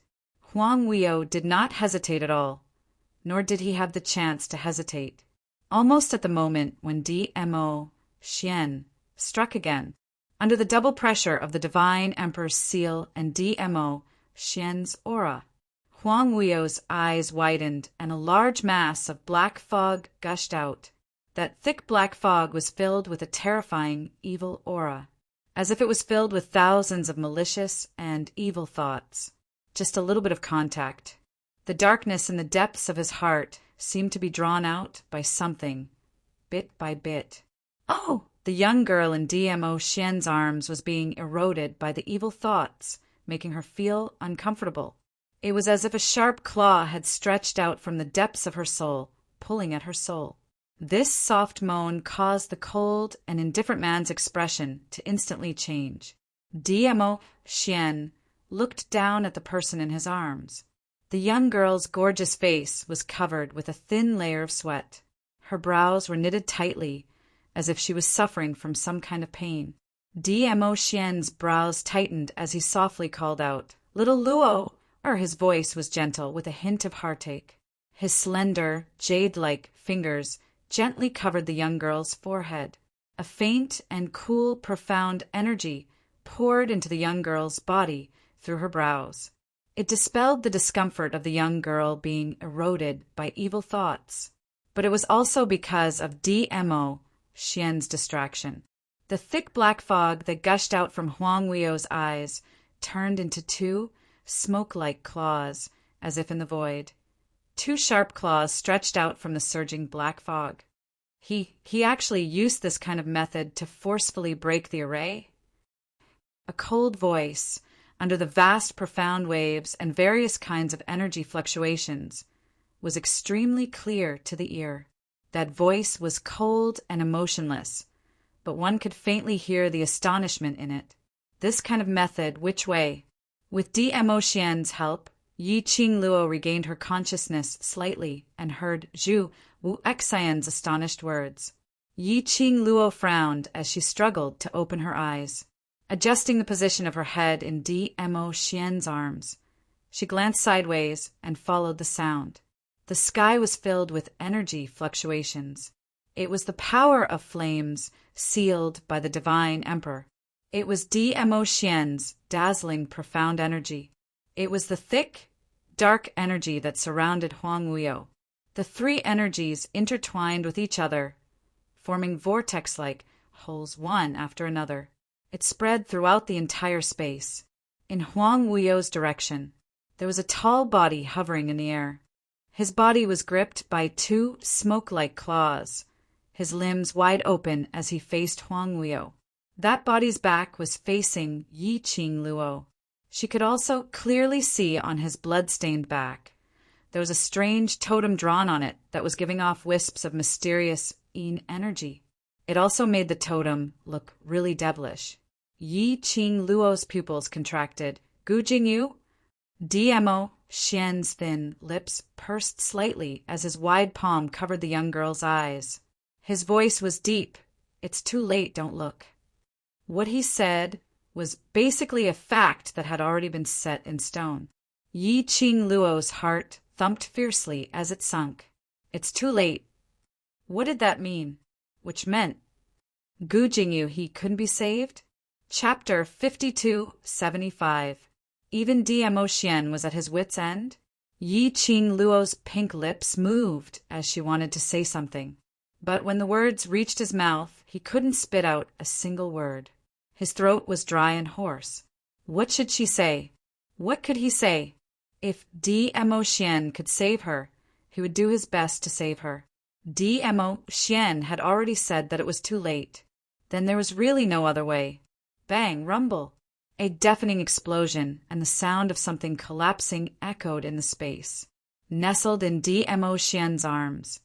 S1: Huang Wuyo did not hesitate at all, nor did he have the chance to hesitate. Almost at the moment when Dmo Xian struck again, under the double pressure of the divine emperor's seal and Dmo Xian's aura, Huang Wuyo's eyes widened and a large mass of black fog gushed out. That thick black fog was filled with a terrifying, evil aura, as if it was filled with thousands of malicious and evil thoughts. Just a little bit of contact. The darkness in the depths of his heart seemed to be drawn out by something, bit by bit. Oh! The young girl in Dmo Xian's arms was being eroded by the evil thoughts, making her feel uncomfortable. It was as if a sharp claw had stretched out from the depths of her soul, pulling at her soul. This soft moan caused the cold and indifferent man's expression to instantly change. Dmo Xian looked down at the person in his arms. The young girl's gorgeous face was covered with a thin layer of sweat. Her brows were knitted tightly, as if she was suffering from some kind of pain. Dmo Xian's brows tightened as he softly called out, "Little Luo!" His voice was gentle, with a hint of heartache. His slender, jade-like fingers gently covered the young girl's forehead. A faint and cool, profound energy poured into the young girl's body through her brows. It dispelled the discomfort of the young girl being eroded by evil thoughts. But it was also because of Dmo Xian's distraction. The thick black fog that gushed out from Huang Weio's eyes turned into two smoke-like claws, as if in the void. Two sharp claws stretched out from the surging black fog. He actually used this kind of method to forcefully break the array? A cold voice, under the vast profound waves and various kinds of energy fluctuations, was extremely clear to the ear. That voice was cold and emotionless, but one could faintly hear the astonishment in it. This kind of method, which way? With Dmo Xian's help, Yi Qing Luo regained her consciousness slightly and heard Zhu Wu Xian's astonished words. Yi Qing Luo frowned as she struggled to open her eyes. Adjusting the position of her head in Dmo Xian's arms, she glanced sideways and followed the sound. The sky was filled with energy fluctuations. It was the power of flames sealed by the divine emperor. It was Dmo Xian's dazzling, profound energy. It was the thick, dark energy that surrounded Huang Wuyo. The three energies intertwined with each other, forming vortex-like holes one after another. It spread throughout the entire space. In Huang Wuyo's direction, there was a tall body hovering in the air. His body was gripped by two smoke-like claws, his limbs wide open as he faced Huang Wuyo. That body's back was facing Yi Qing Luo. She could also clearly see on his blood-stained back. There was a strange totem drawn on it that was giving off wisps of mysterious yin energy. It also made the totem look really devilish. Yi Qing Luo's pupils contracted. Gu Jingyu? DMO Xian's thin lips pursed slightly as his wide palm covered the young girl's eyes. His voice was deep. It's too late, don't look. What he said was basically a fact that had already been set in stone. Yi Qing Luo's heart thumped fiercely as it sunk. It's too late. What did that mean? Which meant Gu Jingyu, he couldn't be saved? Chapter 5275. Even DMO Xian was at his wit's end. Yi Qing Luo's pink lips moved as she wanted to say something. But when the words reached his mouth, he couldn't spit out a single word. His throat was dry and hoarse. What should she say? What could he say? If DMO Xian could save her, he would do his best to save her. DMO Xian had already said that it was too late. Then there was really no other way. Bang, rumble. A deafening explosion and the sound of something collapsing echoed in the space. Nestled in DMO Xian's arms,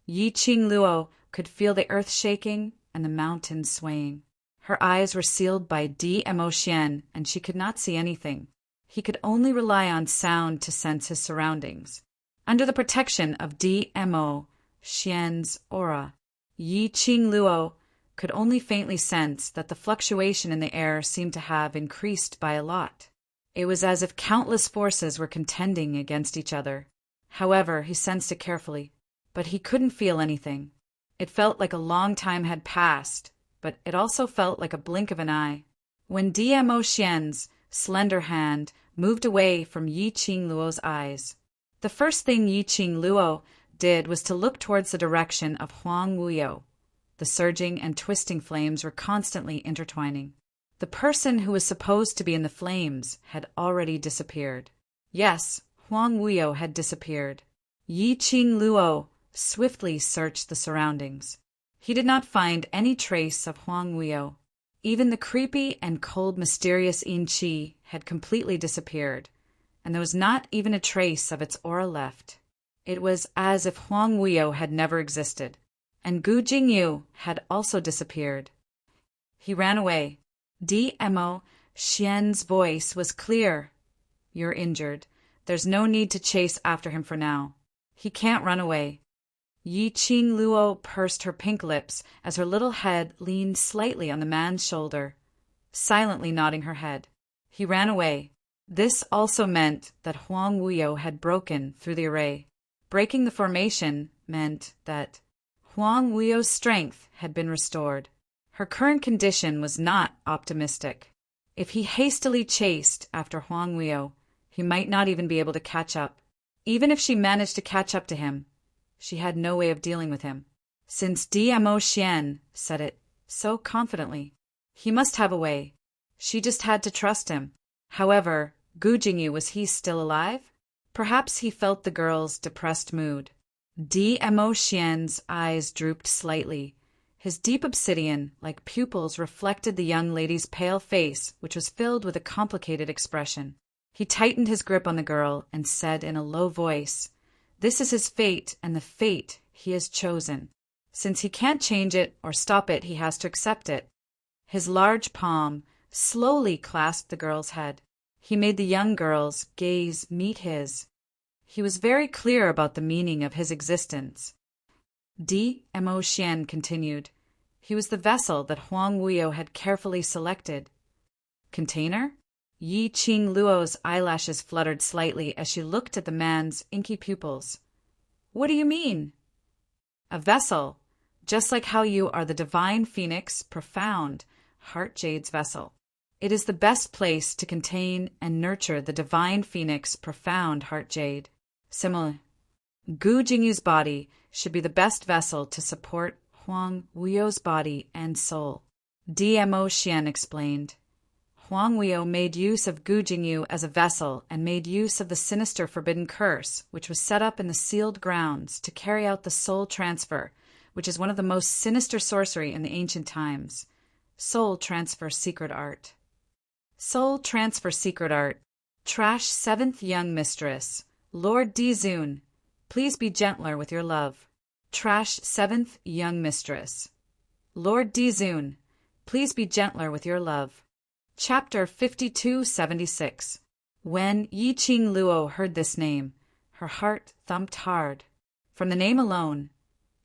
S1: Yi Qing Luo could feel the earth shaking and the mountains swaying. Her eyes were sealed by DMO Xian and she could not see anything. He could only rely on sound to sense his surroundings. Under the protection of DMO Xian's aura, Yi Qing Luo could only faintly sense that the fluctuation in the air seemed to have increased by a lot. It was as if countless forces were contending against each other. However, he sensed it carefully, but he couldn't feel anything. It felt like a long time had passed, but it also felt like a blink of an eye. When DMO Xian's slender hand moved away from Yi Qing Luo's eyes, the first thing Yi Qing Luo did was to look towards the direction of Huang Wuyo. The surging and twisting flames were constantly intertwining. The person who was supposed to be in the flames had already disappeared. Yes, Huang Wuyo had disappeared. Yi Qing Luo swiftly searched the surroundings. He did not find any trace of Huang Wuyo. Even the creepy and cold mysterious Yin Qi had completely disappeared, and there was not even a trace of its aura left. It was as if Huang Wuyo had never existed, and Gu Jingyu had also disappeared. He ran away. DMO Xian's voice was clear. You're injured. There's no need to chase after him for now. He can't run away. Yi Qing Luo pursed her pink lips as her little head leaned slightly on the man's shoulder, silently nodding her head. He ran away. This also meant that Huang Wuyo had broken through the array. Breaking the formation meant that Huang Wuyo's strength had been restored. Her current condition was not optimistic. If he hastily chased after Huang Wuyo, he might not even be able to catch up. Even if she managed to catch up to him, she had no way of dealing with him. Since DMO Xian said it so confidently, he must have a way. She just had to trust him. However, Gu Jingyu, was he still alive? Perhaps he felt the girl's depressed mood. DMO Xian's eyes drooped slightly. His deep obsidian-like pupils reflected the young lady's pale face, which was filled with a complicated expression. He tightened his grip on the girl and said in a low voice, "This is his fate and the fate he has chosen. Since he can't change it or stop it, he has to accept it." His large palm slowly clasped the girl's head. He made the young girl's gaze meet his. He was very clear about the meaning of his existence. DMO Xian continued. He was the vessel that Huang Wuyo had carefully selected. Container? Yi Qing Luo's eyelashes fluttered slightly as she looked at the man's inky pupils. What do you mean? A vessel, just like how you are the divine phoenix, profound, heart jade's vessel. It is the best place to contain and nurture the divine phoenix, profound heart jade. Similar, Gu Jingyu's body should be the best vessel to support Huang Wuyo's body and soul. DMO Xian explained. Huang Weio made use of Gu Jingyu as a vessel and made use of the sinister forbidden curse, which was set up in the sealed grounds to carry out the soul transfer, which is one of the most sinister sorcery in the ancient times. Soul transfer secret art. Soul transfer secret art. Trash seventh young mistress. Lord Dizun, please be gentler with your love. Trash seventh young mistress. Lord Dizun, please be gentler with your love. Chapter 5276. When Yi Qing Luo heard this name, her heart thumped hard. From the name alone,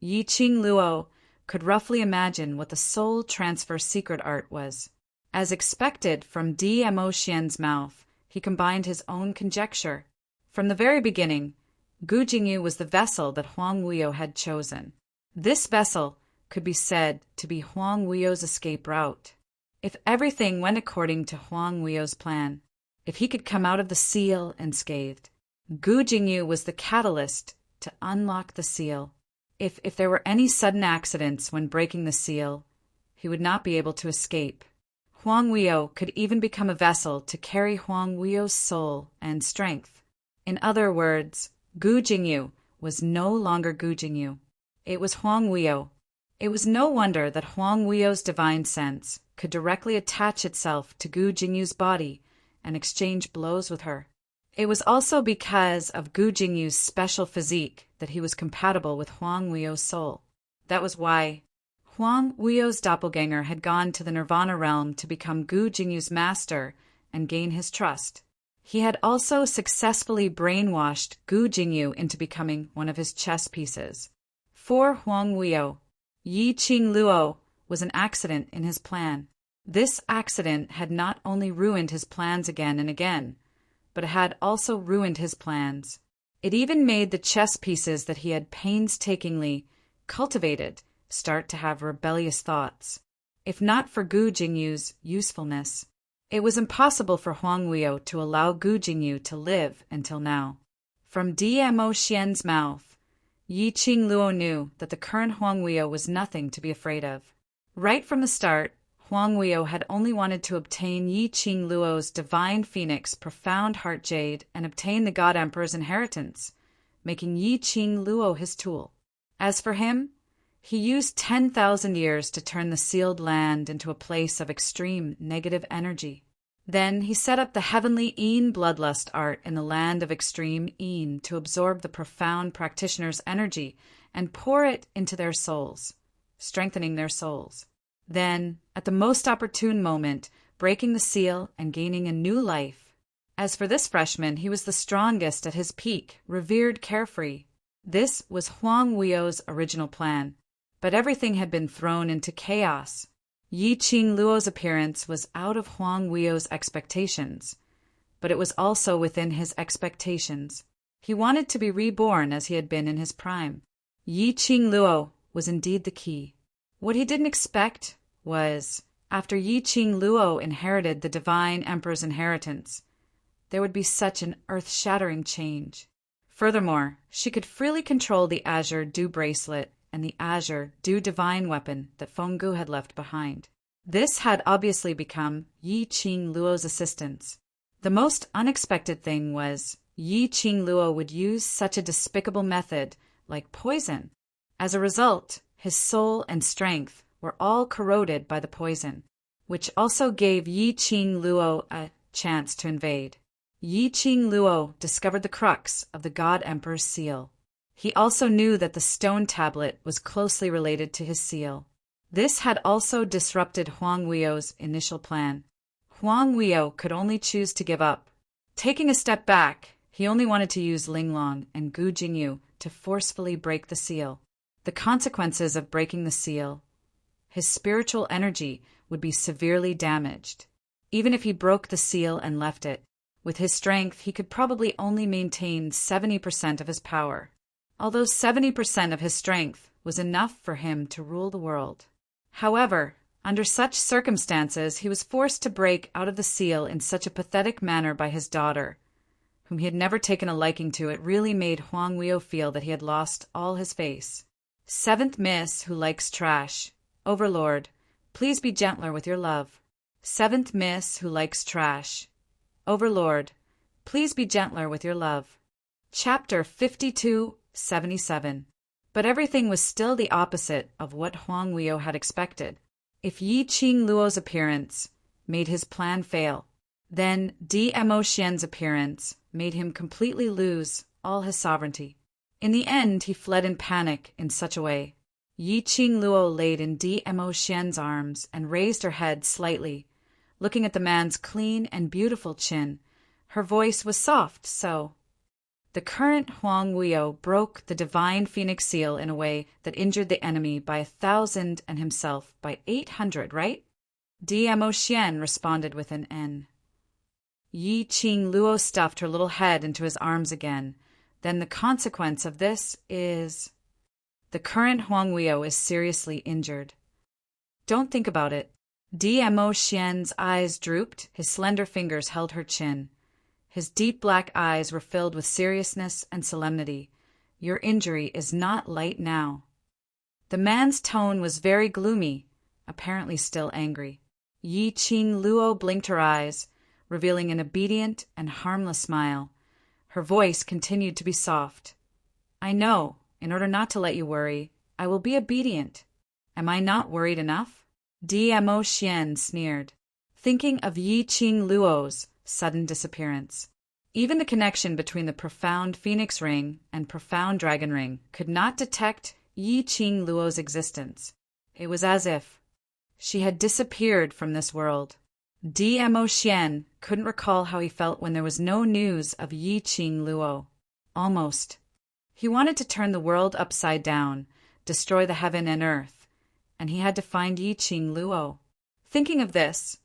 S1: Yi Qing Luo could roughly imagine what the soul transfer secret art was. As expected from Dmo Xian's mouth, he combined his own conjecture. From the very beginning, Gu Jingyu was the vessel that Huang Weio had chosen. This vessel could be said to be Huang Weio's escape route. If everything went according to Huang Weio's plan, if he could come out of the seal unscathed, Gu Jingyu was the catalyst to unlock the seal. If there were any sudden accidents when breaking the seal, he would not be able to escape. Huang Weio could even become a vessel to carry Huang Weio's soul and strength. In other words, Gu Jingyu was no longer Gu Jingyu. It was Huang Weio. It was no wonder that Huang Weio's divine sense could directly attach itself to Gu Jingyu's body and exchange blows with her. It was also because of Gu Jingyu's special physique that he was compatible with Huang Weio's soul. That was why Huang Weio's doppelganger had gone to the Nirvana realm to become Gu Jingyu's master and gain his trust. He had also successfully brainwashed Gu Jingyu into becoming one of his chess pieces. For Huang Weio, Yi Qing Luo was an accident in his plan. This accident had not only ruined his plans again and again, but it had also ruined his plans. It even made the chess pieces that he had painstakingly cultivated start to have rebellious thoughts. If not for Gu Jingyu's usefulness, it was impossible for Huang Weio to allow Gu Jingyu to live until now. From Dmo Xian's mouth, Yi Qing Luo knew that the current Huang Weio was nothing to be afraid of. Right from the start, Huang Weio had only wanted to obtain Yi Qing Luo's divine phoenix profound heart jade and obtain the God Emperor's inheritance, making Yi Qing Luo his tool. As for him, he used 10,000 years to turn the sealed land into a place of extreme negative energy. Then he set up the heavenly Yin bloodlust art in the land of extreme Yin to absorb the profound practitioner's energy and pour it into their souls, strengthening their souls. Then, at the most opportune moment, breaking the seal and gaining a new life. As for this freshman, he was the strongest at his peak, revered, carefree. This was Huang Weio's original plan, but everything had been thrown into chaos. Yi Qing Luo's appearance was out of Huang Weio's expectations, but it was also within his expectations. He wanted to be reborn as he had been in his prime. Yi Qing Luo was indeed the key. What he didn't expect was, after Yi Qing Luo inherited the divine emperor's inheritance, there would be such an earth-shattering change. Furthermore, she could freely control the Azure Dew bracelet and the Azure Dew divine weapon that Fenggu had left behind. This had obviously become Yi Qing Luo's assistance. The most unexpected thing was Yi Qing Luo would use such a despicable method like poison. As a result, his soul and strength were all corroded by the poison, which also gave Yi Qing Luo a chance to invade. Yi Qing Luo discovered the crux of the God Emperor's seal. He also knew that the stone tablet was closely related to his seal. This had also disrupted Huang Weio's initial plan. Huang Weio could only choose to give up. Taking a step back, he only wanted to use Linglong and Gu Jingyu to forcefully break the seal. The consequences of breaking the seal, his spiritual energy would be severely damaged. Even if he broke the seal and left it, with his strength he could probably only maintain 70% of his power. Although 70% of his strength was enough for him to rule the world. However, under such circumstances, he was forced to break out of the seal in such a pathetic manner by his daughter, whom he had never taken a liking to. It really made Huang Weio feel that he had lost all his face. Seventh Miss who likes trash. Overlord, please be gentler with your love. Seventh miss who likes trash. Overlord, please be gentler with your love. Chapter 52:77. But everything was still the opposite of what Huang Weio had expected. If Yi Qing Luo's appearance made his plan fail, then Dmo Xian's appearance made him completely lose all his sovereignty. In the end, he fled in panic in such a way. Yi Qing Luo laid in Dmo Xian's arms and raised her head slightly, looking at the man's clean and beautiful chin. Her voice was soft, so... The current Huang Weio broke the divine phoenix seal in a way that injured the enemy by 1,000 and himself by 800, right? Dmo Xian responded with an N. Yi Qing Luo stuffed her little head into his arms again. Then the consequence of this is... The current Huang Weio is seriously injured. Don't think about it. Dmo Xian's eyes drooped, his slender fingers held her chin. His deep black eyes were filled with seriousness and solemnity. Your injury is not light now. The man's tone was very gloomy, apparently still angry. Yi Qing Luo blinked her eyes, revealing an obedient and harmless smile. Her voice continued to be soft. I know, in order not to let you worry, I will be obedient. Am I not worried enough? Dmo Xian sneered, thinking of Yi Qing Luo's sudden disappearance. Even the connection between the profound phoenix ring and profound dragon ring could not detect Yi Qing Luo's existence. It was as if she had disappeared from this world. Dmo Xian couldn't recall how he felt when there was no news of Yi Qing Luo. Almost. He wanted to turn the world upside down, destroy the heaven and earth, and he had to find Yi Qing Luo. Thinking of this,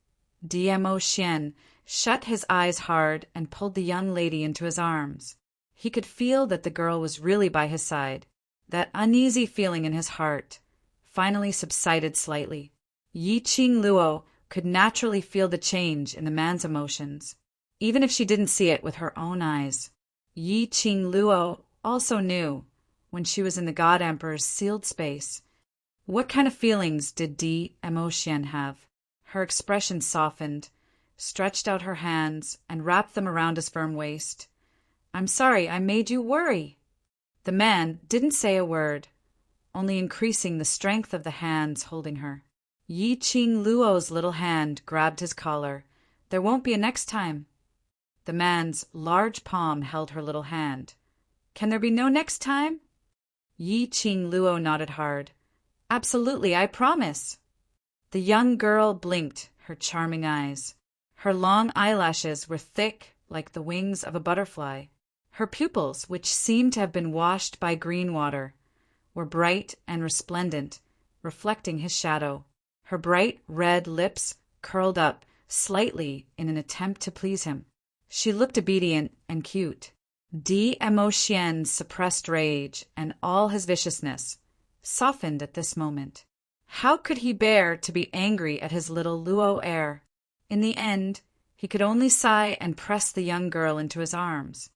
S1: Dmo Xian shut his eyes hard and pulled the young lady into his arms. He could feel that the girl was really by his side. That uneasy feeling in his heart finally subsided slightly. Yi Qing Luo could naturally feel the change in the man's emotions, even if she didn't see it with her own eyes. Yi Qing Luo also knew when she was in the God Emperor's sealed space. What kind of feelings did Dmo Xian have? Her expression softened, stretched out her hands, and wrapped them around his firm waist. I'm sorry I made you worry. The man didn't say a word, only increasing the strength of the hands holding her. Yi Qing Luo's little hand grabbed his collar. There won't be a next time. The man's large palm held her little hand. Can there be no next time? Yi Qing Luo nodded hard. Absolutely, I promise. The young girl blinked her charming eyes. Her long eyelashes were thick like the wings of a butterfly. Her pupils, which seemed to have been washed by green water, were bright and resplendent, reflecting his shadow. Her bright red lips curled up slightly in an attempt to please him. She looked obedient and cute. Dmo Xian's suppressed rage and all his viciousness softened at this moment. How could he bear to be angry at his little Luo heir? In the end, he could only sigh and press the young girl into his arms.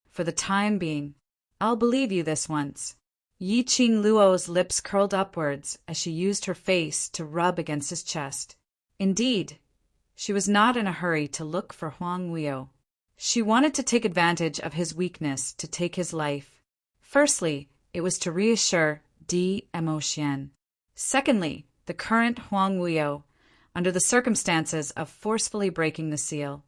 S1: For the time being, I'll believe you this once. Yi Qing Luo's lips curled upwards as she used her face to rub against his chest. Indeed, she was not in a hurry to look for Huang Weio. She wanted to take advantage of his weakness to take his life. Firstly, it was to reassure Dmo Xian. Secondly, the current Huang Weio, under the circumstances of forcefully breaking the seal,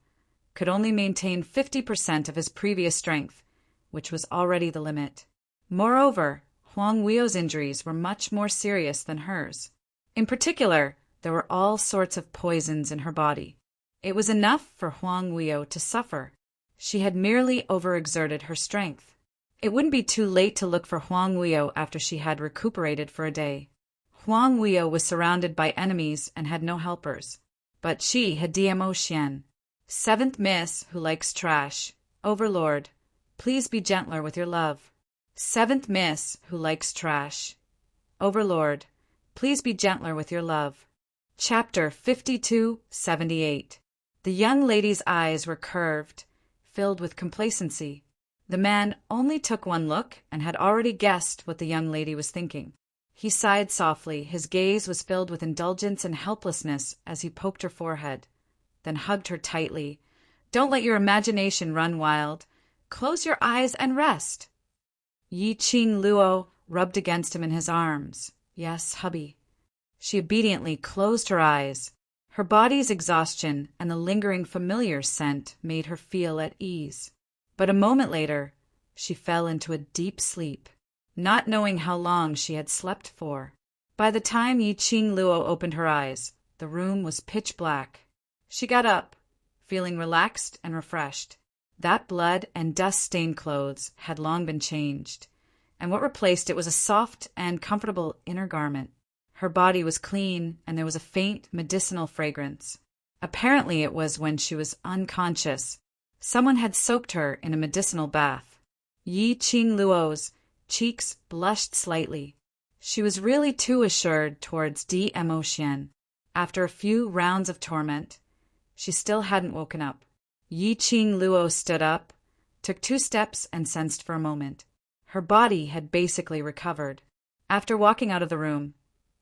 S1: could only maintain 50% of his previous strength, which was already the limit. Moreover, Huang Weio's injuries were much more serious than hers. In particular, there were all sorts of poisons in her body. It was enough for Huang Weio to suffer. She had merely overexerted her strength. It wouldn't be too late to look for Huang Weio after she had recuperated for a day. Huang Weio was surrounded by enemies and had no helpers. But she had Dmo Xian. Seventh miss who likes trash. Overlord, please be gentler with your love. Seventh miss who likes trash. Overlord, please be gentler with your love. Chapter 52:78. The young lady's eyes were curved, filled with complacency. The man only took one look and had already guessed what the young lady was thinking. He sighed softly. His gaze was filled with indulgence and helplessness as he poked her forehead, then hugged her tightly. "Don't let your imagination run wild. Close your eyes and rest." Yi Qing Luo rubbed against him in his arms. "Yes, hubby." She obediently closed her eyes. Her body's exhaustion and the lingering familiar scent made her feel at ease. But a moment later, she fell into a deep sleep, not knowing how long she had slept for. By the time Yi Qing Luo opened her eyes, the room was pitch black. She got up, feeling relaxed and refreshed. That blood and dust-stained clothes had long been changed, and what replaced it was a soft and comfortable inner garment. Her body was clean, and there was a faint medicinal fragrance. Apparently it was when she was unconscious. Someone had soaked her in a medicinal bath. Yi Qing Luo's cheeks blushed slightly. She was really too assured towards Dmo Xian. After a few rounds of torment, she still hadn't woken up. Yi Qing Luo stood up, took 2 steps, and sensed for a moment. Her body had basically recovered. After walking out of the room,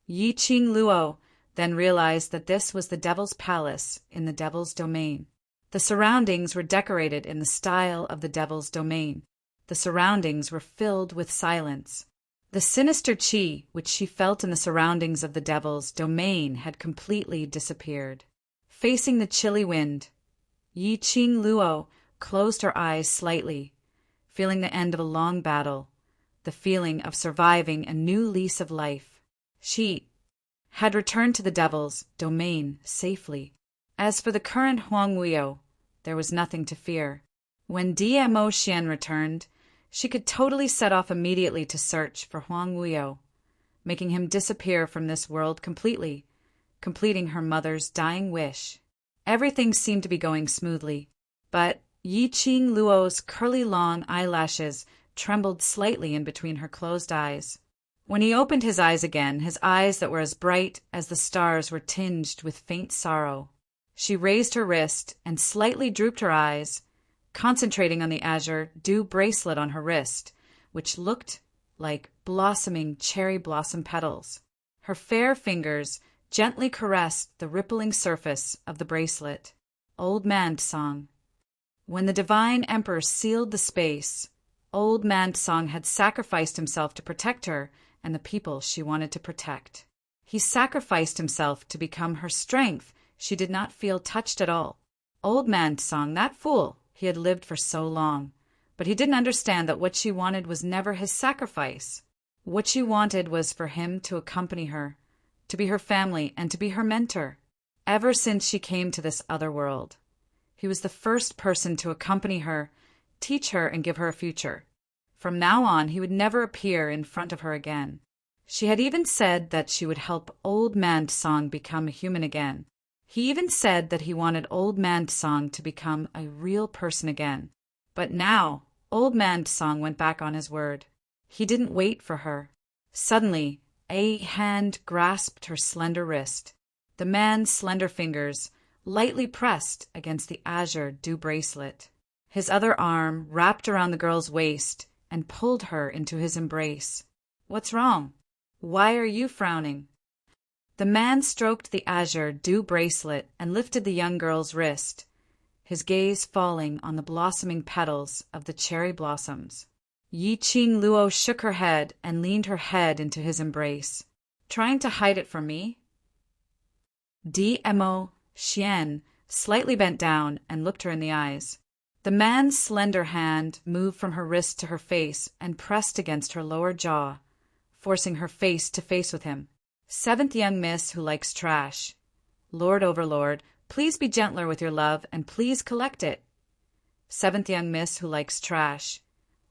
S1: Yi Qing Luo then realized that this was the Devil's Palace in the Devil's Domain. The surroundings were decorated in the style of the Devil's Domain. The surroundings were filled with silence. The sinister qi which she felt in the surroundings of the Devil's Domain had completely disappeared. Facing the chilly wind, Yi Qing Luo closed her eyes slightly, feeling the end of a long battle, the feeling of surviving a new lease of life. She had returned to the Devil's Domain safely. As for the current Huang Wuyo, there was nothing to fear. When Dmo Xian returned, she could totally set off immediately to search for Huang Wuyo, making him disappear from this world completely, completing her mother's dying wish. Everything seemed to be going smoothly, but Yi Qing Luo's curly long eyelashes trembled slightly in between her closed eyes. When he opened his eyes again, his eyes that were as bright as the stars were tinged with faint sorrow. She raised her wrist and slightly drooped her eyes, concentrating on the azure dew bracelet on her wrist, which looked like blossoming cherry blossom petals. Her fair fingers gently caressed the rippling surface of the bracelet. Old Man Song. When the divine emperor sealed the space, Old Man Song had sacrificed himself to protect her and the people she wanted to protect. He sacrificed himself to become her strength. She did not feel touched at all. Old Man Song, that fool, he had lived for so long. But he didn't understand that what she wanted was never his sacrifice. What she wanted was for him to accompany her, to be her family, and to be her mentor. Ever since she came to this other world, he was the first person to accompany her, teach her, and give her a future. From now on, he would never appear in front of her again. She had even said that she would help Old Man Song become a human again. He even said that he wanted Old Man Song to become a real person again. But now, Old Man Song went back on his word. He didn't wait for her. Suddenly, a hand grasped her slender wrist. The man's slender fingers lightly pressed against the azure dew bracelet. His other arm wrapped around the girl's waist and pulled her into his embrace. "What's wrong? Why are you frowning?" The man stroked the azure dew bracelet and lifted the young girl's wrist, his gaze falling on the blossoming petals of the cherry blossoms. Yi Qing Luo shook her head and leaned her head into his embrace. "Trying to hide it from me?" Dmo Xian slightly bent down and looked her in the eyes. The man's slender hand moved from her wrist to her face and pressed against her lower jaw, forcing her face to face with him. "Seventh young miss who likes trash. Lord Overlord, please be gentler with your love and please collect it." "Seventh young miss who likes trash.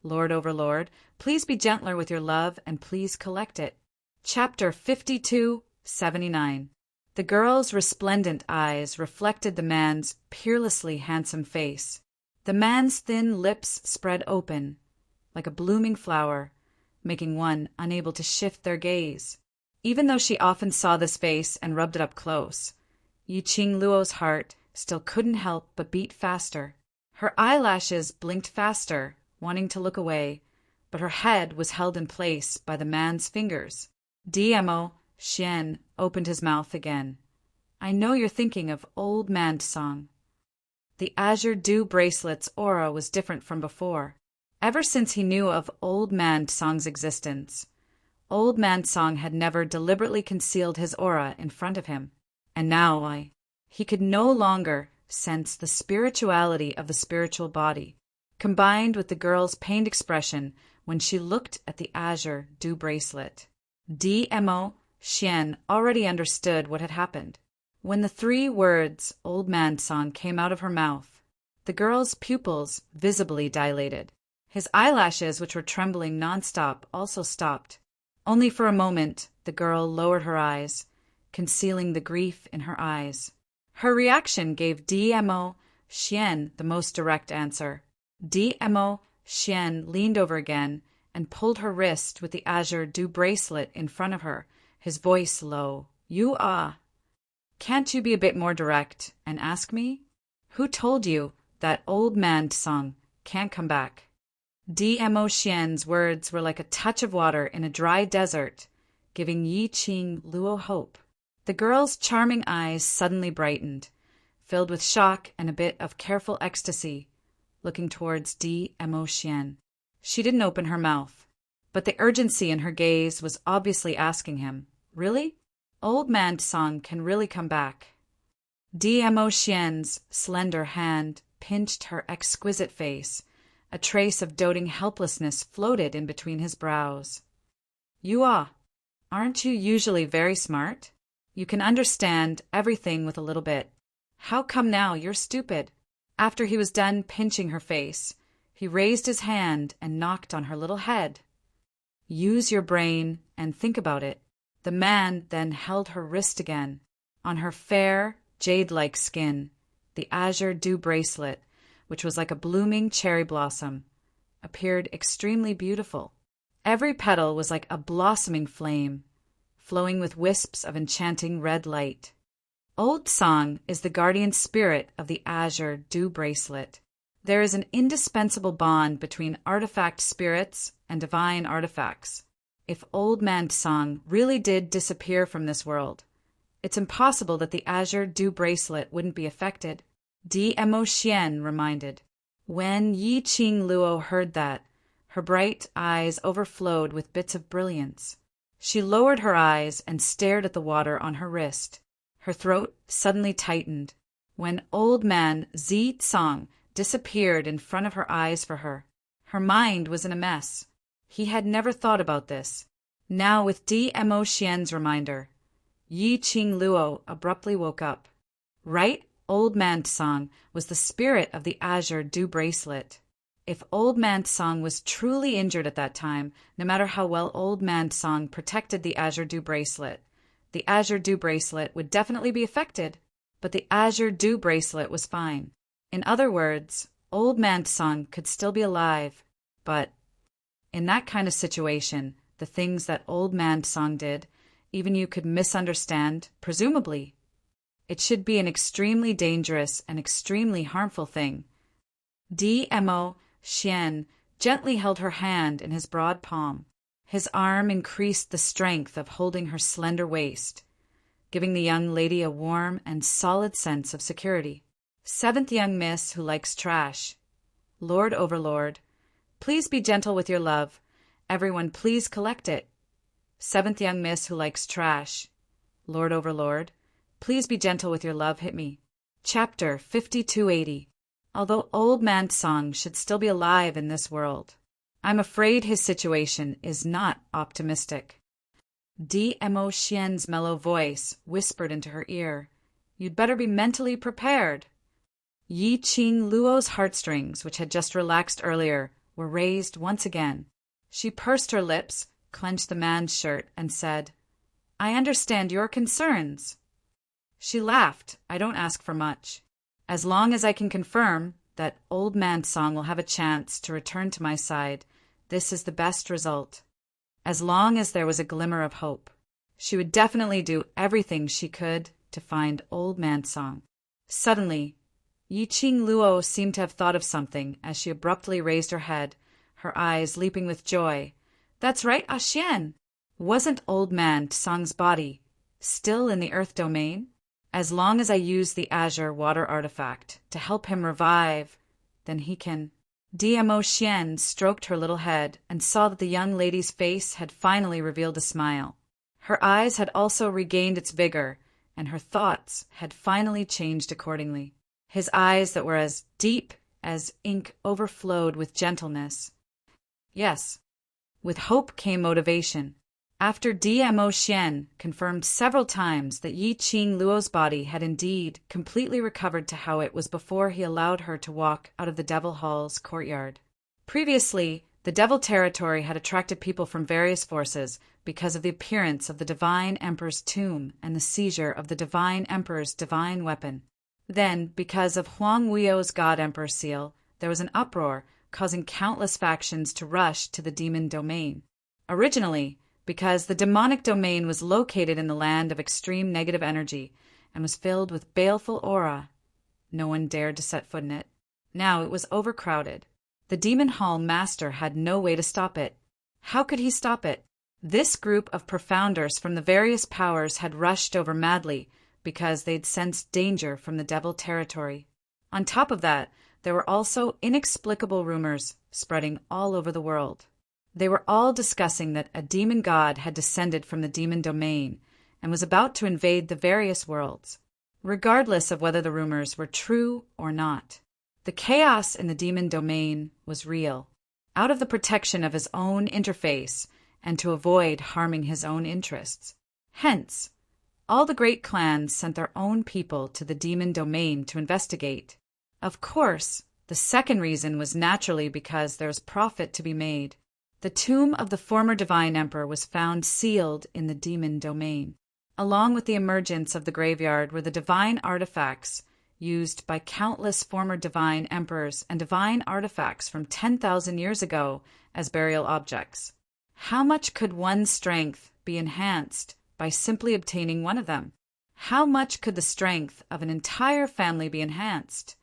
S1: Lord Overlord, please be gentler with your love and please collect it." Chapter 52-79. The girl's resplendent eyes reflected the man's peerlessly handsome face. The man's thin lips spread open, like a blooming flower, making one unable to shift their gaze. Even though she often saw this face and rubbed it up close, Yi Qing Luo's heart still couldn't help but beat faster. Her eyelashes blinked faster, wanting to look away, but her head was held in place by the man's fingers. Dmo Xian opened his mouth again. I know you're thinking of Old Man Song. The azure dew bracelet's aura was different from before. Ever since he knew of Old Man Song's existence, Old Man Song had never deliberately concealed his aura in front of him. And now he could no longer sense the spirituality of the spiritual body, combined with the girl's pained expression when she looked at the azure dew bracelet. Dmo Xian already understood what had happened. When the 3 words Old Man Song came out of her mouth, the girl's pupils visibly dilated. His eyelashes, which were trembling nonstop, also stopped. Only for a moment the girl lowered her eyes, concealing the grief in her eyes. Her reaction gave Dmo Xian the most direct answer. Dmo Xian leaned over again and pulled her wrist with the azure dew bracelet in front of her, his voice low. Can't you be a bit more direct and ask me? Who told you that Old Man Song can't come back? Dmo Xian's words were like a touch of water in a dry desert, giving Yiqing Luo hope. The girl's charming eyes suddenly brightened, filled with shock and a bit of careful ecstasy, looking towards Dmo Xian. She didn't open her mouth, but the urgency in her gaze was obviously asking him, really? Old Man Song can really come back? Dmo Xian's slender hand pinched her exquisite face. A trace of doting helplessness floated in between his brows. Aren't you usually very smart? You can understand everything with a little bit. How come now you're stupid? After he was done pinching her face, he raised his hand and knocked on her little head. Use your brain and think about it. The man then held her wrist again. On her fair, jade-like skin, the azure dew bracelet, which was like a blooming cherry blossom, appeared extremely beautiful. Every petal was like a blossoming flame, flowing with wisps of enchanting red light. Old Song is the guardian spirit of the azure dew bracelet. There is an indispensable bond between artifact spirits and divine artifacts. If Old Man Song really did disappear from this world, it's impossible that the azure dew bracelet wouldn't be affected. Dmo Xian reminded. When Yiqing Luo heard that, her bright eyes overflowed with bits of brilliance. She lowered her eyes and stared at the water on her wrist. Her throat suddenly tightened. When Old Man Zi Song disappeared in front of her eyes for her, her mind was in a mess. He had never thought about this. Now, with Dmo Xian's reminder, Yiqing Luo abruptly woke up. Right? Old Man Song was the spirit of the azure dew bracelet. If Old Man Song was truly injured at that time, no matter how well Old Man Song protected the azure dew bracelet would definitely be affected, but the azure dew bracelet was fine. In other words, Old Man Song could still be alive, but in that kind of situation, the things that Old Man Song did, even you could misunderstand, presumably. It should be an extremely dangerous and extremely harmful thing. Dmo Xian gently held her hand in his broad palm. His arm increased the strength of holding her slender waist, giving the young lady a warm and solid sense of security. Seventh young miss who likes trash. Lord Overlord, please be gentle with your love. Everyone please collect it. Seventh young miss who likes trash. Lord Overlord, please be gentle with your love. Hit me. Chapter 5280. Although Old Man Song should still be alive in this world, I'm afraid his situation is not optimistic. Dmo Xian's mellow voice whispered into her ear, You'd better be mentally prepared. Yiqing Luo's heartstrings, which had just relaxed earlier, were raised once again. She pursed her lips, clenched the man's shirt, and said, I understand your concerns. She laughed. I don't ask for much. As long as I can confirm that Old Man Song will have a chance to return to my side, this is the best result. As long as there was a glimmer of hope, she would definitely do everything she could to find Old Man Song. Suddenly, Yiqing Luo seemed to have thought of something as she abruptly raised her head, her eyes leaping with joy. That's right, Xian. Wasn't Old Man Tsang's body still in the Earth domain? As long as I use the Azure Water artifact to help him revive, then he can. DMO Xian stroked her little head and saw that the young lady's face had finally revealed a smile. Her eyes had also regained its vigor, and her thoughts had finally changed accordingly. His eyes that were as deep as ink overflowed with gentleness. Yes, with hope came motivation. After DMO Xian confirmed several times that Yi Qing Luo's body had indeed completely recovered to how it was before he allowed her to walk out of the Devil Hall's courtyard. Previously, the Devil Territory had attracted people from various forces because of the appearance of the Divine Emperor's tomb and the seizure of the Divine Emperor's divine weapon. Then, because of Huang Weio's God Emperor seal, there was an uproar, causing countless factions to rush to the demon domain. Originally, because the demonic domain was located in the land of extreme negative energy and was filled with baleful aura, no one dared to set foot in it. Now it was overcrowded. The Demon Hall Master had no way to stop it. How could he stop it? This group of profounders from the various powers had rushed over madly because they'd sensed danger from the Devil Territory. On top of that, there were also inexplicable rumors spreading all over the world. They were all discussing that a demon god had descended from the demon domain and was about to invade the various worlds, regardless of whether the rumors were true or not. The chaos in the demon domain was real. Out of the protection of his own interface and to avoid harming his own interests. Hence, all the great clans sent their own people to the demon domain to investigate. Of course, the second reason was naturally because there was profit to be made. The tomb of the former Divine Emperor was found sealed in the demon domain. Along with the emergence of the graveyard were the divine artifacts used by countless former divine emperors and divine artifacts from 10,000 years ago as burial objects. How much could one's strength be enhanced by simply obtaining one of them? How much could the strength of an entire family be enhanced?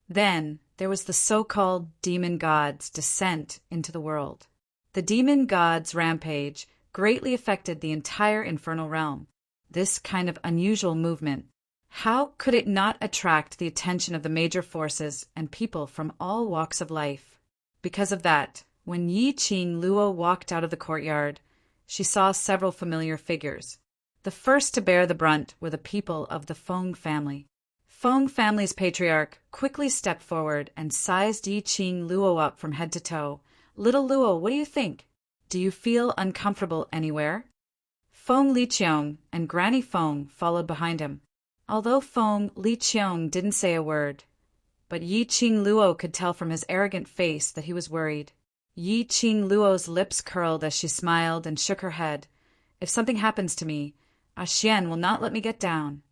S1: Then there was the so-called demon god's descent into the world. The demon god's rampage greatly affected the entire infernal realm. This kind of unusual movement, how could it not attract the attention of the major forces and people from all walks of life? Because of that, when Yi Qing Luo walked out of the courtyard, she saw several familiar figures. The first to bear the brunt were the people of the Feng family. Feng family's patriarch quickly stepped forward and sized Yi Qing Luo up from head to toe. "Little Luo, what do you think? Do you feel uncomfortable anywhere?" Feng Liqiong and Granny Feng followed behind him. Although Feng Liqiong didn't say a word, but Yi Qing Luo could tell from his arrogant face that he was worried. Yi Qing Luo's lips curled as she smiled and shook her head. "If something happens to me, Xian will not let me get down."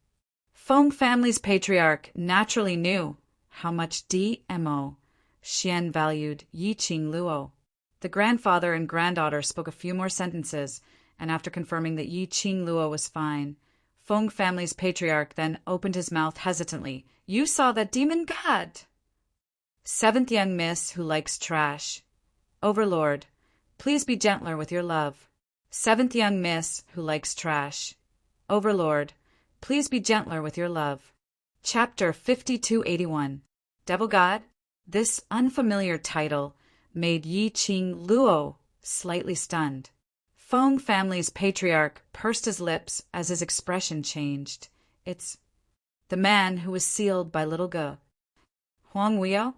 S1: Feng family's patriarch naturally knew how much DMO Xian valued Yi Qing Luo. The grandfather and granddaughter spoke a few more sentences, and after confirming that Yi Qing Luo was fine, Feng family's patriarch then opened his mouth hesitantly. "You saw that demon god!" Seventh young miss who likes trash. Overlord, please be gentler with your love. Seventh young miss who likes trash. Overlord, please be gentler with your love. Chapter 5281. Devil God? This unfamiliar title made Yi Qing Luo slightly stunned. Feng family's patriarch pursed his lips as his expression changed. "It's the man who was sealed by little Ge. Huang Weio?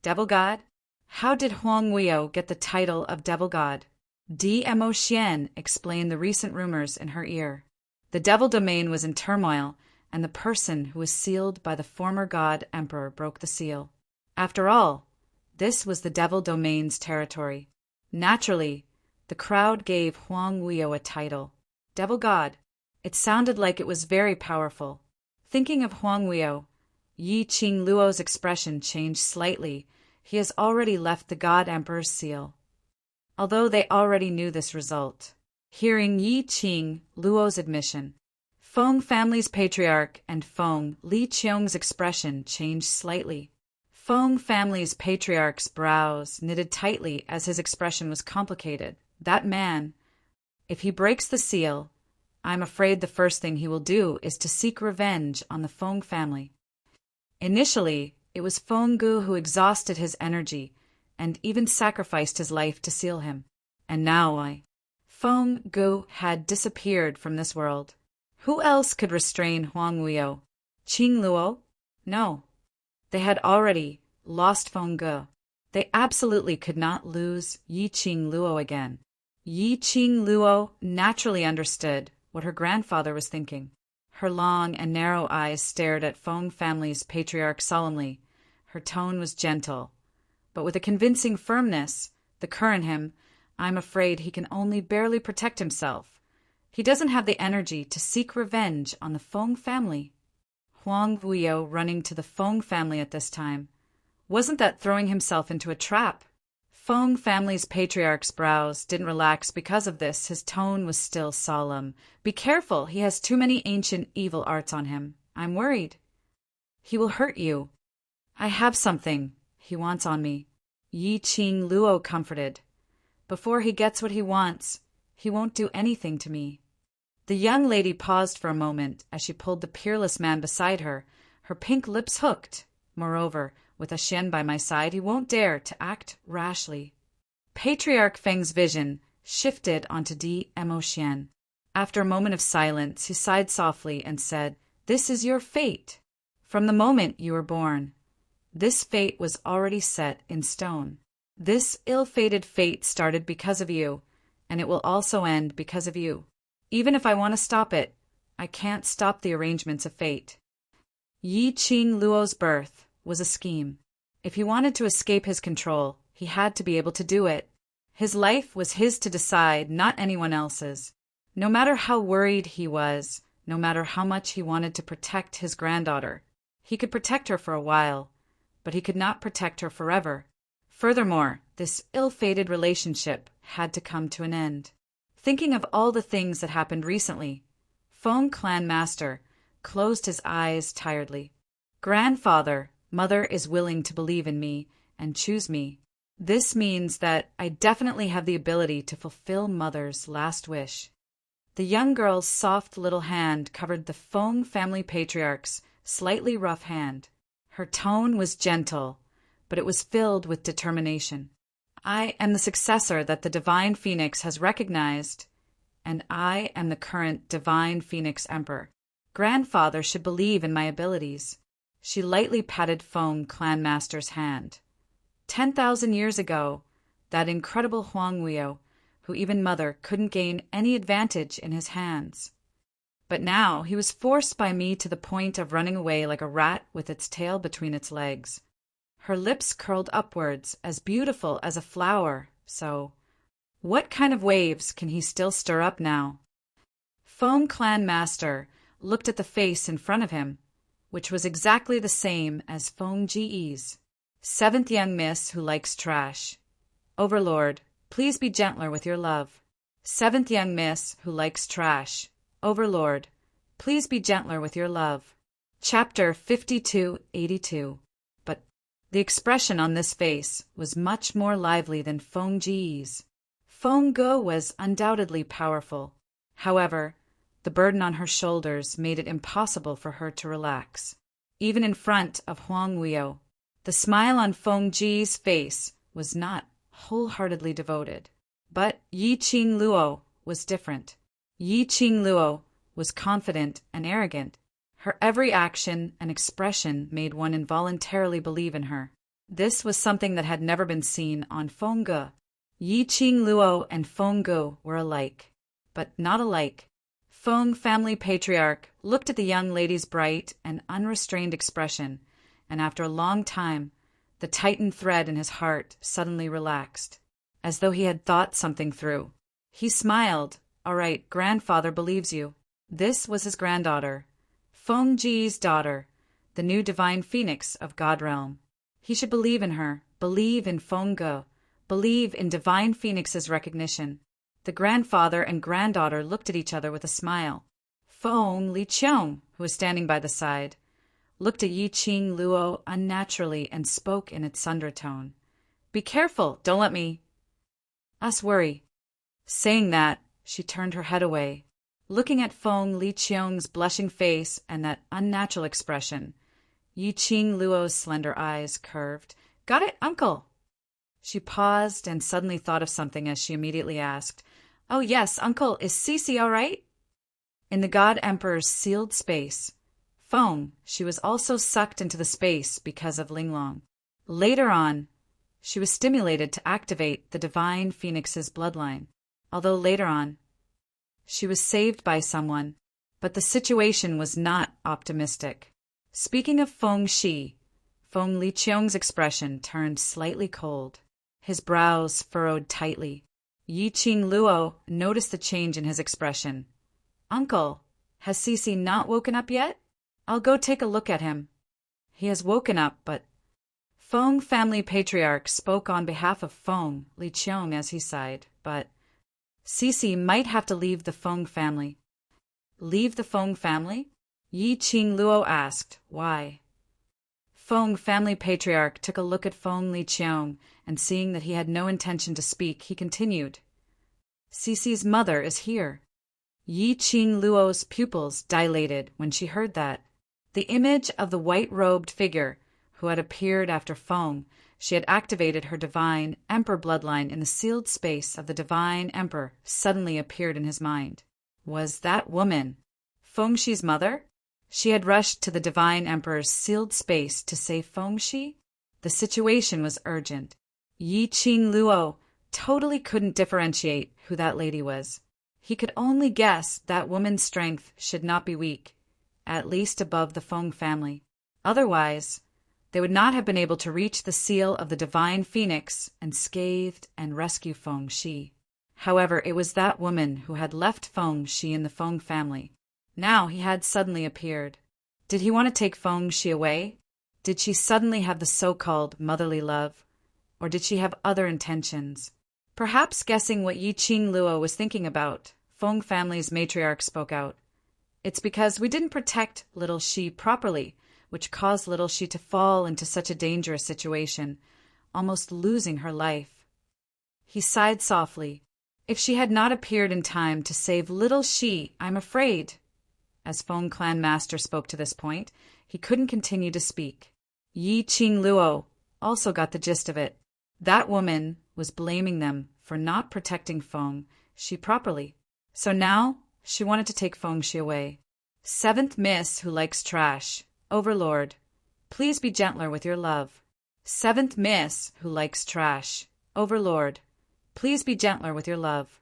S1: Devil God? How did Huang Weio get the title of Devil God?" DMO Xian explained the recent rumors in her ear. The Devil Domain was in turmoil, and the person who was sealed by the former God Emperor broke the seal. After all, this was the Devil Domain's territory. Naturally, the crowd gave Huang Weio a title. Devil God. It sounded like it was very powerful. Thinking of Huang Weio, Yi Qing Luo's expression changed slightly. He has already left the God Emperor's seal. Although they already knew this result. Hearing Yi Qing Luo's admission, Feng family's patriarch and Feng Liqiong's expression changed slightly. Feng family's patriarch's brows knitted tightly as his expression was complicated. That man, If he breaks the seal, I'm afraid the first thing he will do is to seek revenge on the Feng family. Initially, it was Feng Gu who exhausted his energy and even sacrificed his life to seal him. And now Feng Gu had disappeared from this world. Who else could restrain Huang Wuyo? Qing Luo? No. They had already lost Feng Gu. They absolutely could not lose Yi Qing Luo again. Yi Qing Luo naturally understood what her grandfather was thinking. Her long and narrow eyes stared at Feng family's patriarch solemnly. Her tone was gentle, but with a convincing firmness. The cur in him, I'm afraid he can only barely protect himself. He doesn't have the energy to seek revenge on the Feng family. Huang Wuyo running to the Feng family at this time. Wasn't that throwing himself into a trap? Feng family's patriarch's brows didn't relax because of this. His tone was still solemn. Be careful, he has too many ancient evil arts on him. I'm worried. He will hurt you. I have something he wants on me. Yi Qing Luo comforted. Before he gets what he wants, he won't do anything to me. The young lady paused for a moment as she pulled the peerless man beside her, her pink lips hooked. Moreover, with a Xian by my side, he won't dare to act rashly. Patriarch Feng's vision shifted onto Mo Xian. After a moment of silence, he sighed softly and said, "This is your fate. From the moment you were born, this fate was already set in stone. This ill-fated fate started because of you, and it will also end because of you. Even if I want to stop it, I can't stop the arrangements of fate." Yi Qing Luo's birth was a scheme. If he wanted to escape his control, he had to be able to do it. His life was his to decide, not anyone else's. No matter how worried he was, no matter how much he wanted to protect his granddaughter, he could protect her for a while, but he could not protect her forever. Furthermore, this ill-fated relationship had to come to an end. Thinking of all the things that happened recently, Feng clan master closed his eyes tiredly. Grandfather, mother is willing to believe in me and choose me. This means that I definitely have the ability to fulfill mother's last wish. The young girl's soft little hand covered the Feng family patriarch's slightly rough hand. Her tone was gentle, but it was filled with determination. I am the successor that the Divine Phoenix has recognized, and I am the current Divine Phoenix Emperor. Grandfather should believe in my abilities. She lightly patted Feng clan master's hand. 10,000 years ago, that incredible Huang Wuyo, who even mother couldn't gain any advantage in his hands. But now he was forced by me to the point of running away like a rat with its tail between its legs. Her lips curled upwards, as beautiful as a flower, so what kind of waves can he still stir up now? Feng clan master looked at the face in front of him, which was exactly the same as Feng Ji's. Seventh young miss who likes trash. Overlord, please be gentler with your love. Seventh young miss who likes trash. Overlord, please be gentler with your love. Chapter 5282. But the expression on this face was much more lively than Feng Ji's. Feng Gu was undoubtedly powerful. However, the burden on her shoulders made it impossible for her to relax. Even in front of Huang Wuyo, the smile on Feng Ji's face was not wholeheartedly devoted. But Yi Qing Luo was different. Yi Qing Luo was confident and arrogant. Her every action and expression made one involuntarily believe in her. This was something that had never been seen on Feng Gu. Yi Qing Luo and Feng Gu were alike, but not alike. Feng family patriarch looked at the young lady's bright and unrestrained expression, and after a long time, the tightened thread in his heart suddenly relaxed, as though he had thought something through. He smiled. "All right, grandfather believes you." This was his granddaughter, Feng Ji's daughter, the new divine phoenix of God Realm. He should believe in her, believe in Feng Gu, believe in divine phoenix's recognition. The grandfather and granddaughter looked at each other with a smile. Feng Liqiang, who was standing by the side, looked at Yi Qing Luo unnaturally and spoke in its undertone. "Be careful, don't let us worry." Saying that, She turned her head away, looking at Feng Liqiang's blushing face and that unnatural expression. Yiqing Luo's slender eyes curved. "Got it, uncle?" She paused and suddenly thought of something as she immediately asked, "Oh yes, uncle, is Cece all right?" In the God Emperor's sealed space, Feng, she was also sucked into the space because of Linglong. Later on, she was stimulated to activate the Divine Phoenix's bloodline, although later on, she was saved by someone, but the situation was not optimistic. Speaking of Feng Shi, Feng Liqiang's expression turned slightly cold. His brows furrowed tightly. Yiqing Luo noticed the change in his expression. "Uncle, has Cece not woken up yet? I'll go take a look at him." "He has woken up, but—" Feng family patriarch spoke on behalf of Feng Liqiang as he sighed, "But Cece might have to leave the Feng family." "Leave the Feng family?" Yiqing Luo asked. "Why?" Feng family patriarch took a look at Feng Liqiang, and seeing that he had no intention to speak, he continued. "Cece's mother is here." Yiqing Luo's pupils dilated when she heard that. The image of the white-robed figure who had appeared after Feng, she had activated her divine emperor bloodline in the sealed space of the divine emperor, suddenly appeared in his mind. Was that woman Feng Shi's mother? She had rushed to the divine emperor's sealed space to save Feng Shi? The situation was urgent. Yiqing Luo totally couldn't differentiate who that lady was. He could only guess that woman's strength should not be weak, at least above the Feng family. Otherwise, they would not have been able to reach the seal of the divine phoenix and scathed and rescue Feng Shi. However, it was that woman who had left Feng Shi in the Feng family. Now he had suddenly appeared. Did he want to take Feng Shi away? Did she suddenly have the so-called motherly love? Or did she have other intentions? Perhaps guessing what Yiqing Luo was thinking about, Feng family's matriarch spoke out. "It's because we didn't protect little Shi properly, which caused little Shi to fall into such a dangerous situation, almost losing her life." He sighed softly. "If she had not appeared in time to save little Shi, I'm afraid—" As Feng clan master spoke to this point, he couldn't continue to speak. Yiqing Luo also got the gist of it. That woman was blaming them for not protecting Feng Shi properly. So now she wanted to take Feng Shi away. "Seventh Miss who likes trash, Overlord, please be gentler with your love." "Seventh Miss who likes trash, Overlord, please be gentler with your love."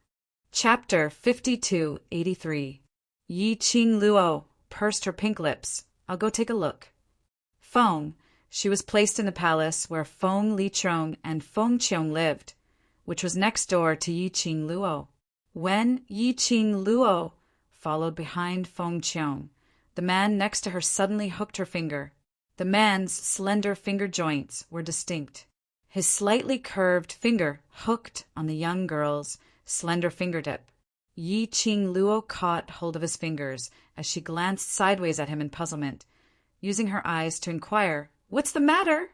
S1: Chapter 5283. Yiqing Luo pursed her pink lips. "I'll go take a look." Feng, she was placed in the palace where Feng Liqiang and Feng Qiong lived, which was next door to Yiqing Luo. When Yiqing Luo followed behind Feng Qiong, the man next to her suddenly hooked her finger. The man's slender finger joints were distinct. His slightly curved finger hooked on the young girl's slender fingertip. Yiqing Luo caught hold of his fingers as she glanced sideways at him in puzzlement, using her eyes to inquire, "What's the matter?"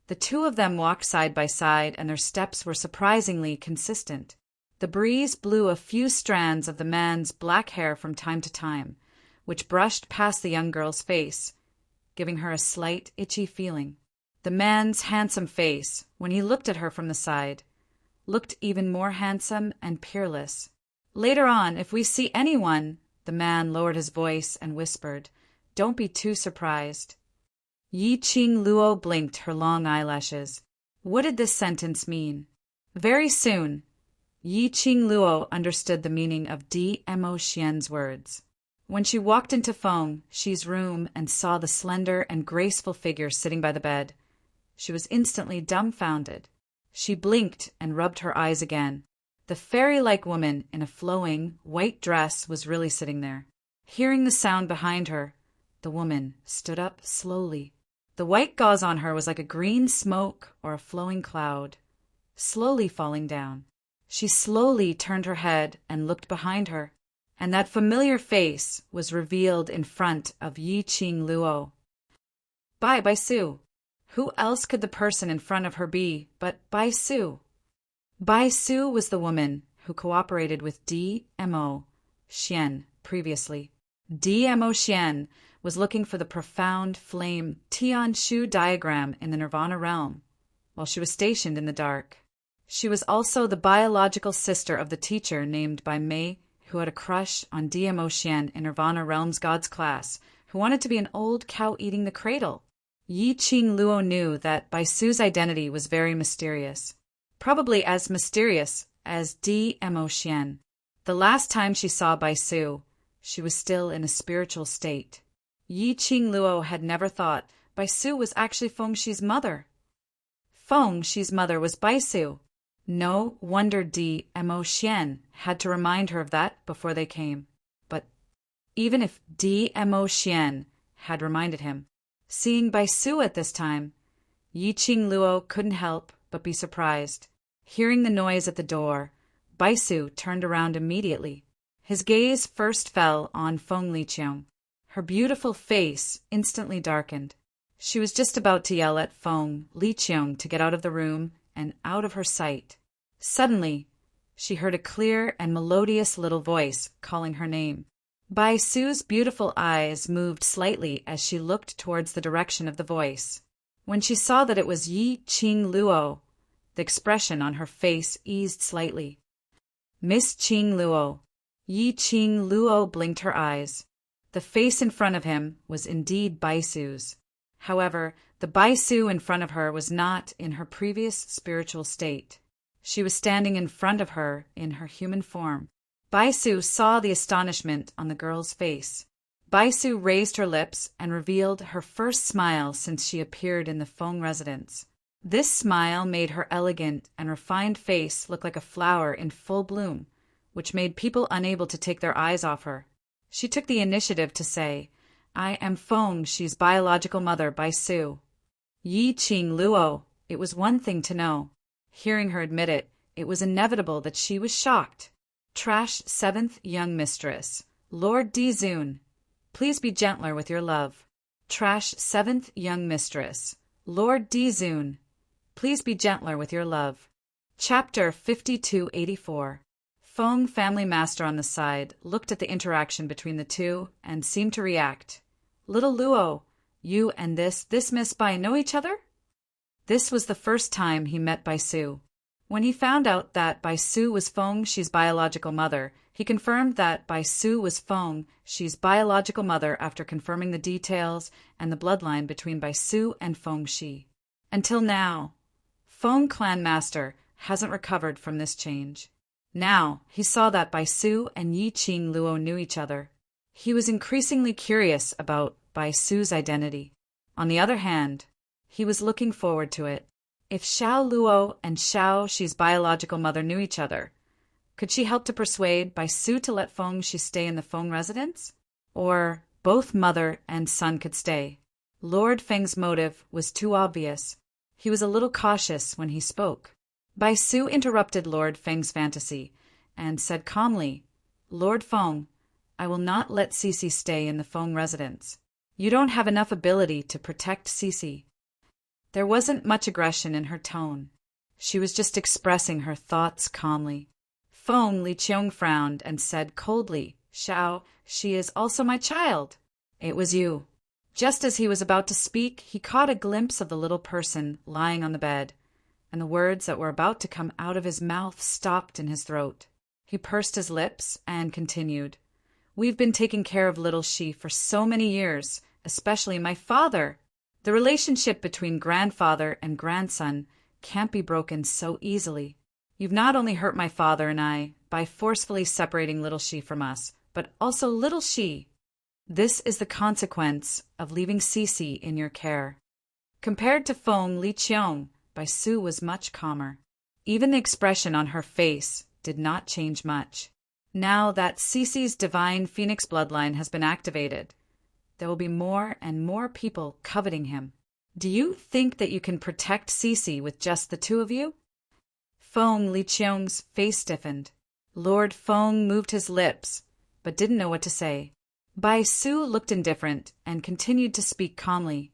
S1: The two of them walked side by side, and their steps were surprisingly consistent. The breeze blew a few strands of the man's black hair from time to time, which brushed past the young girl's face, giving her a slight, itchy feeling. The man's handsome face, when he looked at her from the side, looked even more handsome and peerless. "Later on, if we see anyone," the man lowered his voice and whispered, "don't be too surprised." Yiqing Luo blinked her long eyelashes. What did this sentence mean? Very soon, Yiqing Luo understood the meaning of Mo Xian's words. When she walked into Feng Shi's room and saw the slender and graceful figure sitting by the bed, she was instantly dumbfounded. She blinked and rubbed her eyes again. The fairy-like woman in a flowing, white dress was really sitting there. Hearing the sound behind her, the woman stood up slowly. The white gauze on her was like a green smoke or a flowing cloud, slowly falling down. She slowly turned her head and looked behind her, and that familiar face was revealed in front of Yiqing Luo. Bai Su. Who else could the person in front of her be but Bai Su? Bai Su was the woman who cooperated with DMO Xian previously. DMO Xian was looking for the profound flame Tian Shu diagram in the Nirvana realm, while she was stationed in the dark. She was also the biological sister of the teacher named by Mei, who had a crush on DMO Xian in Nirvana realm's God's class, who wanted to be an old cow eating the cradle. Yi Qing Luo knew that Bai Su's identity was very mysterious, probably as mysterious as DMO Xian. The last time she saw Bai Su, she was still in a spiritual state. Yi Qing Luo had never thought Bai Su was actually Feng Shi's mother. Feng Shi's mother was Bai Su. No wonder DMO Xian had to remind her of that before they came. But even if DMO Xian had reminded him, seeing Bai Su at this time, Yi Qing Luo couldn't help but be surprised. Hearing the noise at the door, Bai Su turned around immediately. His gaze first fell on Feng Liqiang. Her beautiful face instantly darkened. She was just about to yell at Feng Liqiang to get out of the room and out of her sight. Suddenly, she heard a clear and melodious little voice calling her name. Bai Su's beautiful eyes moved slightly as she looked towards the direction of the voice. When she saw that it was Yi Qing Luo, the expression on her face eased slightly. Miss Qing Luo. Yi Qing Luo blinked her eyes. The face in front of him was indeed Bai Su's. However, the Bai Su in front of her was not in her previous spiritual state. She was standing in front of her in her human form. Bai Su saw the astonishment on the girl's face. Bai Su raised her lips and revealed her first smile since she appeared in the Feng residence. This smile made her elegant and refined face look like a flower in full bloom, which made people unable to take their eyes off her. She took the initiative to say, "I am Feng Shi's biological mother, Bai Su." Yi Qing Luo, it was one thing to know. Hearing her admit it, it was inevitable that she was shocked. Trash 7th Young Mistress. Lord Dizun, please be gentler with your love. Trash 7th Young Mistress. Lord Dizun, please be gentler with your love. Chapter 5284. Feng Family Master on the side looked at the interaction between the two and seemed to react. Little Luo, you and this Miss Bai know each other? This was the first time he met Bai Su. When he found out that Bai Su was Feng Shi's biological mother, he confirmed that Bai Su was Feng Shi's biological mother after confirming the details and the bloodline between Bai Su and Feng Shi. Until now, Feng Clan Master hasn't recovered from this change. Now, he saw that Bai Su and Yi Qing Luo knew each other. He was increasingly curious about Bai Su's identity. On the other hand, he was looking forward to it. If Xiao Luo and Xiao Shi's biological mother knew each other, could she help to persuade Bai Su to let Feng Shi stay in the Feng residence? Or both mother and son could stay? Lord Feng's motive was too obvious. He was a little cautious when he spoke. Bai Su interrupted Lord Feng's fantasy and said calmly, "Lord Feng, I will not let Cece stay in the Feng residence. You don't have enough ability to protect Cece." There wasn't much aggression in her tone. She was just expressing her thoughts calmly. Feng Liqiang frowned and said coldly, "Xiao, she is also my child. It was you." Just as he was about to speak, he caught a glimpse of the little person lying on the bed, and the words that were about to come out of his mouth stopped in his throat. He pursed his lips and continued, "We've been taking care of little Shi for so many years, especially my father. The relationship between grandfather and grandson can't be broken so easily. You've not only hurt my father and I by forcefully separating little Shi from us, but also little Shi. This is the consequence of leaving Cece in your care." Compared to Feng Liqiang, Bai Su was much calmer. Even the expression on her face did not change much. Now that Cece's divine phoenix bloodline has been activated, there will be more and more people coveting him. Do you think that you can protect Cece with just the two of you? Feng Liqiang's face stiffened. Lord Feng moved his lips, but didn't know what to say. Bai Su looked indifferent and continued to speak calmly.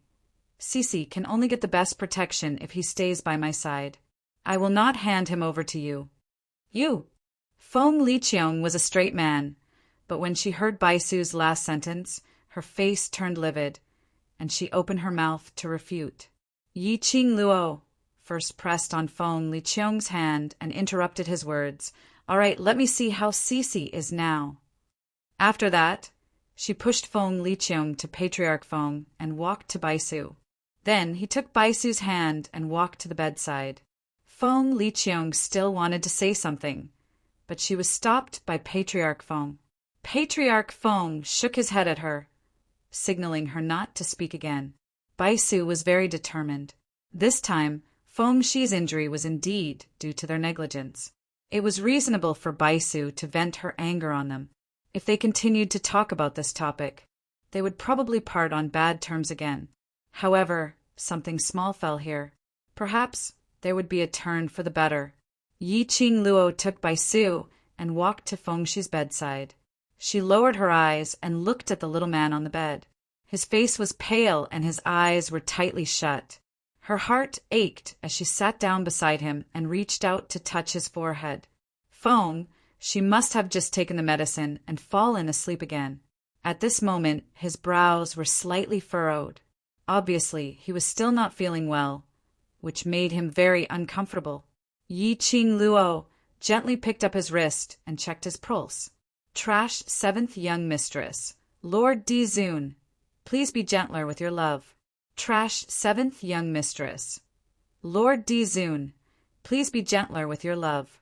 S1: "Cece can only get the best protection if he stays by my side. I will not hand him over to you." "You!" Feng Liqiang was a straight man, but when she heard Baisu's last sentence, her face turned livid, and she opened her mouth to refute. Yi Qing Luo first pressed on Feng Liqiang's hand and interrupted his words. All right, let me see how Sisi is now. After that, she pushed Feng Liqiang to Patriarch Feng and walked to Baisu. Then he took Baisu's hand and walked to the bedside. Feng Liqiang still wanted to say something, but she was stopped by Patriarch Feng. Patriarch Feng shook his head at her, signaling her not to speak again. Baisu was very determined. This time, Feng Shi's injury was indeed due to their negligence. It was reasonable for Baisu to vent her anger on them. If they continued to talk about this topic, they would probably part on bad terms again. However, something small fell here. Perhaps there would be a turn for the better. Yi Qing Luo took Baisu and walked to Feng Shi's bedside. She lowered her eyes and looked at the little man on the bed. His face was pale and his eyes were tightly shut. Her heart ached as she sat down beside him and reached out to touch his forehead. Feng, she must have just taken the medicine and fallen asleep again. At this moment, his brows were slightly furrowed. Obviously, he was still not feeling well, which made him very uncomfortable. Yi Qing Luo gently picked up his wrist and checked his pulse. Trash 7th young mistress. Lord Di Zun, please be gentler with your love. Trash 7th young mistress. Lord Di Zun, please be gentler with your love.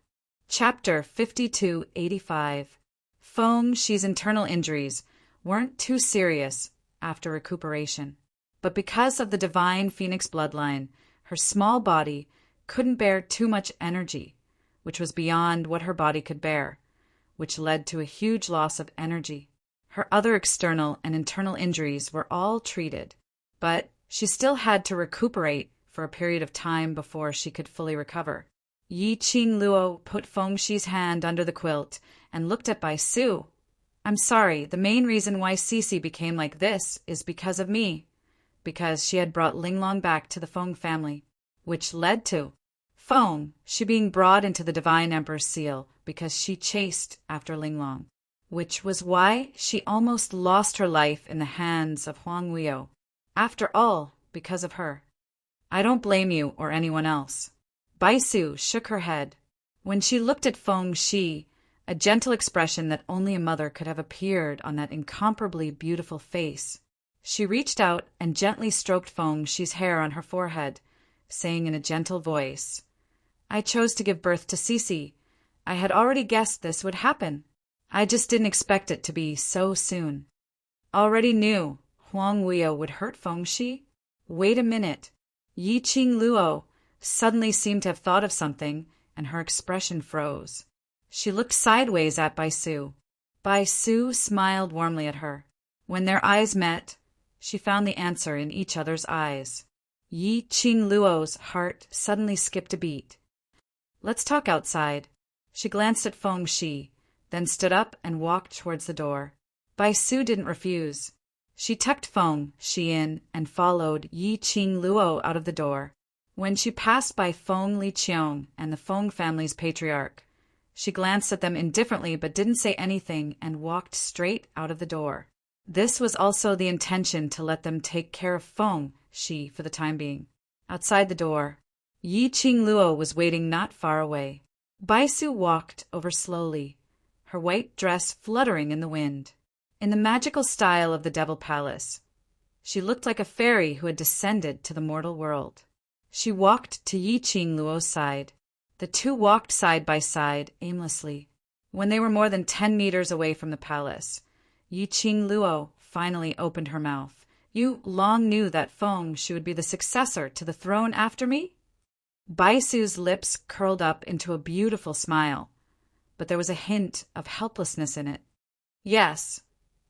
S1: Chapter 5285. Feng Shi's internal injuries weren't too serious after recuperation, but because of the divine phoenix bloodline, her small body couldn't bear too much energy, which was beyond what her body could bear, which led to a huge loss of energy. Her other external and internal injuries were all treated, but she still had to recuperate for a period of time before she could fully recover. Yi Qing Luo put Feng Shi's hand under the quilt and looked at Baisu. I'm sorry, the main reason why Sisi became like this is because of me, because she had brought Linglong back to the Feng family, which led to Feng Shi being brought into the Divine Emperor's seal because she chased after Linglong, which was why she almost lost her life in the hands of Huang Weio. After all, because of her. I don't blame you or anyone else. Baisu shook her head. When she looked at Feng Shi, a gentle expression that only a mother could have appeared on that incomparably beautiful face. She reached out and gently stroked Feng Shi's hair on her forehead, saying in a gentle voice, I chose to give birth to Sisi. I had already guessed this would happen. I just didn't expect it to be so soon. Already knew Huang Weio would hurt Feng Shi? Wait a minute. Yi Qing Luo suddenly seemed to have thought of something, and her expression froze. She looked sideways at Baisu. Baisu smiled warmly at her. When their eyes met, she found the answer in each other's eyes. Yi Qing Luo's heart suddenly skipped a beat. Let's talk outside. She glanced at Feng Shi, then stood up and walked towards the door. Baisu didn't refuse. She tucked Feng Shi in and followed Yi Qing Luo out of the door. When she passed by Feng Liqiang and the Feng family's patriarch, she glanced at them indifferently but didn't say anything and walked straight out of the door. This was also the intention to let them take care of Feng Shi for the time being. Outside the door, Yi Qing Luo was waiting not far away. Baisu walked over slowly, her white dress fluttering in the wind. In the magical style of the Devil Palace, she looked like a fairy who had descended to the mortal world. She walked to Yi Qing Luo's side. The two walked side by side, aimlessly. When they were more than 10 meters away from the palace, Yi Qing Luo finally opened her mouth. You long knew that Feng Shi would be the successor to the throne after me? Baisu's lips curled up into a beautiful smile, but there was a hint of helplessness in it. Yes,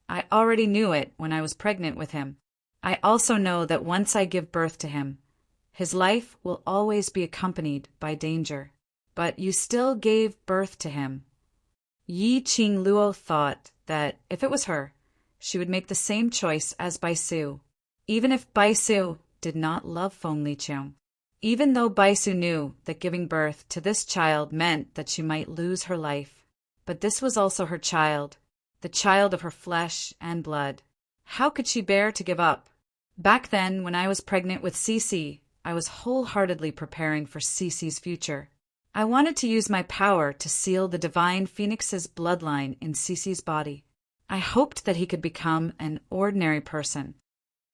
S1: I already knew it when I was pregnant with him. I also know that once I give birth to him, his life will always be accompanied by danger. But you still gave birth to him. Yi Qing Luo thought that, if it was her, she would make the same choice as Baisu, even if Baisu did not love Feng Liqiang. Even though Baisu knew that giving birth to this child meant that she might lose her life. But this was also her child, the child of her flesh and blood. How could she bear to give up? Back then, when I was pregnant with Cece, I was wholeheartedly preparing for Cece's future. I wanted to use my power to seal the divine Phoenix's bloodline in Cece's body. I hoped that he could become an ordinary person.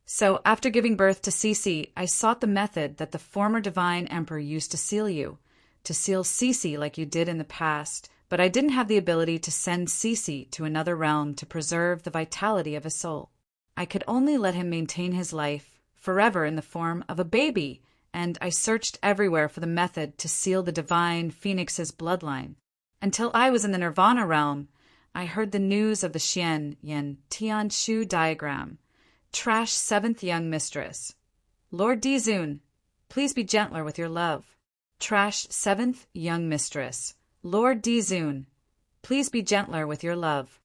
S1: So, after giving birth to Cece, I sought the method that the former divine emperor used to seal you, to seal Cece like you did in the past, but I didn't have the ability to send Cece to another realm to preserve the vitality of his soul. I could only let him maintain his life forever in the form of a baby, and I searched everywhere for the method to seal the divine Phoenix's bloodline. Until I was in the Nirvana realm, I heard the news of the Xian Yin Tian Shu diagram. Trash seventh young mistress. Lord Dizun, please be gentler with your love. Trash seventh young mistress. Lord Dizun, please be gentler with your love.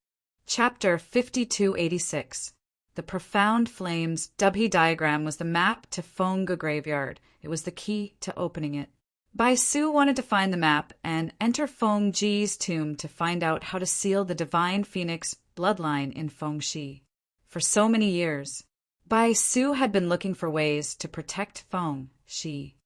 S1: Chapter 5286. The Profound Flames Dubhe diagram was the map to Fonga Graveyard. It was the key to opening it. Bai Su wanted to find the map and enter Feng Ji's tomb to find out how to seal the divine phoenix bloodline in Feng Shi. For so many years, Bai Su had been looking for ways to protect Feng Shi.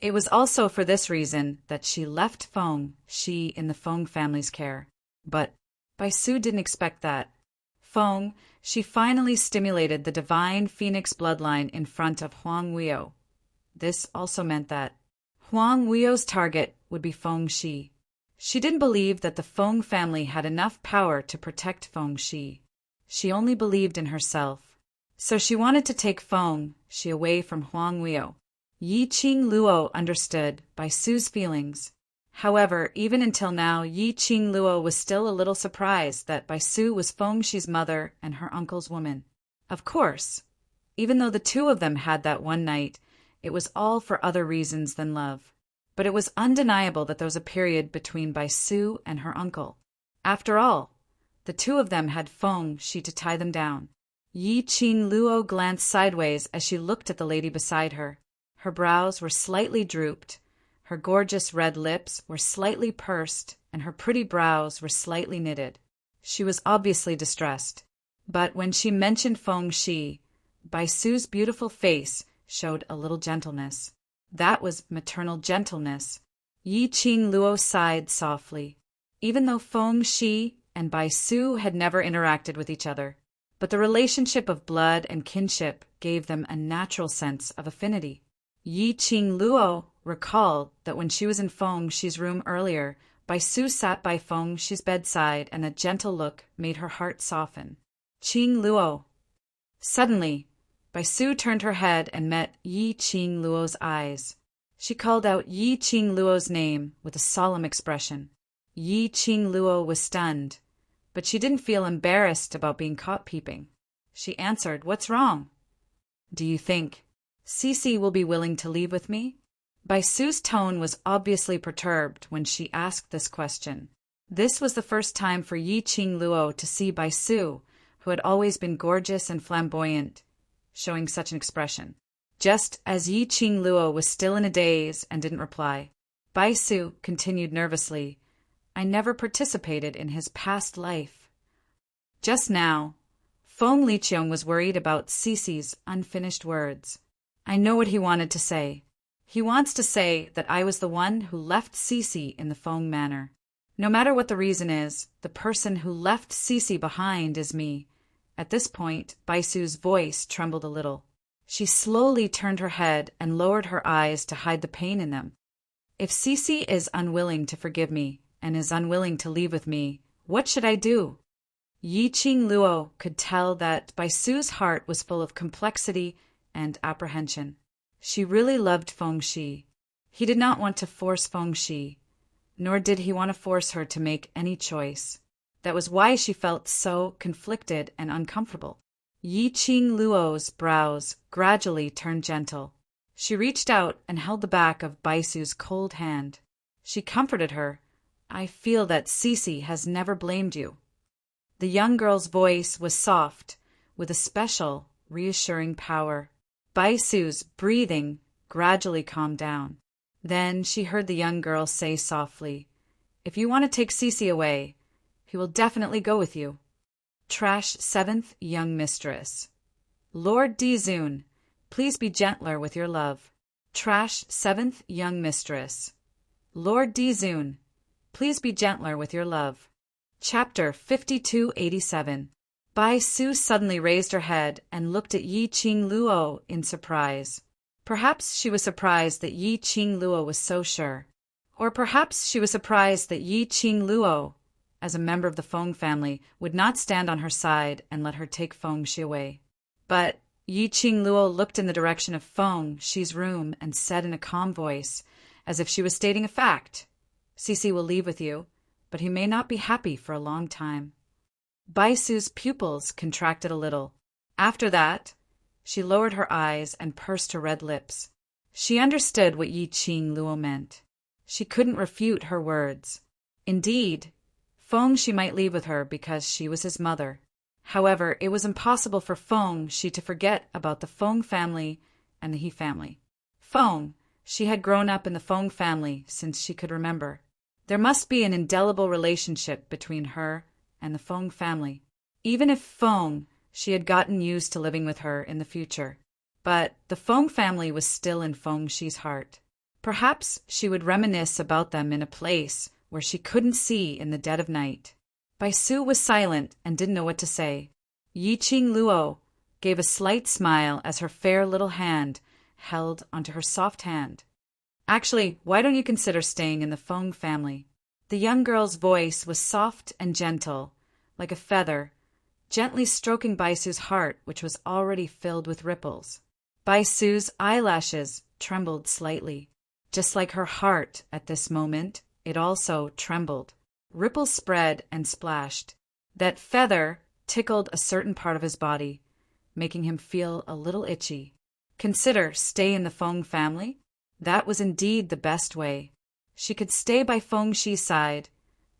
S1: It was also for this reason that she left Feng Shi in the Feng family's care. But Bai Su didn't expect that. Feng Shi finally stimulated the divine phoenix bloodline in front of Huang Weio. This also meant that Huang Weio's target would be Feng Shi. She didn't believe that the Feng family had enough power to protect Feng Shi. She only believed in herself. So she wanted to take Feng Shi away from Huang Weio. Yi Qing Luo understood Bai Su's feelings. However, even until now, Yi Qing Luo was still a little surprised that Bai Su was Feng Shi's mother and her uncle's woman. Of course, even though the two of them had that one night, it was all for other reasons than love. But it was undeniable that there was a period between Bai Su and her uncle. After all, the two of them had Feng Shi to tie them down. Yi Qing Luo glanced sideways as she looked at the lady beside her. Her brows were slightly drooped, her gorgeous red lips were slightly pursed, and her pretty brows were slightly knitted. She was obviously distressed. But when she mentioned Feng Shi, Bai Su's beautiful face showed a little gentleness. That was maternal gentleness. Yi Qing Luo sighed softly. Even though Feng Shi and Bai Su had never interacted with each other, but the relationship of blood and kinship gave them a natural sense of affinity. Yi Qing Luo recalled that when she was in Feng Shi's room earlier, Bai Su sat by Feng Shi's bedside and a gentle look made her heart soften. Qing Luo. Suddenly, Bai Su turned her head and met Yi Qing Luo's eyes. She called out Yi Qing Luo's name with a solemn expression. Yi Qing Luo was stunned, but she didn't feel embarrassed about being caught peeping. She answered, "What's wrong?" "Do you think Cece will be willing to leave with me?" Bai Su's tone was obviously perturbed when she asked this question. This was the first time for Yi Qing Luo to see Bai Su, who had always been gorgeous and flamboyant, showing such an expression. Just as Yi Qing Luo was still in a daze and didn't reply, Bai Su continued nervously, "I never participated in his past life." Just now, Feng Liqiong was worried about Cece's unfinished words. I know what he wanted to say. He wants to say that I was the one who left Cece in the Feng manor. No matter what the reason is, the person who left Cece behind is me. At this point, Bai Su's voice trembled a little. She slowly turned her head and lowered her eyes to hide the pain in them. If Cece is unwilling to forgive me and is unwilling to leave with me, what should I do? Yi Qing Luo could tell that Bai Su's heart was full of complexity and apprehension. She really loved Feng Shi. He did not want to force Feng Shi, nor did he want to force her to make any choice. That was why she felt so conflicted and uncomfortable. Yi Qing Luo's brows gradually turned gentle. She reached out and held the back of Bai Su's cold hand. She comforted her. "I feel that Cece has never blamed you." The young girl's voice was soft, with a special, reassuring power. Bai Su's breathing gradually calmed down. Then she heard the young girl say softly, "If you want to take Cece away, He will definitely go with you. Trash 7th young mistress. Lord Dizun, please be gentler with your love. Trash 7th young mistress. Lord Dizun, please be gentler with your love. Chapter 5287. Bai Su suddenly raised her head and looked at Yi Qing Luo in surprise. Perhaps she was surprised that Yi Qing Luo was so sure. Or perhaps she was surprised that Yi Qing Luo, as a member of the Feng family, would not stand on her side and let her take Feng Shi away. But Yi Qing Luo looked in the direction of Feng Shi's room and said in a calm voice, as if she was stating a fact, "Cece will leave with you, but he may not be happy for a long time." Bai Su's pupils contracted a little. After that, she lowered her eyes and pursed her red lips. She understood what Yi Qing Luo meant. She couldn't refute her words. Indeed, Feng Shi might leave with her because she was his mother. However, it was impossible for Feng Shi to forget about the Feng family and the He family. Feng Shi had grown up in the Feng family since she could remember. There must be an indelible relationship between her and the Feng family, even if Feng Shi had gotten used to living with her in the future. But the Feng family was still in Feng Shi's heart. Perhaps she would reminisce about them in a place where she couldn't see in the dead of night. Bai Su was silent and didn't know what to say. Yi Qing Luo gave a slight smile as her fair little hand held onto her soft hand. "Actually, why don't you consider staying in the Feng family?" The young girl's voice was soft and gentle, like a feather, gently stroking Bai Su's heart, which was already filled with ripples. Bai Su's eyelashes trembled slightly. Just like her heart at this moment, it also trembled. Ripples spread and splashed. That feather tickled a certain part of his body, making him feel a little itchy. Consider stay in the Feng family? That was indeed the best way. She could stay by Feng Shi's side,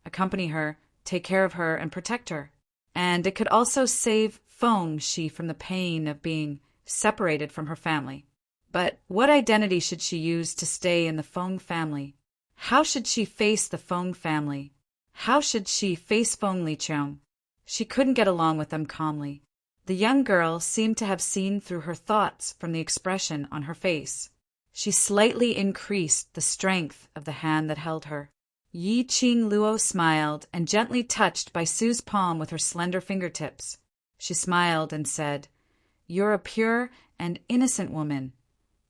S1: accompany her, take care of her, and protect her. And it could also save Feng Shi from the pain of being separated from her family. But what identity should she use to stay in the Feng family? How should she face the Feng family? How should she face Feng Liqiang? She couldn't get along with them calmly. The young girl seemed to have seen through her thoughts from the expression on her face. She slightly increased the strength of the hand that held her. Yi Qing Luo smiled and gently touched Bai Su's palm with her slender fingertips. She smiled and said, "You're a pure and innocent woman,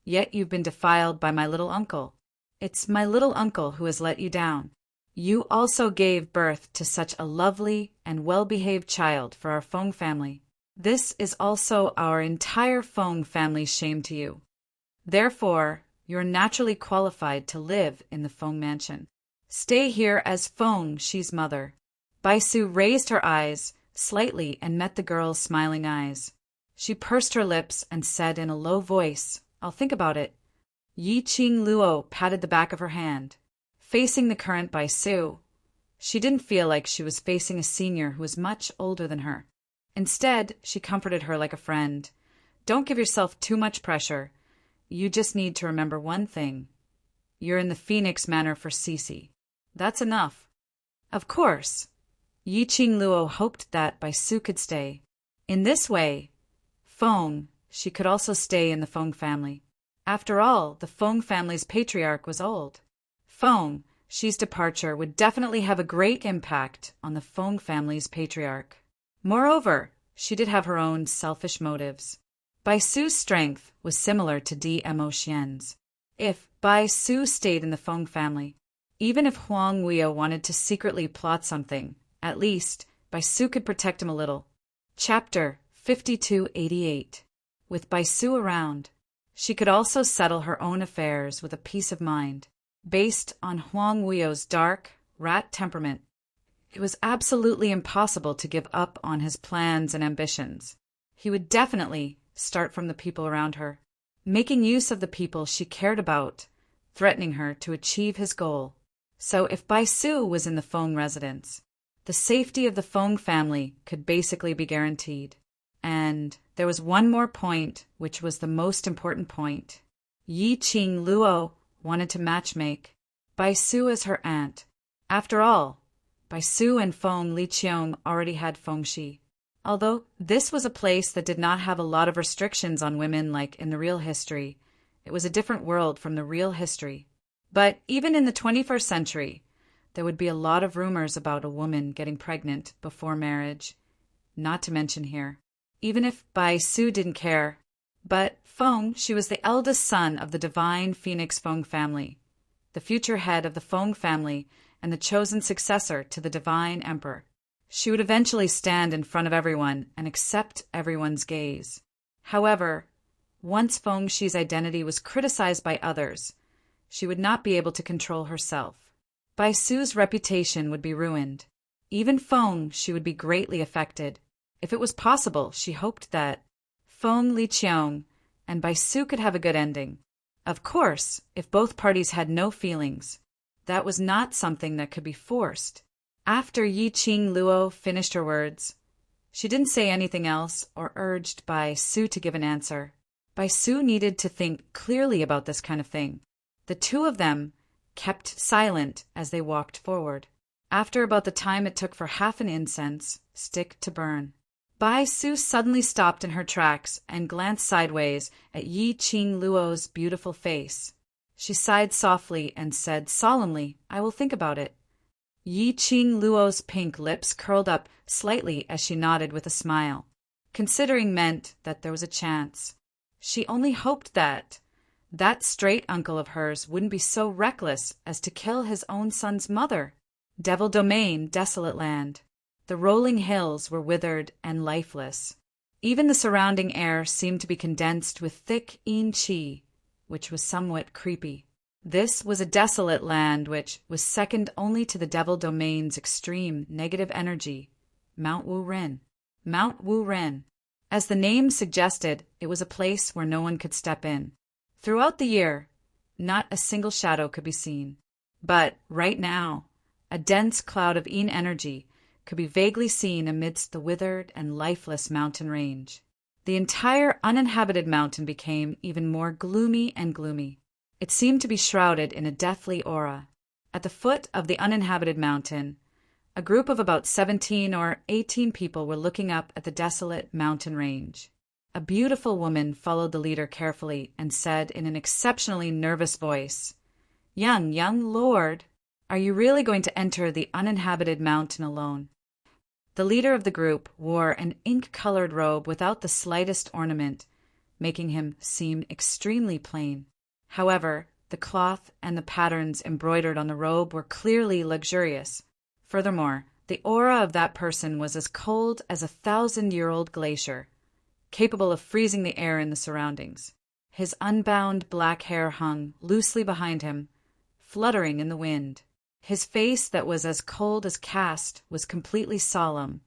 S1: yet you've been defiled by my little uncle. It's my little uncle who has let you down. You also gave birth to such a lovely and well-behaved child for our Feng family. This is also our entire Feng family's shame to you. Therefore, you're naturally qualified to live in the Feng mansion. Stay here as Feng Shi's mother." Bai Su raised her eyes slightly and met the girl's smiling eyes. She pursed her lips and said in a low voice, "I'll think about it." Yi Qing Luo patted the back of her hand. Facing the current Bai Su, she didn't feel like she was facing a senior who was much older than her. Instead, she comforted her like a friend. "Don't give yourself too much pressure. You just need to remember one thing. You're in the Phoenix Manor for Cece. That's enough." Of course, Yi Qing Luo hoped that Bai Su could stay. In this way, Feng Shi could also stay in the Feng family. After all, the Feng family's patriarch was old. Feng Shi's departure would definitely have a great impact on the Feng family's patriarch. Moreover, she did have her own selfish motives. Bai Su's strength was similar to Dmo Xian's. If Bai Su stayed in the Feng family, even if Huang Weio wanted to secretly plot something, at least Bai Su could protect him a little. Chapter 5288. With Bai Su around, she could also settle her own affairs with a peace of mind. Based on Huang Weio's dark, rat temperament, it was absolutely impossible to give up on his plans and ambitions. He would definitely start from the people around her, making use of the people she cared about, threatening her to achieve his goal. So if Bai Su was in the Feng residence, the safety of the Feng family could basically be guaranteed. And there was one more point, which was the most important point. Yi Qing Luo wanted to matchmake Bai Su as her aunt. After all, Bai Su and Feng Liqiong already had fengshi. Although this was a place that did not have a lot of restrictions on women like in the real history, it was a different world from the real history. But even in the 21st century, there would be a lot of rumors about a woman getting pregnant before marriage. Not to mention here, even if Bai Su didn't care. But Feng, she was the eldest son of the divine Phoenix Feng family, the future head of the Feng family and the chosen successor to the divine emperor. She would eventually stand in front of everyone and accept everyone's gaze. However, once Feng Shi's identity was criticized by others, she would not be able to control herself. Bai Su's reputation would be ruined. Even Feng Shi would be greatly affected. If it was possible, she hoped that Feng Liqiong and Bai Su could have a good ending. Of course, if both parties had no feelings, that was not something that could be forced. After Yi Qing Luo finished her words, she didn't say anything else or urged Bai Su to give an answer. Bai Su needed to think clearly about this kind of thing. The two of them kept silent as they walked forward. After about the time it took for half an incense stick to burn, Bai Su suddenly stopped in her tracks and glanced sideways at Yi Qing Luo's beautiful face. She sighed softly and said solemnly, "I will think about it." Yi Qing Luo's pink lips curled up slightly as she nodded with a smile. Considering meant that there was a chance. She only hoped that straight uncle of hers wouldn't be so reckless as to kill his own son's mother. Devil Domain, desolate land. The rolling hills were withered and lifeless. Even the surrounding air seemed to be condensed with thick yin qi, which was somewhat creepy. This was a desolate land which was second only to the Devil Domain's extreme negative energy, Mount Wu Ren. Mount Wu Ren. As the name suggested, it was a place where no one could step in. Throughout the year, not a single shadow could be seen. But right now, a dense cloud of yin energy could be vaguely seen amidst the withered and lifeless mountain range. The entire uninhabited mountain became even more gloomy and gloomy. It seemed to be shrouded in a deathly aura. At the foot of the uninhabited mountain, a group of about 17 or 18 people were looking up at the desolate mountain range. A beautiful woman followed the leader carefully and said in an exceptionally nervous voice, young lord, are you really going to enter the uninhabited mountain alone?" The leader of the group wore an ink-colored robe without the slightest ornament, making him seem extremely plain. However, the cloth and the patterns embroidered on the robe were clearly luxurious. Furthermore, the aura of that person was as cold as a 1,000-year-old glacier, capable of freezing the air in the surroundings. His unbound black hair hung loosely behind him, fluttering in the wind. His face that was as cold as cast was completely solemn,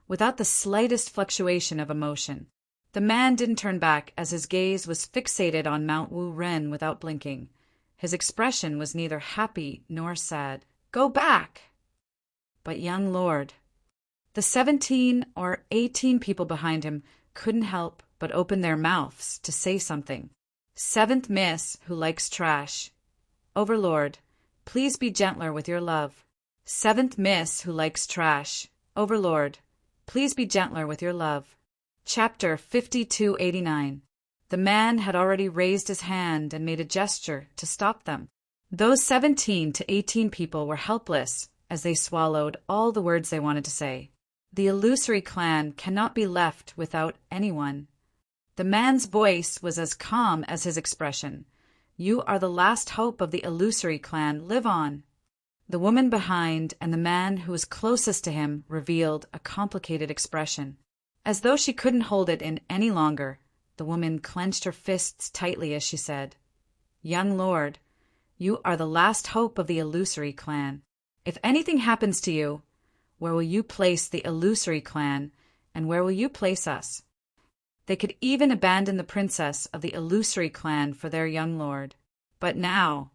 S1: without the slightest fluctuation of emotion. The man didn't turn back as his gaze was fixated on Mount Wu Ren without blinking. His expression was neither happy nor sad. "Go back!" "But young lord..." The 17 or 18 people behind him couldn't help but open their mouths to say something. "Seventh miss who likes trash. Overlord, please be gentler with your love." "Seventh miss who likes trash. Overlord, please be gentler with your love." Chapter 5289. The man had already raised his hand and made a gesture to stop them. Those 17 to 18 people were helpless as they swallowed all the words they wanted to say. The illusory clan cannot be left without anyone. The man's voice was as calm as his expression. "You are the last hope of the illusory clan. Live on." The woman behind and the man who was closest to him revealed a complicated expression. As though she couldn't hold it in any longer, the woman clenched her fists tightly as she said, "Young lord, you are the last hope of the illusory clan. If anything happens to you, where will you place the illusory clan, and where will you place us?" They could even abandon the princess of the illusory clan for their young lord. But now,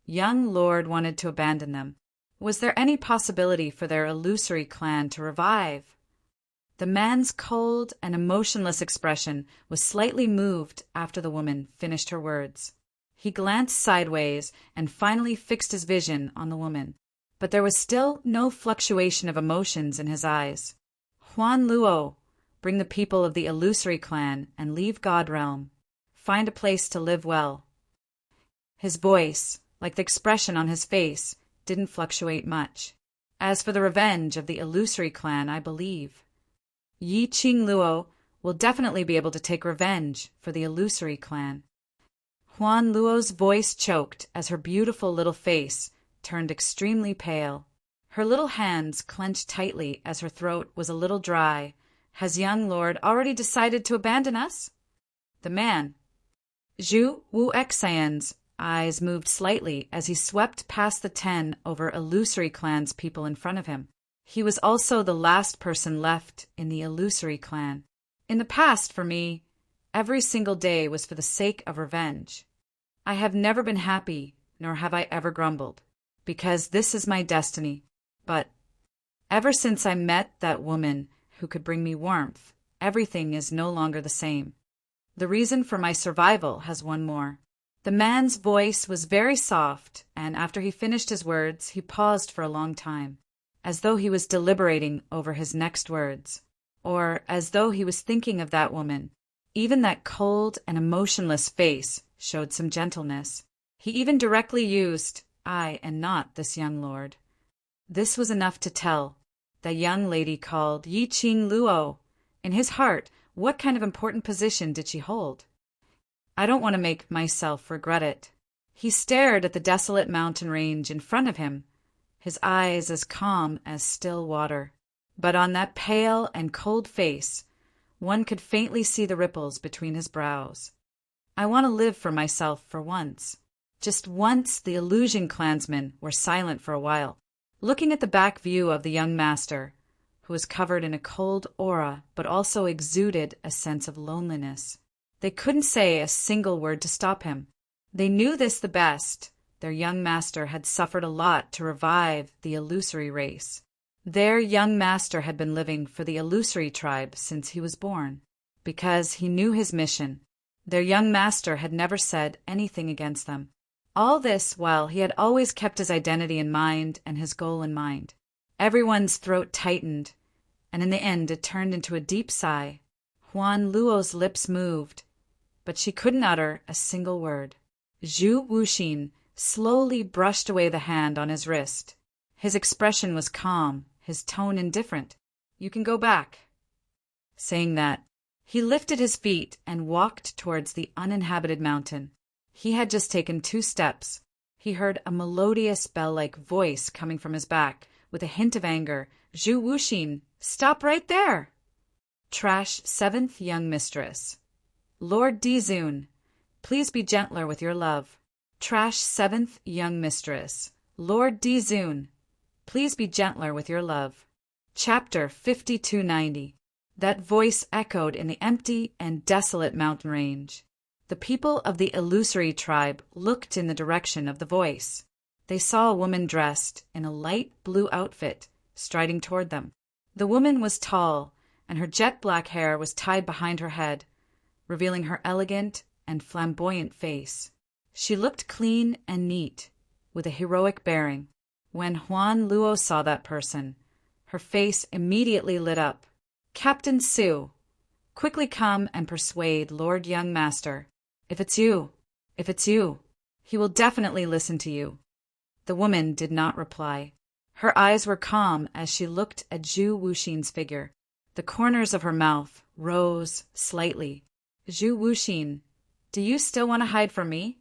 S1: young lord wanted to abandon them. Was there any possibility for their illusory clan to revive? The man's cold and emotionless expression was slightly moved after the woman finished her words. He glanced sideways and finally fixed his vision on the woman. but there was still no fluctuation of emotions in his eyes. Huan Luo, bring the people of the illusory clan and leave God Realm. Find a place to live well. His voice, like the expression on his face, didn't fluctuate much. As for the revenge of the illusory clan, I believe Yi Qing Luo will definitely be able to take revenge for the illusory clan. Huan Luo's voice choked as her beautiful little face turned extremely pale. Her little hands clenched tightly as her throat was a little dry. Has young lord already decided to abandon us? The man, Zhu Wu Xian's eyes moved slightly as he swept past the 10 over illusory clan's people in front of him. He was also the last person left in the illusory clan. In the past, for me, every single day was for the sake of revenge. I have never been happy, nor have I ever grumbled, because this is my destiny. But ever since I met that woman who could bring me warmth, everything is no longer the same. The reason for my survival has one more. The man's voice was very soft, and after he finished his words, he paused for a long time, as though he was deliberating over his next words, or as though he was thinking of that woman. Even that cold and emotionless face showed some gentleness. He even directly used I and not this young lord. This was enough to tell the young lady called Yi Qing Luo. In his heart, what kind of important position did she hold? I don't want to make myself regret it. He stared at the desolate mountain range in front of him, his eyes as calm as still water. But on that pale and cold face, one could faintly see the ripples between his brows. I want to live for myself for once. Just once the illusion clansmen were silent for a while, looking at the back view of the young master, who was covered in a cold aura but also exuded a sense of loneliness. They couldn't say a single word to stop him. They knew this the best. Their young master had suffered a lot to revive the illusory race. Their young master had been living for the illusory tribe since he was born, because he knew his mission. Their young master had never said anything against them. All this while he had always kept his identity in mind and his goal in mind. Everyone's throat tightened, and in the end it turned into a deep sigh. Huan Luo's lips moved, but she couldn't utter a single word. Zhu Wuxin slowly brushed away the hand on his wrist. His expression was calm, his tone indifferent. You can go back. Saying that, he lifted his feet and walked towards the uninhabited mountain. He had just taken 2 steps. He heard a melodious bell-like voice coming from his back, with a hint of anger. Zhu Wuxin, stop right there! Trash 7th young mistress. Lord Dizun, please be gentler with your love. Trash 7th young mistress. Lord Dizun, please be gentler with your love. Chapter 5290. That voice echoed in the empty and desolate mountain range. The people of the illusory tribe looked in the direction of the voice. They saw a woman dressed in a light blue outfit striding toward them. The woman was tall, and her jet-black hair was tied behind her head, revealing her elegant and flamboyant face. She looked clean and neat, with a heroic bearing. When Huan Luo saw that person, her face immediately lit up. Captain Su, quickly come and persuade Lord Young Master. If it's you, he will definitely listen to you. The woman did not reply. Her eyes were calm as she looked at Zhu Wuxin's figure. The corners of her mouth rose slightly. Zhu Wuxin, do you still want to hide from me?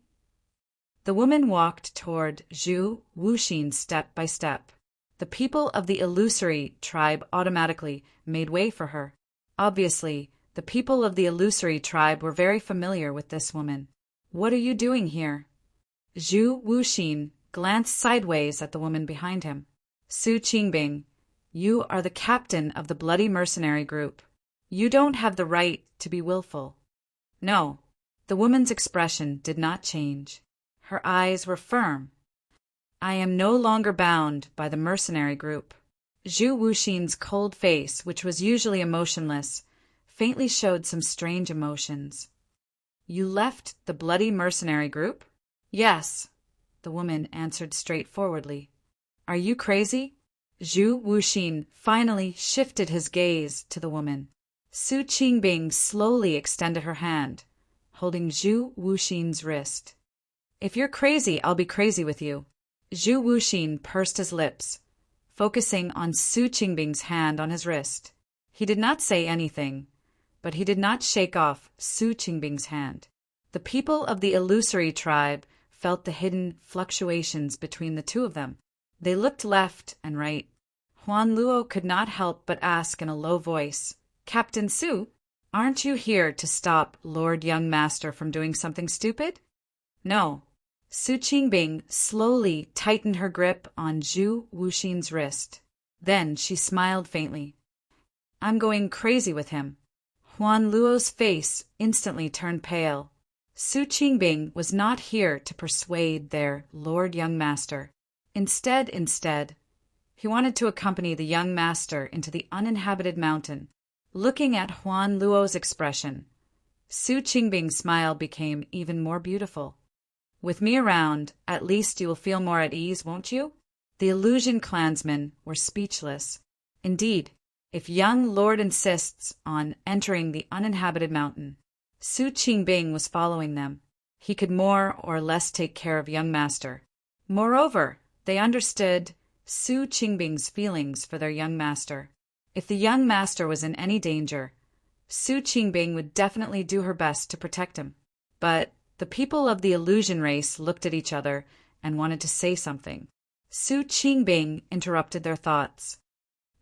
S1: The woman walked toward Zhu Wuxin step by step. The people of the illusory tribe automatically made way for her. Obviously, the people of the illusory tribe were very familiar with this woman. What are you doing here? Zhu Wuxin glanced sideways at the woman behind him. Su Qingbing, you are the captain of the bloody mercenary group. You don't have the right to be willful. No, the woman's expression did not change. Her eyes were firm. I am no longer bound by the mercenary group. Zhu Wuxin's cold face, which was usually emotionless, faintly showed some strange emotions. You left the bloody mercenary group? Yes, the woman answered straightforwardly. Are you crazy? Zhu Wuxin finally shifted his gaze to the woman. Su Qingbing slowly extended her hand, holding Zhu Wuxin's wrist. If you're crazy, I'll be crazy with you. Zhu Wuxin pursed his lips, focusing on Su Qingbing's hand on his wrist. He did not say anything, but he did not shake off Su Qingbing's hand. The people of the illusory tribe felt the hidden fluctuations between the two of them. They looked left and right. Huan Luo could not help but ask in a low voice, Captain Su, aren't you here to stop Lord Young Master from doing something stupid? No. Su Qingbing slowly tightened her grip on Zhu Wuxin's wrist. Then she smiled faintly. I'm going crazy with him. Huan Luo's face instantly turned pale. Su Qingbing was not here to persuade their Lord Young Master. Instead, he wanted to accompany the young master into the uninhabited mountain. Looking at Huan Luo's expression, Su Qingbing's smile became even more beautiful. With me around, at least you will feel more at ease, won't you? The illusion clansmen were speechless. Indeed, if young lord insists on entering the uninhabited mountain, Su Qingbing was following them. He could more or less take care of young master. Moreover, they understood Su Qingbing's feelings for their young master. If the young master was in any danger, Su Qingbing would definitely do her best to protect him. But the people of the illusion race looked at each other and wanted to say something. Su Qingbing interrupted their thoughts.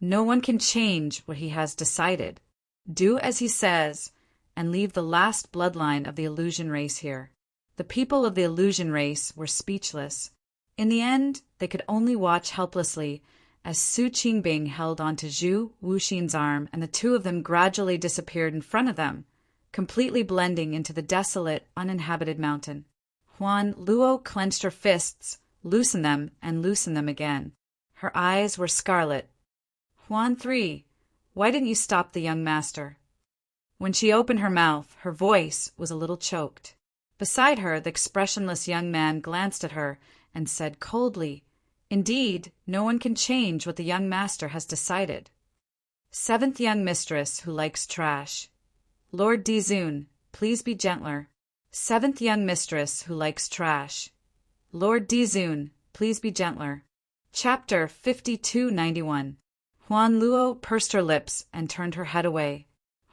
S1: No one can change what he has decided. Do as he says, and leave the last bloodline of the illusion race here. The people of the illusion race were speechless. In the end, they could only watch helplessly as Su Qingbing held onto Zhu Wuxin's arm and the two of them gradually disappeared in front of them, completely blending into the desolate, uninhabited mountain. Huan Luo clenched her fists, loosened them, and loosened them again. Her eyes were scarlet. Huan 3, why didn't you stop the young master? When she opened her mouth, her voice was a little choked. Beside her, the expressionless young man glanced at her and said coldly, Indeed, no one can change what the young master has decided. Seventh young mistress who likes trash. Lord Dizun, please be gentler. Seventh young mistress who likes trash. Lord Dizun, please be gentler. Chapter 5291. Huan Luo pursed her lips and turned her head away.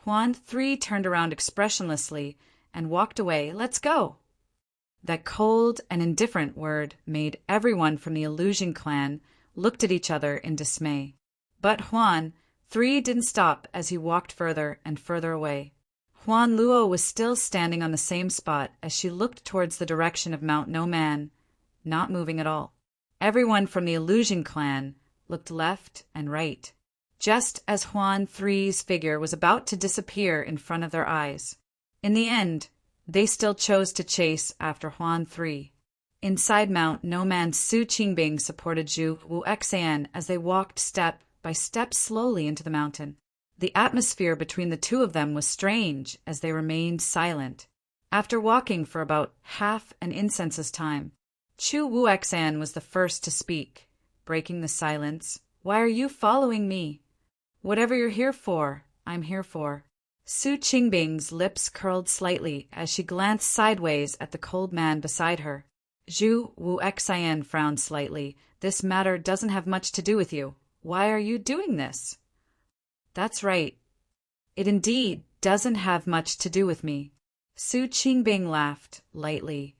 S1: Huan 3 turned around expressionlessly and walked away. Let's go. That cold and indifferent word made everyone from the illusion clan looked at each other in dismay. But Huan 3 didn't stop as he walked further and further away. Huan Luo was still standing on the same spot as she looked towards the direction of Mount No Man, not moving at all. Everyone from the illusion clan looked left and right, just as Huan 3's figure was about to disappear in front of their eyes. In the end, they still chose to chase after Huan 3. Inside Mount No Man, Su Qingbing supported Zhu Wuxian as they walked step by step slowly into the mountain. The atmosphere between the two of them was strange as they remained silent. After walking for about half an incense's time, Chu Wuxian was the first to speak, breaking the silence. Why are you following me? Whatever you're here for, I'm here for. Su Qingbing's lips curled slightly as she glanced sideways at the cold man beside her. Zhu Wuxian frowned slightly. This matter doesn't have much to do with you. Why are you doing this? That's right. It indeed doesn't have much to do with me. Su Qingbing laughed lightly.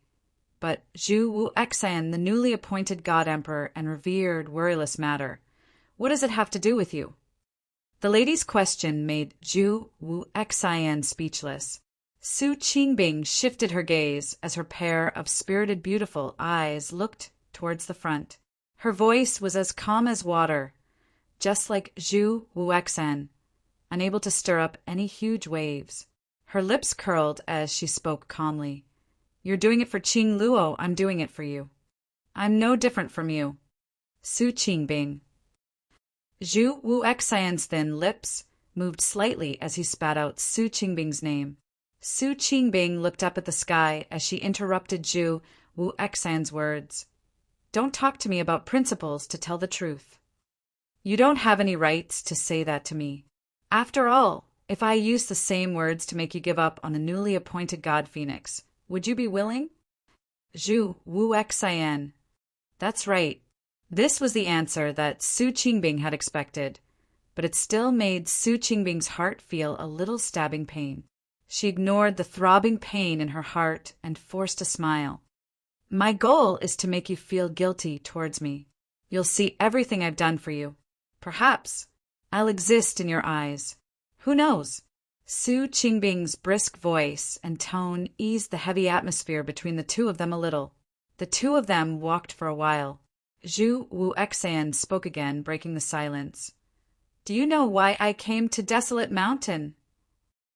S1: But Zhu Wuxian, the newly appointed God Emperor and revered worryless matter, what does it have to do with you? The lady's question made Zhu Wuxian speechless. Su Qingbing shifted her gaze as her pair of spirited beautiful eyes looked towards the front. Her voice was as calm as water, just like Zhu Wuxian, unable to stir up any huge waves. Her lips curled as she spoke calmly. You're doing it for Qing Luo, I'm doing it for you. I'm no different from you. Su Qingbing. Zhu Wuxian's thin lips moved slightly as he spat out Su Qingbing's name. Su Qingbing looked up at the sky as she interrupted Zhu Wuxian's words. Don't talk to me about principles, to tell the truth. You don't have any rights to say that to me. After all, if I use the same words to make you give up on the newly appointed god Phoenix, would you be willing? Zhu Wu Xian. That's right. This was the answer that Su Qingbing had expected, but it still made Su Qingbing's heart feel a little stabbing pain. She ignored the throbbing pain in her heart and forced a smile. My goal is to make you feel guilty towards me. You'll see everything I've done for you. Perhaps I'll exist in your eyes. Who knows? Su Qingbing's brisk voice and tone eased the heavy atmosphere between the two of them a little. The two of them walked for a while. Zhu Wu Xian spoke again, breaking the silence. Do you know why I came to Desolate Mountain?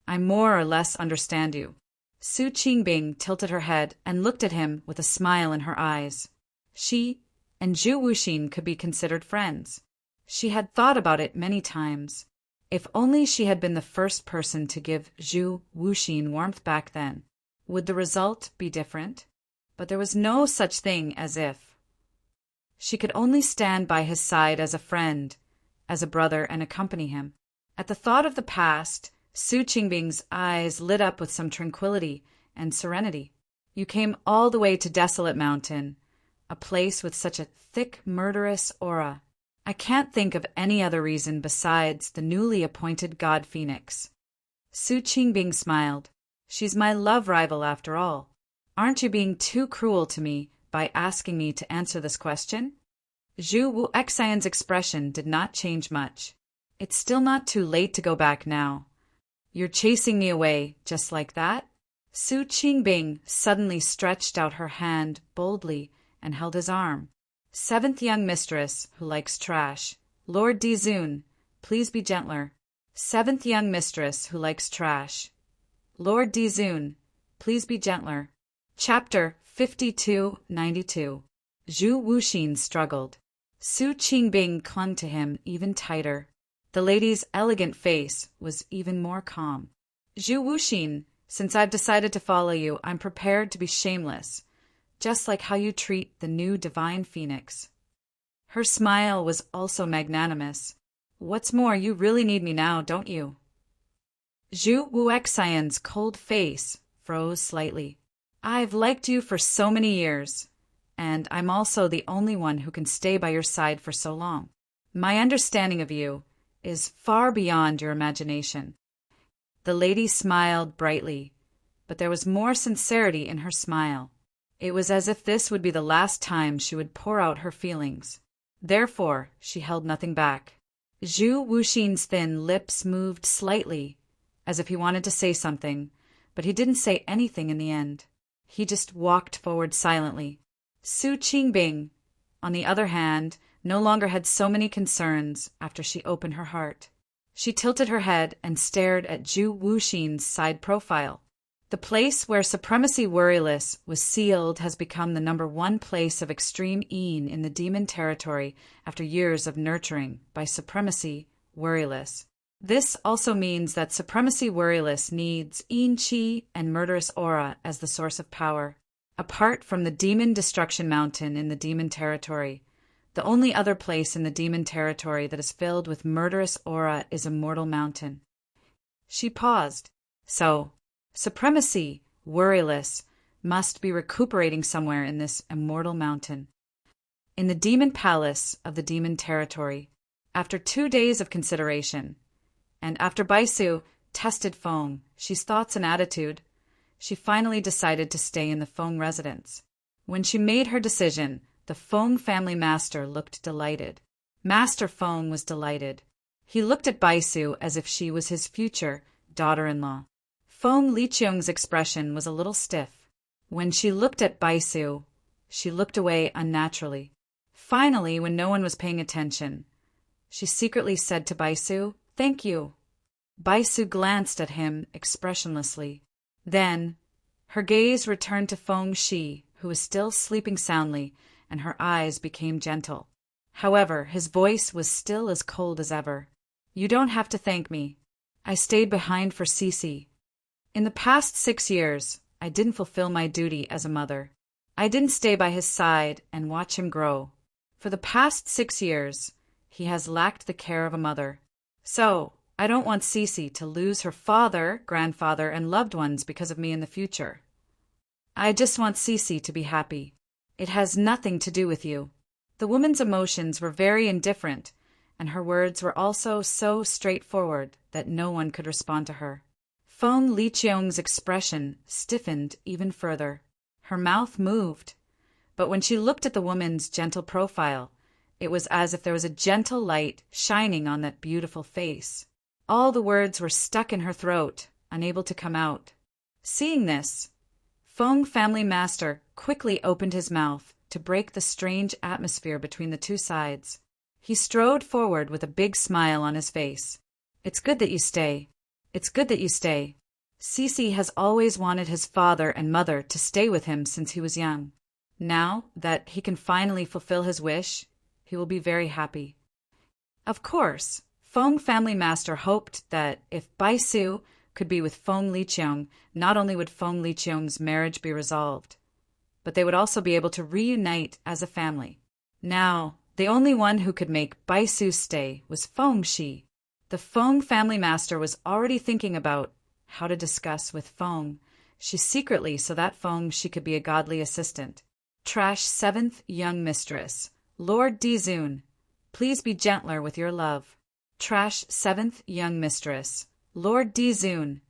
S1: I more or less understand you. Su Qingbing tilted her head and looked at him with a smile in her eyes. She and Zhu Wuxin could be considered friends. She had thought about it many times. If only she had been the first person to give Zhu Wuxin warmth back then, would the result be different? But there was no such thing as if. She could only stand by his side as a friend, as a brother, and accompany him. At the thought of the past, Su Qingbing's eyes lit up with some tranquility and serenity. You came all the way to Desolate Mountain, a place with such a thick, murderous aura. I can't think of any other reason besides the newly appointed god Phoenix. Su Qingbing smiled. She's my love rival after all. Aren't you being too cruel to me by asking me to answer this question? Zhu Wu Xian's expression did not change much. It's still not too late to go back now. You're chasing me away just like that? Su Qingbing suddenly stretched out her hand boldly and held his arm. Seventh young mistress who likes trash. Lord Dizun, please be gentler. Seventh young mistress who likes trash. Lord Dizun, please be gentler. Chapter 5292. Zhu Wuxin struggled. Su Qingbing clung to him even tighter. The lady's elegant face was even more calm. Zhu Wuxin, since I've decided to follow you, I'm prepared to be shameless, just like how you treat the new divine phoenix. Her smile was also magnanimous. What's more, you really need me now, don't you? Zhu Wu Xian's cold face froze slightly. I've liked you for so many years, and I'm also the only one who can stay by your side for so long. My understanding of you is far beyond your imagination. The lady smiled brightly, but there was more sincerity in her smile. It was as if this would be the last time she would pour out her feelings. Therefore, she held nothing back. Zhu Wuxin's thin lips moved slightly, as if he wanted to say something, but he didn't say anything in the end. He just walked forward silently. Su Qingbing, on the other hand, no longer had so many concerns after she opened her heart. She tilted her head and stared at Zhu Wuxin's side profile. The place where Supremacy Worryless was sealed has become the #1 place of extreme een in the demon territory after years of nurturing by Supremacy Worryless. This also means that Supremacy Worryless needs een chi and murderous aura as the source of power. Apart from the Demon Destruction Mountain in the demon territory, the only other place in the demon territory that is filled with murderous aura is Immortal Mountain. She paused. So, Supremacy, Worryless, must be recuperating somewhere in this Immortal Mountain. In the Demon Palace of the Demon Territory, after 2 days of consideration, and after Baisu tested Feng, Xi's thoughts and attitude, she finally decided to stay in the Feng residence. When she made her decision, the Feng family master looked delighted. Master Feng was delighted. He looked at Baisu as if she was his future daughter-in-law. Feng Liqiang's expression was a little stiff. When she looked at Baisu, she looked away unnaturally. Finally, when no one was paying attention, she secretly said to Baisu, "Thank you." Baisu glanced at him expressionlessly. Then, her gaze returned to Feng Xi, who was still sleeping soundly, and her eyes became gentle. However, his voice was still as cold as ever. "You don't have to thank me. I stayed behind for Cece. In the past 6 years, I didn't fulfill my duty as a mother. I didn't stay by his side and watch him grow. For the past 6 years, he has lacked the care of a mother. So, I don't want Cece to lose her father, grandfather, and loved ones because of me in the future. I just want Cece to be happy. It has nothing to do with you." The woman's emotions were very indifferent, and her words were also so straightforward that no one could respond to her. Feng Liqiang's expression stiffened even further. Her mouth moved, but when she looked at the woman's gentle profile, it was as if there was a gentle light shining on that beautiful face. All the words were stuck in her throat, unable to come out. Seeing this, Feng Family Master quickly opened his mouth to break the strange atmosphere between the two sides. He strode forward with a big smile on his face. "It's good that you stay. It's good that you stay. Cece has always wanted his father and mother to stay with him since he was young. Now that he can finally fulfill his wish, he will be very happy." Of course, Feng Family Master hoped that if Bai Su could be with Feng Liqiang, not only would Feng Liqiang's marriage be resolved, but they would also be able to reunite as a family. Now, the only one who could make Bai Su stay was Feng Shi. The Feng Family Master was already thinking about how to discuss with Feng Shi secretly so that Feng Shi could be a godly assistant. Trash 7th Young Mistress. Lord Dizun, please be gentler with your love. Trash 7th Young Mistress. Lord Dizun,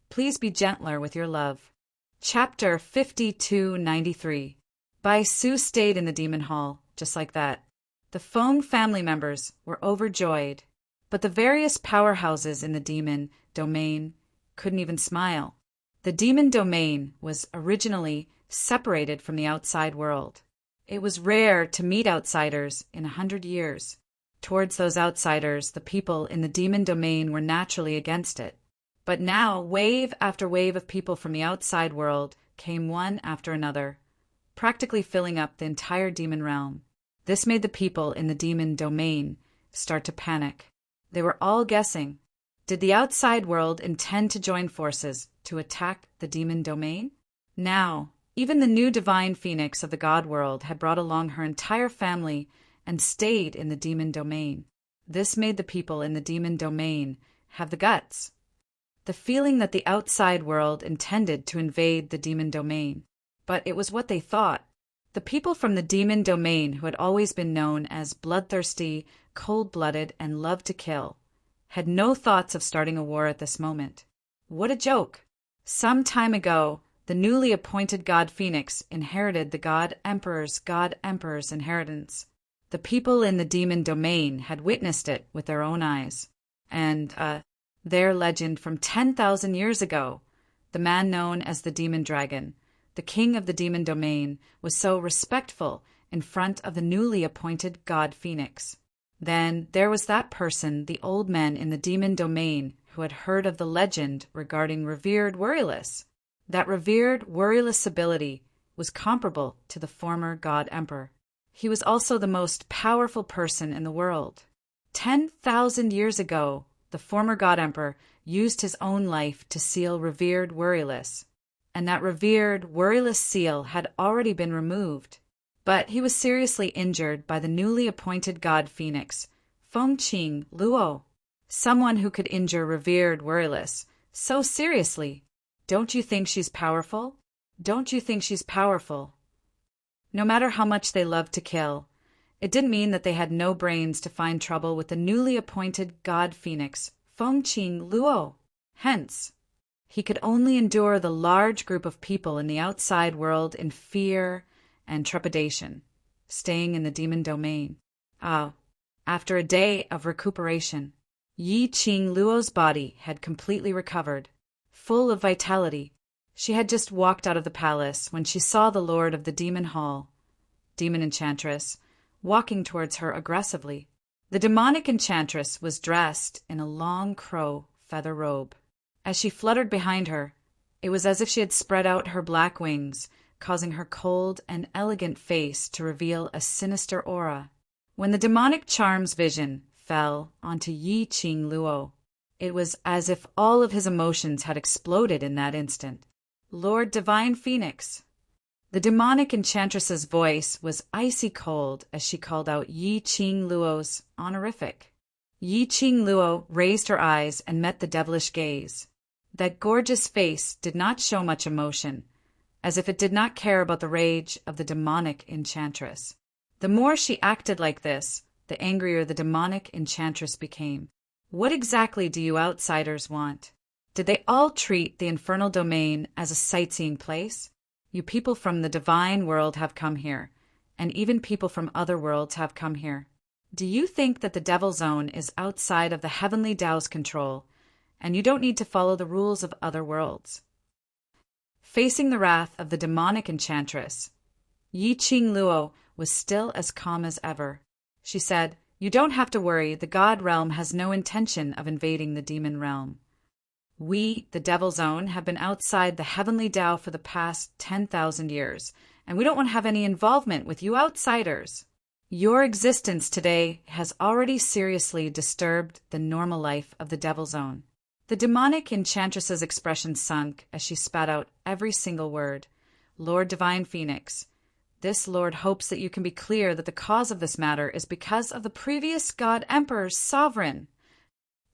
S1: please be gentler with your love. Chapter 5293. Bai Su stayed in the demon hall, just like that. The Feng family members were overjoyed, but the various powerhouses in the demon domain couldn't even smile. The demon domain was originally separated from the outside world. It was rare to meet outsiders in 100 years. Towards those outsiders, the people in the demon domain were naturally against it. But now, wave after wave of people from the outside world came one after another, practically filling up the entire demon realm. This made the people in the demon domain start to panic. They were all guessing, did the outside world intend to join forces to attack the demon domain? Now, even the new divine phoenix of the god world had brought along her entire family and stayed in the demon domain. This made the people in the demon domain have the guts. The feeling that the outside world intended to invade the demon domain. But it was what they thought. The people from the demon domain, who had always been known as bloodthirsty, cold-blooded, and loved to kill, had no thoughts of starting a war at this moment. What a joke! Some time ago, the newly appointed god Phoenix inherited the god emperor's inheritance. The people in the demon domain had witnessed it with their own eyes. And, their legend from 10,000 years ago, the man known as the demon dragon, the king of the demon domain, was so respectful in front of the newly appointed god Phoenix. Then there was that person, the old man in the demon domain, who had heard of the legend regarding revered Worryless. That revered Worryless ability was comparable to the former god emperor. He was also the most powerful person in the world. 10,000 years ago, the former god emperor used his own life to seal revered Worryless, and that revered Worryless seal had already been removed. But he was seriously injured by the newly appointed god Phoenix, Fengqing Luo, someone who could injure revered Worryless so seriously. Don't you think she's powerful? Don't you think she's powerful? No matter how much they loved to kill, it didn't mean that they had no brains to find trouble with the newly appointed god Phoenix, Fengqing Luo. Hence, he could only endure the large group of people in the outside world in fear and trepidation, staying in the demon domain. After a day of recuperation, Yi Qing Luo's body had completely recovered, full of vitality. She had just walked out of the palace when she saw the lord of the demon hall, demon enchantress, walking towards her aggressively. The demonic enchantress was dressed in a long crow feather robe. As she fluttered behind her, it was as if she had spread out her black wings, causing her cold and elegant face to reveal a sinister aura. When the demonic charm's vision fell onto Yi Qing Luo, it was as if all of his emotions had exploded in that instant. Lord Divine Phoenix, The demonic enchantress's voice was icy cold as she called out Yi Qing Luo's honorific. Yi Qing Luo raised her eyes and met the devilish gaze. That gorgeous face did not show much emotion, as if it did not care about the rage of the demonic enchantress. The more she acted like this, the angrier the demonic enchantress became. What exactly do you outsiders want? Did they all treat the infernal domain as a sightseeing place? You people from the divine world have come here, and even people from other worlds have come here. Do you think that the Devil Zone is outside of the heavenly Tao's control, and you don't need to follow the rules of other worlds? Facing the wrath of the demonic enchantress, Yi Qing Luo was still as calm as ever. She said, "You don't have to worry, the God realm has no intention of invading the demon realm. We, the Devil Zone, have been outside the heavenly Tao for the past 10,000 years, and we don't want to have any involvement with you outsiders. Your existence today has already seriously disturbed the normal life of the Devil Zone." The demonic enchantress's expression sunk as she spat out every single word. "Lord Divine Phoenix, this Lord hopes that you can be clear that the cause of this matter is because of the previous God Emperor's sovereign.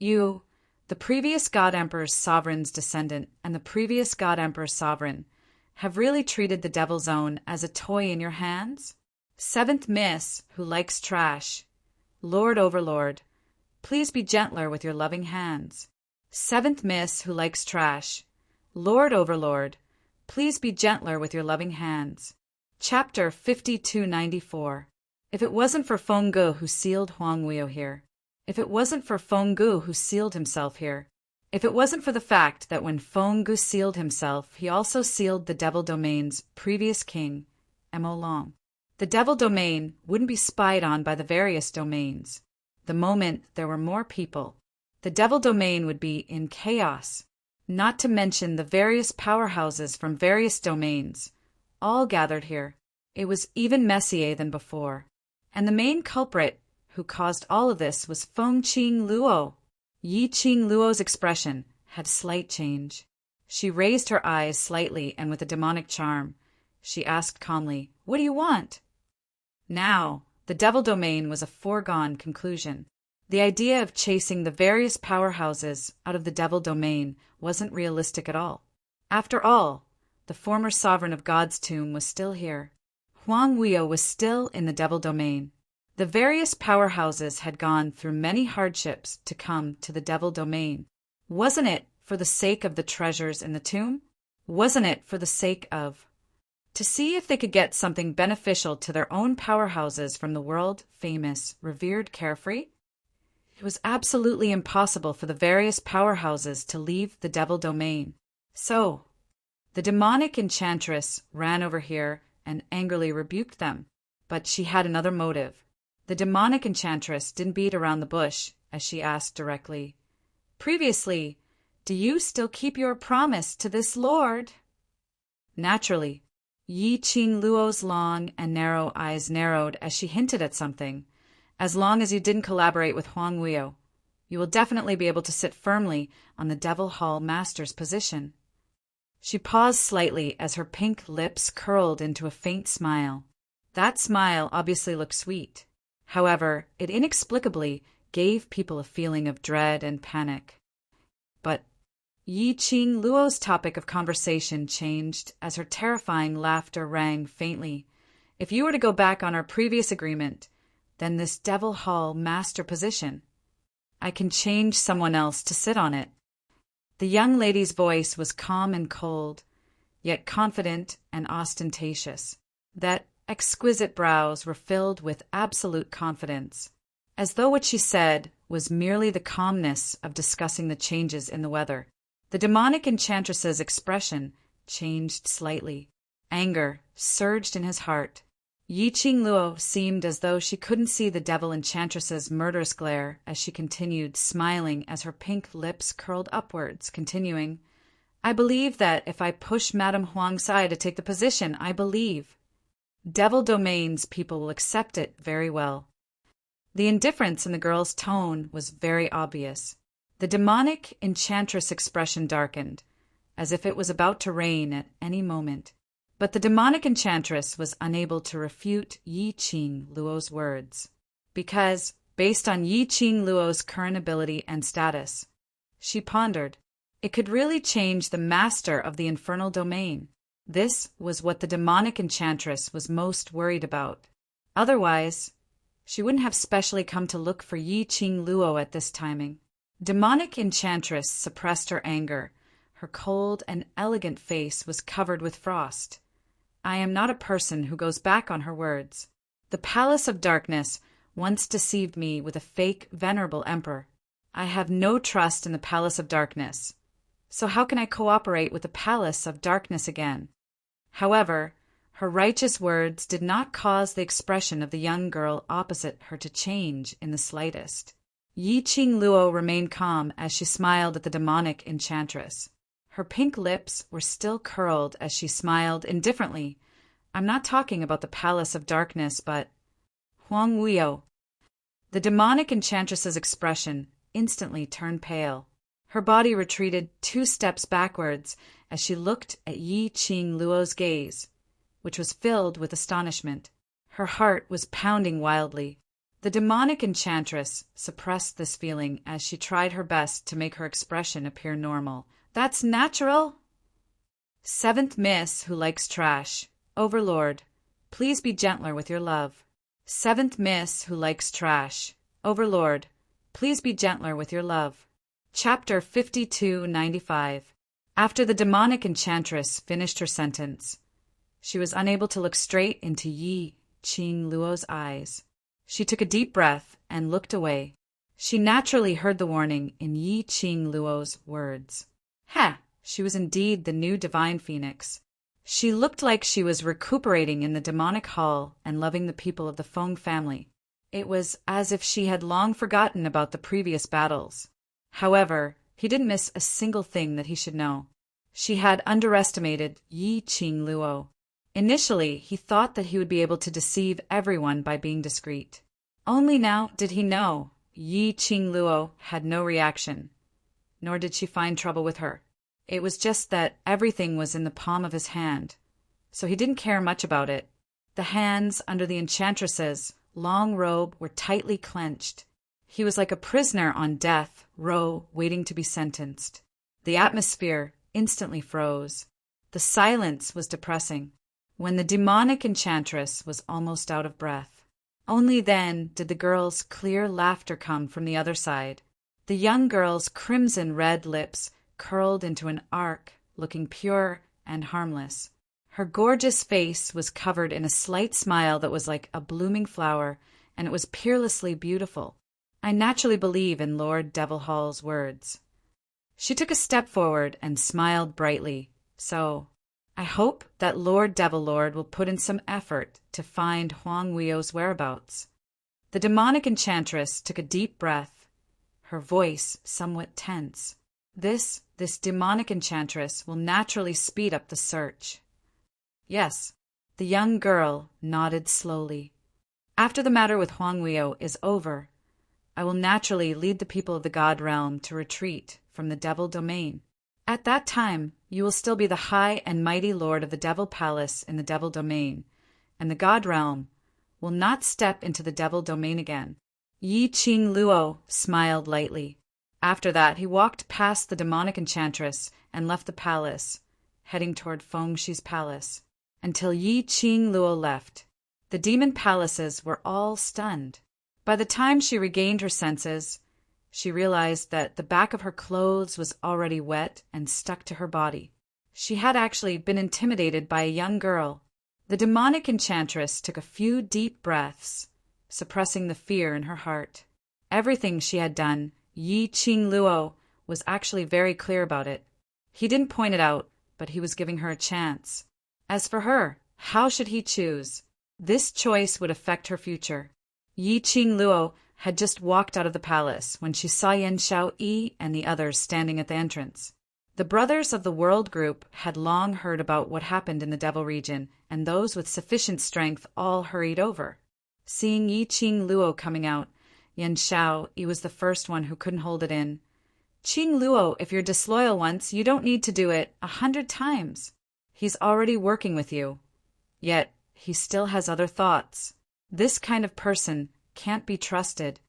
S1: You, the previous God Emperor's sovereign's descendant, and the previous God Emperor's sovereign, have really treated the Devil Zone as a toy in your hands? Seventh Miss, who likes trash, Lord Overlord, please be gentler with your loving hands. Seventh Miss, who likes trash, Lord Overlord, please be gentler with your loving hands." Chapter 5294. If it wasn't for Feng Gu who sealed Huang Weio here, if it wasn't for Feng Gu who sealed himself here, if it wasn't for the fact that when Feng Gu sealed himself, he also sealed the Devil Domain's previous king, Mo Long. The Devil Domain wouldn't be spied on by the various domains. The moment there were more people, the Devil Domain would be in chaos, not to mention the various powerhouses from various domains, all gathered here. It was even messier than before. And the main culprit who caused all of this was Feng Qing Luo. Yi Qing Luo's expression had slight change. She raised her eyes slightly and with a demonic charm. She asked calmly, "What do you want?" Now, the Devil Domain was a foregone conclusion. The idea of chasing the various powerhouses out of the Devil Domain wasn't realistic at all. After all, the former sovereign of God's tomb was still here. Huang Weio was still in the Devil Domain. The various powerhouses had gone through many hardships to come to the Devil Domain. Wasn't it for the sake of the treasures in the tomb? Wasn't it for the sake of to see if they could get something beneficial to their own powerhouses from the world-famous, revered Carefree? It was absolutely impossible for the various powerhouses to leave the Devil Domain. So, the demonic enchantress ran over here and angrily rebuked them. But she had another motive. The demonic enchantress didn't beat around the bush, as she asked directly, "Previously, do you still keep your promise to this lord?" Naturally, Yi Qing Luo's long and narrow eyes narrowed as she hinted at something. "As long as you didn't collaborate with Huang Weio, you will definitely be able to sit firmly on the Devil Hall Master's position." She paused slightly as her pink lips curled into a faint smile. That smile obviously looked sweet. However, it inexplicably gave people a feeling of dread and panic. But Yi Qing Luo's topic of conversation changed as her terrifying laughter rang faintly. "If you were to go back on our previous agreement, then this Devil Hall Master position, I can change someone else to sit on it." The young lady's voice was calm and cold, yet confident and ostentatious. That exquisite brows were filled with absolute confidence, as though what she said was merely the calmness of discussing the changes in the weather. The demonic enchantress's expression changed slightly. Anger surged in his heart. Yi Qing Luo seemed as though she couldn't see the devil enchantress's murderous glare as she continued, smiling as her pink lips curled upwards, continuing, "I believe that if I push Madame Huang Sai to take the position, I believe Devil Domain's people will accept it very well." The indifference in the girl's tone was very obvious. The demonic enchantress expression darkened, as if it was about to rain at any moment. But the demonic enchantress was unable to refute Yi Qing Luo's words, because, based on Yi Qing Luo's current ability and status, she pondered, it could really change the master of the infernal domain. This was what the demonic enchantress was most worried about. Otherwise, she wouldn't have specially come to look for Yi Qing Luo at this timing. Demonic enchantress suppressed her anger. Her cold and elegant face was covered with frost. I am not a person who goes back on her words. The Palace of Darkness once deceived me with a fake, venerable emperor. I have no trust in the Palace of Darkness. So how can I cooperate with the Palace of Darkness again? However, her righteous words did not cause the expression of the young girl opposite her to change in the slightest. Yi Qing Luo remained calm as she smiled at the demonic enchantress. Her pink lips were still curled as she smiled indifferently. I'm not talking about the Palace of Darkness, but Huang Weio. The demonic enchantress's expression instantly turned pale. Her body retreated 2 steps backwards as she looked at Yi Qing Luo's gaze, which was filled with astonishment. Her heart was pounding wildly. The demonic enchantress suppressed this feeling as she tried her best to make her expression appear normal. That's natural. 7th Miss who likes trash. Overlord, please be gentler with your love. 7th Miss who likes trash. Overlord, please be gentler with your love. Chapter 5295. After the demonic enchantress finished her sentence, she was unable to look straight into Yi Qing Luo's eyes. She took a deep breath and looked away. She naturally heard the warning in Yi Qing Luo's words. She was indeed the new divine phoenix. She looked like she was recuperating in the demonic hall and loving the people of the Feng family. It was as if she had long forgotten about the previous battles. However, he didn't miss a single thing that he should know. She had underestimated Yi Qing Luo. Initially, he thought that he would be able to deceive everyone by being discreet. Only now did he know Yi Qing Luo had no reaction, nor did she find trouble with her. It was just that everything was in the palm of his hand, so he didn't care much about it. The hands under the enchantress's long robe were tightly clenched. He was like a prisoner on death row waiting to be sentenced. The atmosphere instantly froze. The silence was depressing. When the demonic enchantress was almost out of breath, only then did the girl's clear laughter come from the other side. The young girl's crimson-red lips curled into an arc, looking pure and harmless. Her gorgeous face was covered in a slight smile that was like a blooming flower, and it was peerlessly beautiful. I naturally believe in Lord Devilhall's words. She took a step forward and smiled brightly. So, I hope that Lord Devillord will put in some effort to find Huang Weio's whereabouts. The demonic enchantress took a deep breath, her voice somewhat tense. This demonic enchantress will naturally speed up the search. Yes, the young girl nodded slowly. After the matter with Huang Weio is over, I will naturally lead the people of the God Realm to retreat from the Devil Domain. At that time, you will still be the high and mighty lord of the Devil Palace in the Devil Domain, and the God Realm will not step into the Devil Domain again. Yi Qing Luo smiled lightly. After that, he walked past the demonic enchantress and left the palace, heading toward Fengshi's palace. Until Yi Qing Luo left, the demon palaces were all stunned. By the time she regained her senses, she realized that the back of her clothes was already wet and stuck to her body. She had actually been intimidated by a young girl. The demonic enchantress took a few deep breaths, suppressing the fear in her heart. Everything she had done, Yi Qing Luo was actually very clear about it. He didn't point it out, but he was giving her a chance. As for her, how should he choose? This choice would affect her future. Yi Qing Luo had just walked out of the palace when she saw Yan Xiaoyi and the others standing at the entrance. The brothers of the World Group had long heard about what happened in the Devil region, and those with sufficient strength all hurried over. Seeing Yi Qing Luo coming out, Yan Xiaoyi was the first one who couldn't hold it in. Qing Luo, if you're disloyal once, you don't need to do it 100 times. He's already working with you. Yet, he still has other thoughts. This kind of person can't be trusted.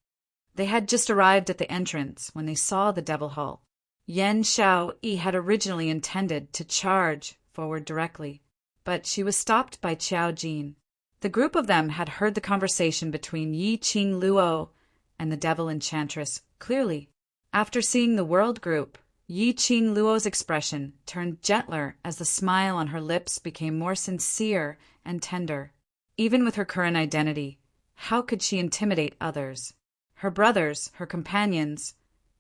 S1: They had just arrived at the entrance when they saw the devil hull. Yan Xiaoyi had originally intended to charge forward directly, but she was stopped by Qiao Jin. The group of them had heard the conversation between Yi Qing Luo and the devil enchantress clearly. After seeing the world group, Yi Qing Luo's expression turned gentler as the smile on her lips became more sincere and tender. Even with her current identity, how could she intimidate others? Her brothers, her companions,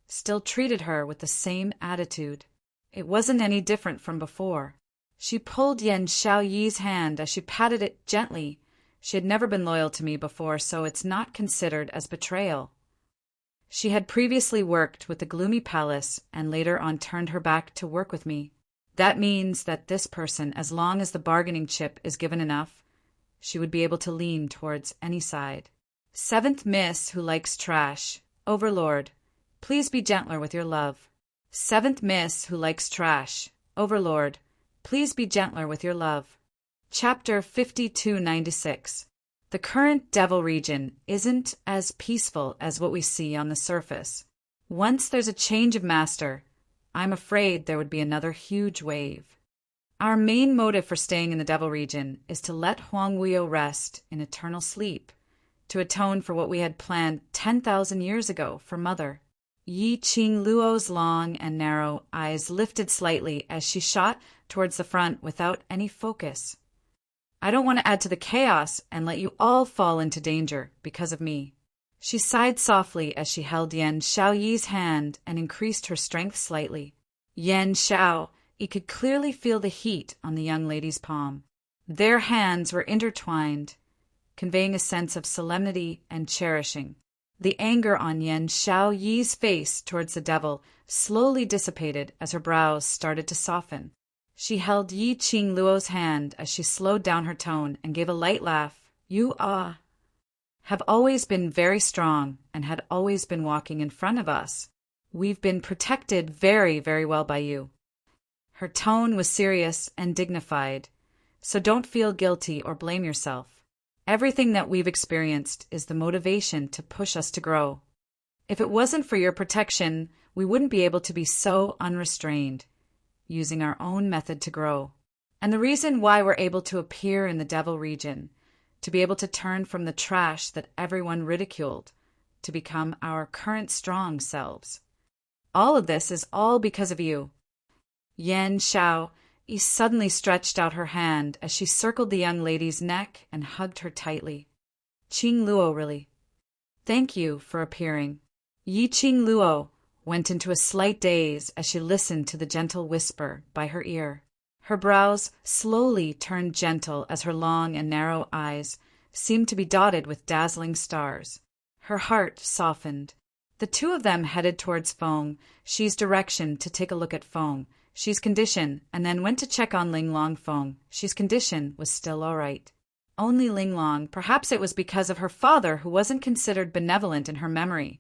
S1: still treated her with the same attitude. It wasn't any different from before. She pulled Yan Xiaoyi's hand as she patted it gently. She had never been loyal to me before, so it's not considered as betrayal. She had previously worked with the Gloomy Palace and later on turned her back to work with me. That means that this person, as long as the bargaining chip is given enough, she would be able to lean towards any side. Seventh Miss who likes trash, Overlord, please be gentler with your love. Seventh Miss who likes trash, Overlord, please be gentler with your love. Chapter 5296. The current devil region isn't as peaceful as what we see on the surface. Once there's a change of master, I'm afraid there would be another huge wave. Our main motive for staying in the devil region is to let Huang Wuyo rest in eternal sleep, to atone for what we had planned 10,000 years ago for Mother. Yi Qing Luo's long and narrow eyes lifted slightly as she shot towards the front without any focus. I don't want to add to the chaos and let you all fall into danger because of me. She sighed softly as she held Yan Xiaoyi's hand and increased her strength slightly. Yan Xiaoyi could clearly feel the heat on the young lady's palm. Their hands were intertwined, conveying a sense of solemnity and cherishing. The anger on Yan Xiaoyi's face towards the devil slowly dissipated as her brows started to soften. She held Yi Qing Luo's hand as she slowed down her tone and gave a light laugh. You have always been very strong and had always been walking in front of us. We've been protected very, very well by you. Her tone was serious and dignified, so don't feel guilty or blame yourself. Everything that we've experienced is the motivation to push us to grow. If it wasn't for your protection, we wouldn't be able to be so unrestrained, using our own method to grow. And the reason why we're able to appear in the devil region, to be able to turn from the trash that everyone ridiculed, to become our current strong selves. All of this is all because of you. Yan Xiaoyi suddenly stretched out her hand as she circled the young lady's neck and hugged her tightly. Qing Luo, really. Thank you for appearing. Yi Qing Luo went into a slight daze as she listened to the gentle whisper by her ear. Her brows slowly turned gentle as her long and narrow eyes seemed to be dotted with dazzling stars. Her heart softened. The two of them headed towards Feng Shi's direction to take a look at Feng Shi's condition, and then went to check on Linglong. Feng Shi's condition was still all right. Only Linglong, perhaps it was because of her father who wasn't considered benevolent in her memory,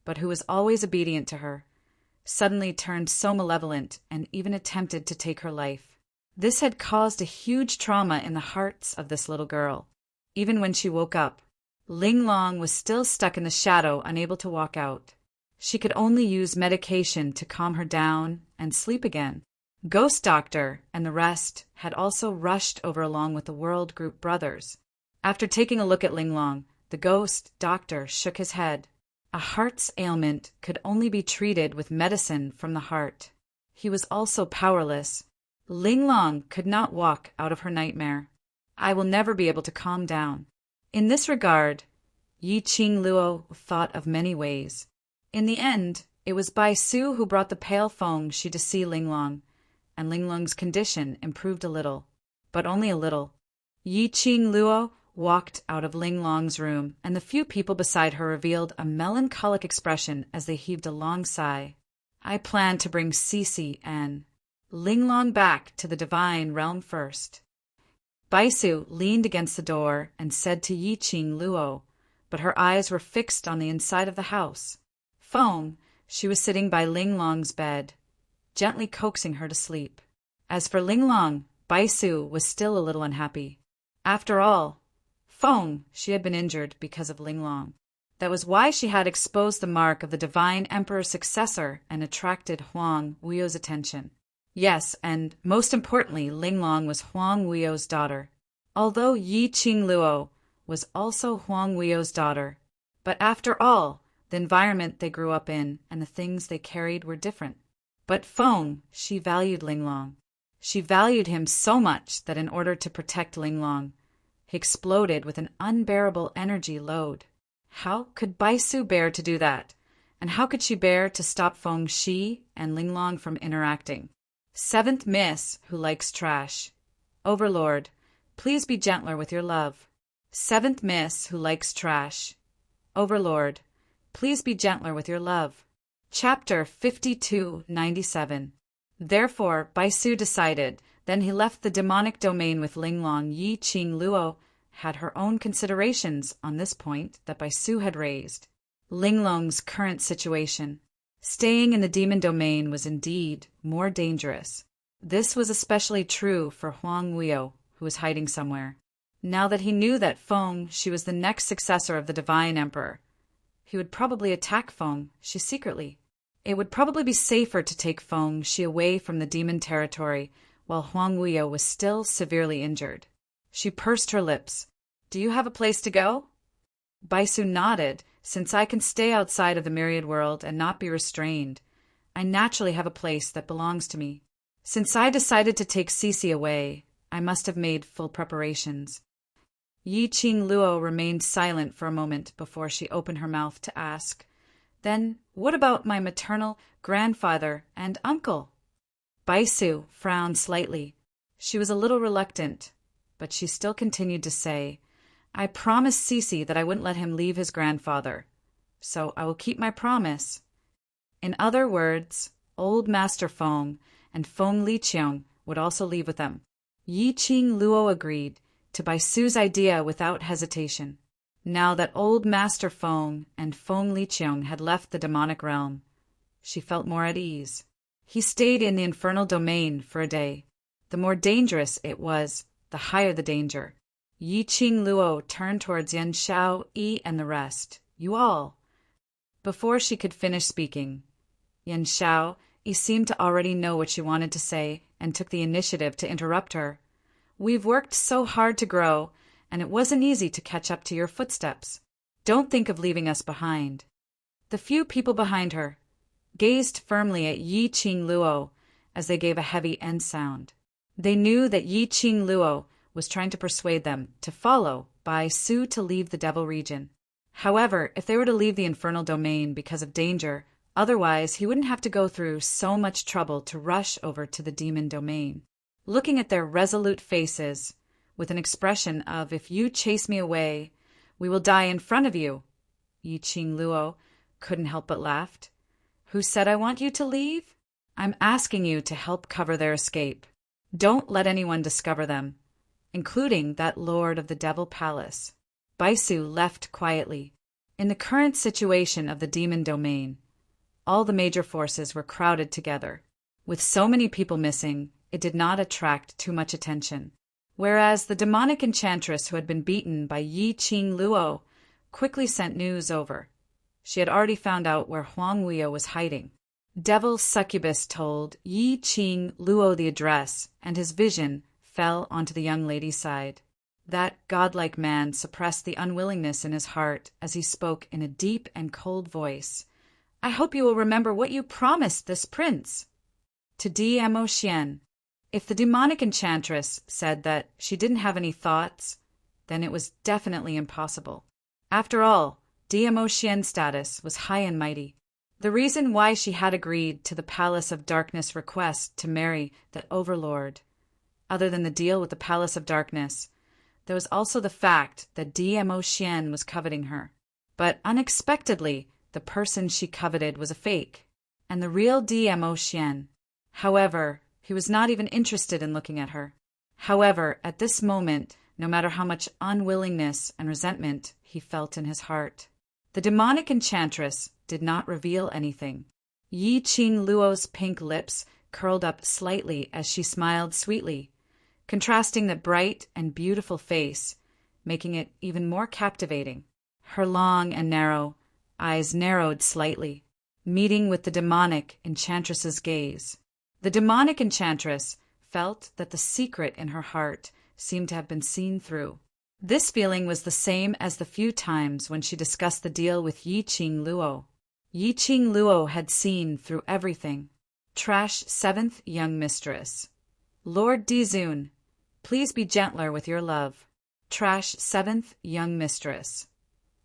S1: but who was always obedient to her, suddenly turned so malevolent and even attempted to take her life. This had caused a huge trauma in the hearts of this little girl. Even when she woke up, Linglong was still stuck in the shadow, unable to walk out. She could only use medication to calm her down and sleep again. Ghost Doctor and the rest had also rushed over along with the World Group brothers. After taking a look at Linglong, the Ghost Doctor shook his head. A heart's ailment could only be treated with medicine from the heart. He was also powerless. Linglong could not walk out of her nightmare. I will never be able to calm down. In this regard, Yi Qing Luo thought of many ways. In the end, it was Bai Su who brought the pale Feng Shi to see Linglong, and Linglong's condition improved a little, but only a little. Yi Qing Luo walked out of Linglong's room, and the few people beside her revealed a melancholic expression as they heaved a long sigh. I plan to bring Cece and Linglong back to the divine realm first. Baisu leaned against the door and said to Yi Qing Luo, but her eyes were fixed on the inside of the house. Feng Shi was sitting by Linglong's bed, gently coaxing her to sleep. As for Linglong, Baisu was still a little unhappy. After all, she had been injured because of Linglong. That was why she had exposed the mark of the divine emperor's successor and attracted Huang Wuyo's attention. Yes, and most importantly, Linglong was Huang Wuyo's daughter. Although Yi Qingluo was also Huang Wuyo's daughter. But after all, the environment they grew up in and the things they carried were different. But she valued Linglong. She valued him so much that in order to protect Linglong, he exploded with an unbearable energy load. How could Baisu bear to do that? And how could she bear to stop Shi and Linglong from interacting? Seventh Miss, who likes trash. Overlord, please be gentler with your love. Seventh Miss, who likes trash. Overlord, please be gentler with your love. Chapter 5297. Therefore, Baisu decided. Then he left the demonic domain with Linglong. Yi Qingluo had her own considerations on this point that Baisu had raised. Linglong's current situation. Staying in the demon domain was indeed more dangerous. This was especially true for Huang Wuyo, who was hiding somewhere. Now that he knew that she was the next successor of the divine emperor, he would probably attack Shi secretly. It would probably be safer to take Shi away from the demon territory while Huang Wuyo was still severely injured. She pursed her lips. Do you have a place to go? Baisu nodded. Since I can stay outside of the myriad world and not be restrained, I naturally have a place that belongs to me. Since I decided to take Cece away, I must have made full preparations. Yi Qingluo remained silent for a moment before she opened her mouth to ask, Then what about my maternal grandfather and uncle? Baisu frowned slightly. She was a little reluctant, but she still continued to say, I promised Cece that I wouldn't let him leave his grandfather, so I will keep my promise. In other words, old Master Feng and Feng Liqiang would also leave with them. Yi Qingluo agreed to Baisu's idea without hesitation. Now that old Master Feng and Feng Liqiang had left the demonic realm, she felt more at ease. He stayed in the infernal domain for a day. The more dangerous it was, the higher the danger. Yi Qingluo turned towards Yan Xiao, Yi, and the rest. You all. Before she could finish speaking, Yan Xiao, Yi seemed to already know what she wanted to say and took the initiative to interrupt her. We've worked so hard to grow, and it wasn't easy to catch up to your footsteps. Don't think of leaving us behind. The few people behind her gazed firmly at Yi Qingluo as they gave a heavy end sound. They knew that Yi Qingluo was trying to persuade them to follow Baisu to leave the devil region. However, if they were to leave the infernal domain because of danger, otherwise he wouldn't have to go through so much trouble to rush over to the demon domain. Looking at their resolute faces, with an expression of, if you chase me away, we will die in front of you, Yi Qingluo couldn't help but laugh. Who said I want you to leave? I'm asking you to help cover their escape. Don't let anyone discover them, including that lord of the Devil Palace. Baisu left quietly. In the current situation of the demon domain, all the major forces were crowded together. With so many people missing, it did not attract too much attention. Whereas the demonic enchantress who had been beaten by Yi Qingluo quickly sent news over. She had already found out where Huang Wuyo was hiding. Devil Succubus told Yi Qingluo the address, and his vision fell onto the young lady's side. That godlike man suppressed the unwillingness in his heart as he spoke in a deep and cold voice. I hope you will remember what you promised this prince. To Dmo Xian. If the demonic enchantress said that she didn't have any thoughts, then it was definitely impossible. After all, Dmo Xian's status was high and mighty. The reason why she had agreed to the Palace of Darkness request to marry the Overlord, other than the deal with the Palace of Darkness, there was also the fact that Dmo Xian was coveting her. But unexpectedly, the person she coveted was a fake, and the real Dmo Xian. However, he was not even interested in looking at her. However, at this moment, no matter how much unwillingness and resentment he felt in his heart, the demonic enchantress did not reveal anything. Yi Qingluo's pink lips curled up slightly as she smiled sweetly. contrasting the bright and beautiful face, making it even more captivating. Her long and narrow eyes narrowed slightly, meeting with the demonic enchantress's gaze. The demonic enchantress felt that the secret in her heart seemed to have been seen through. This feeling was the same as the few times when she discussed the deal with Yi-Ching Luo. Yi-Ching Luo had seen through everything. Trash 7th young mistress. Lord Dizun, please be gentler with your love. Trash 7th young mistress.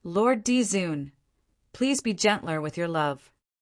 S1: Lord Dizun, please be gentler with your love.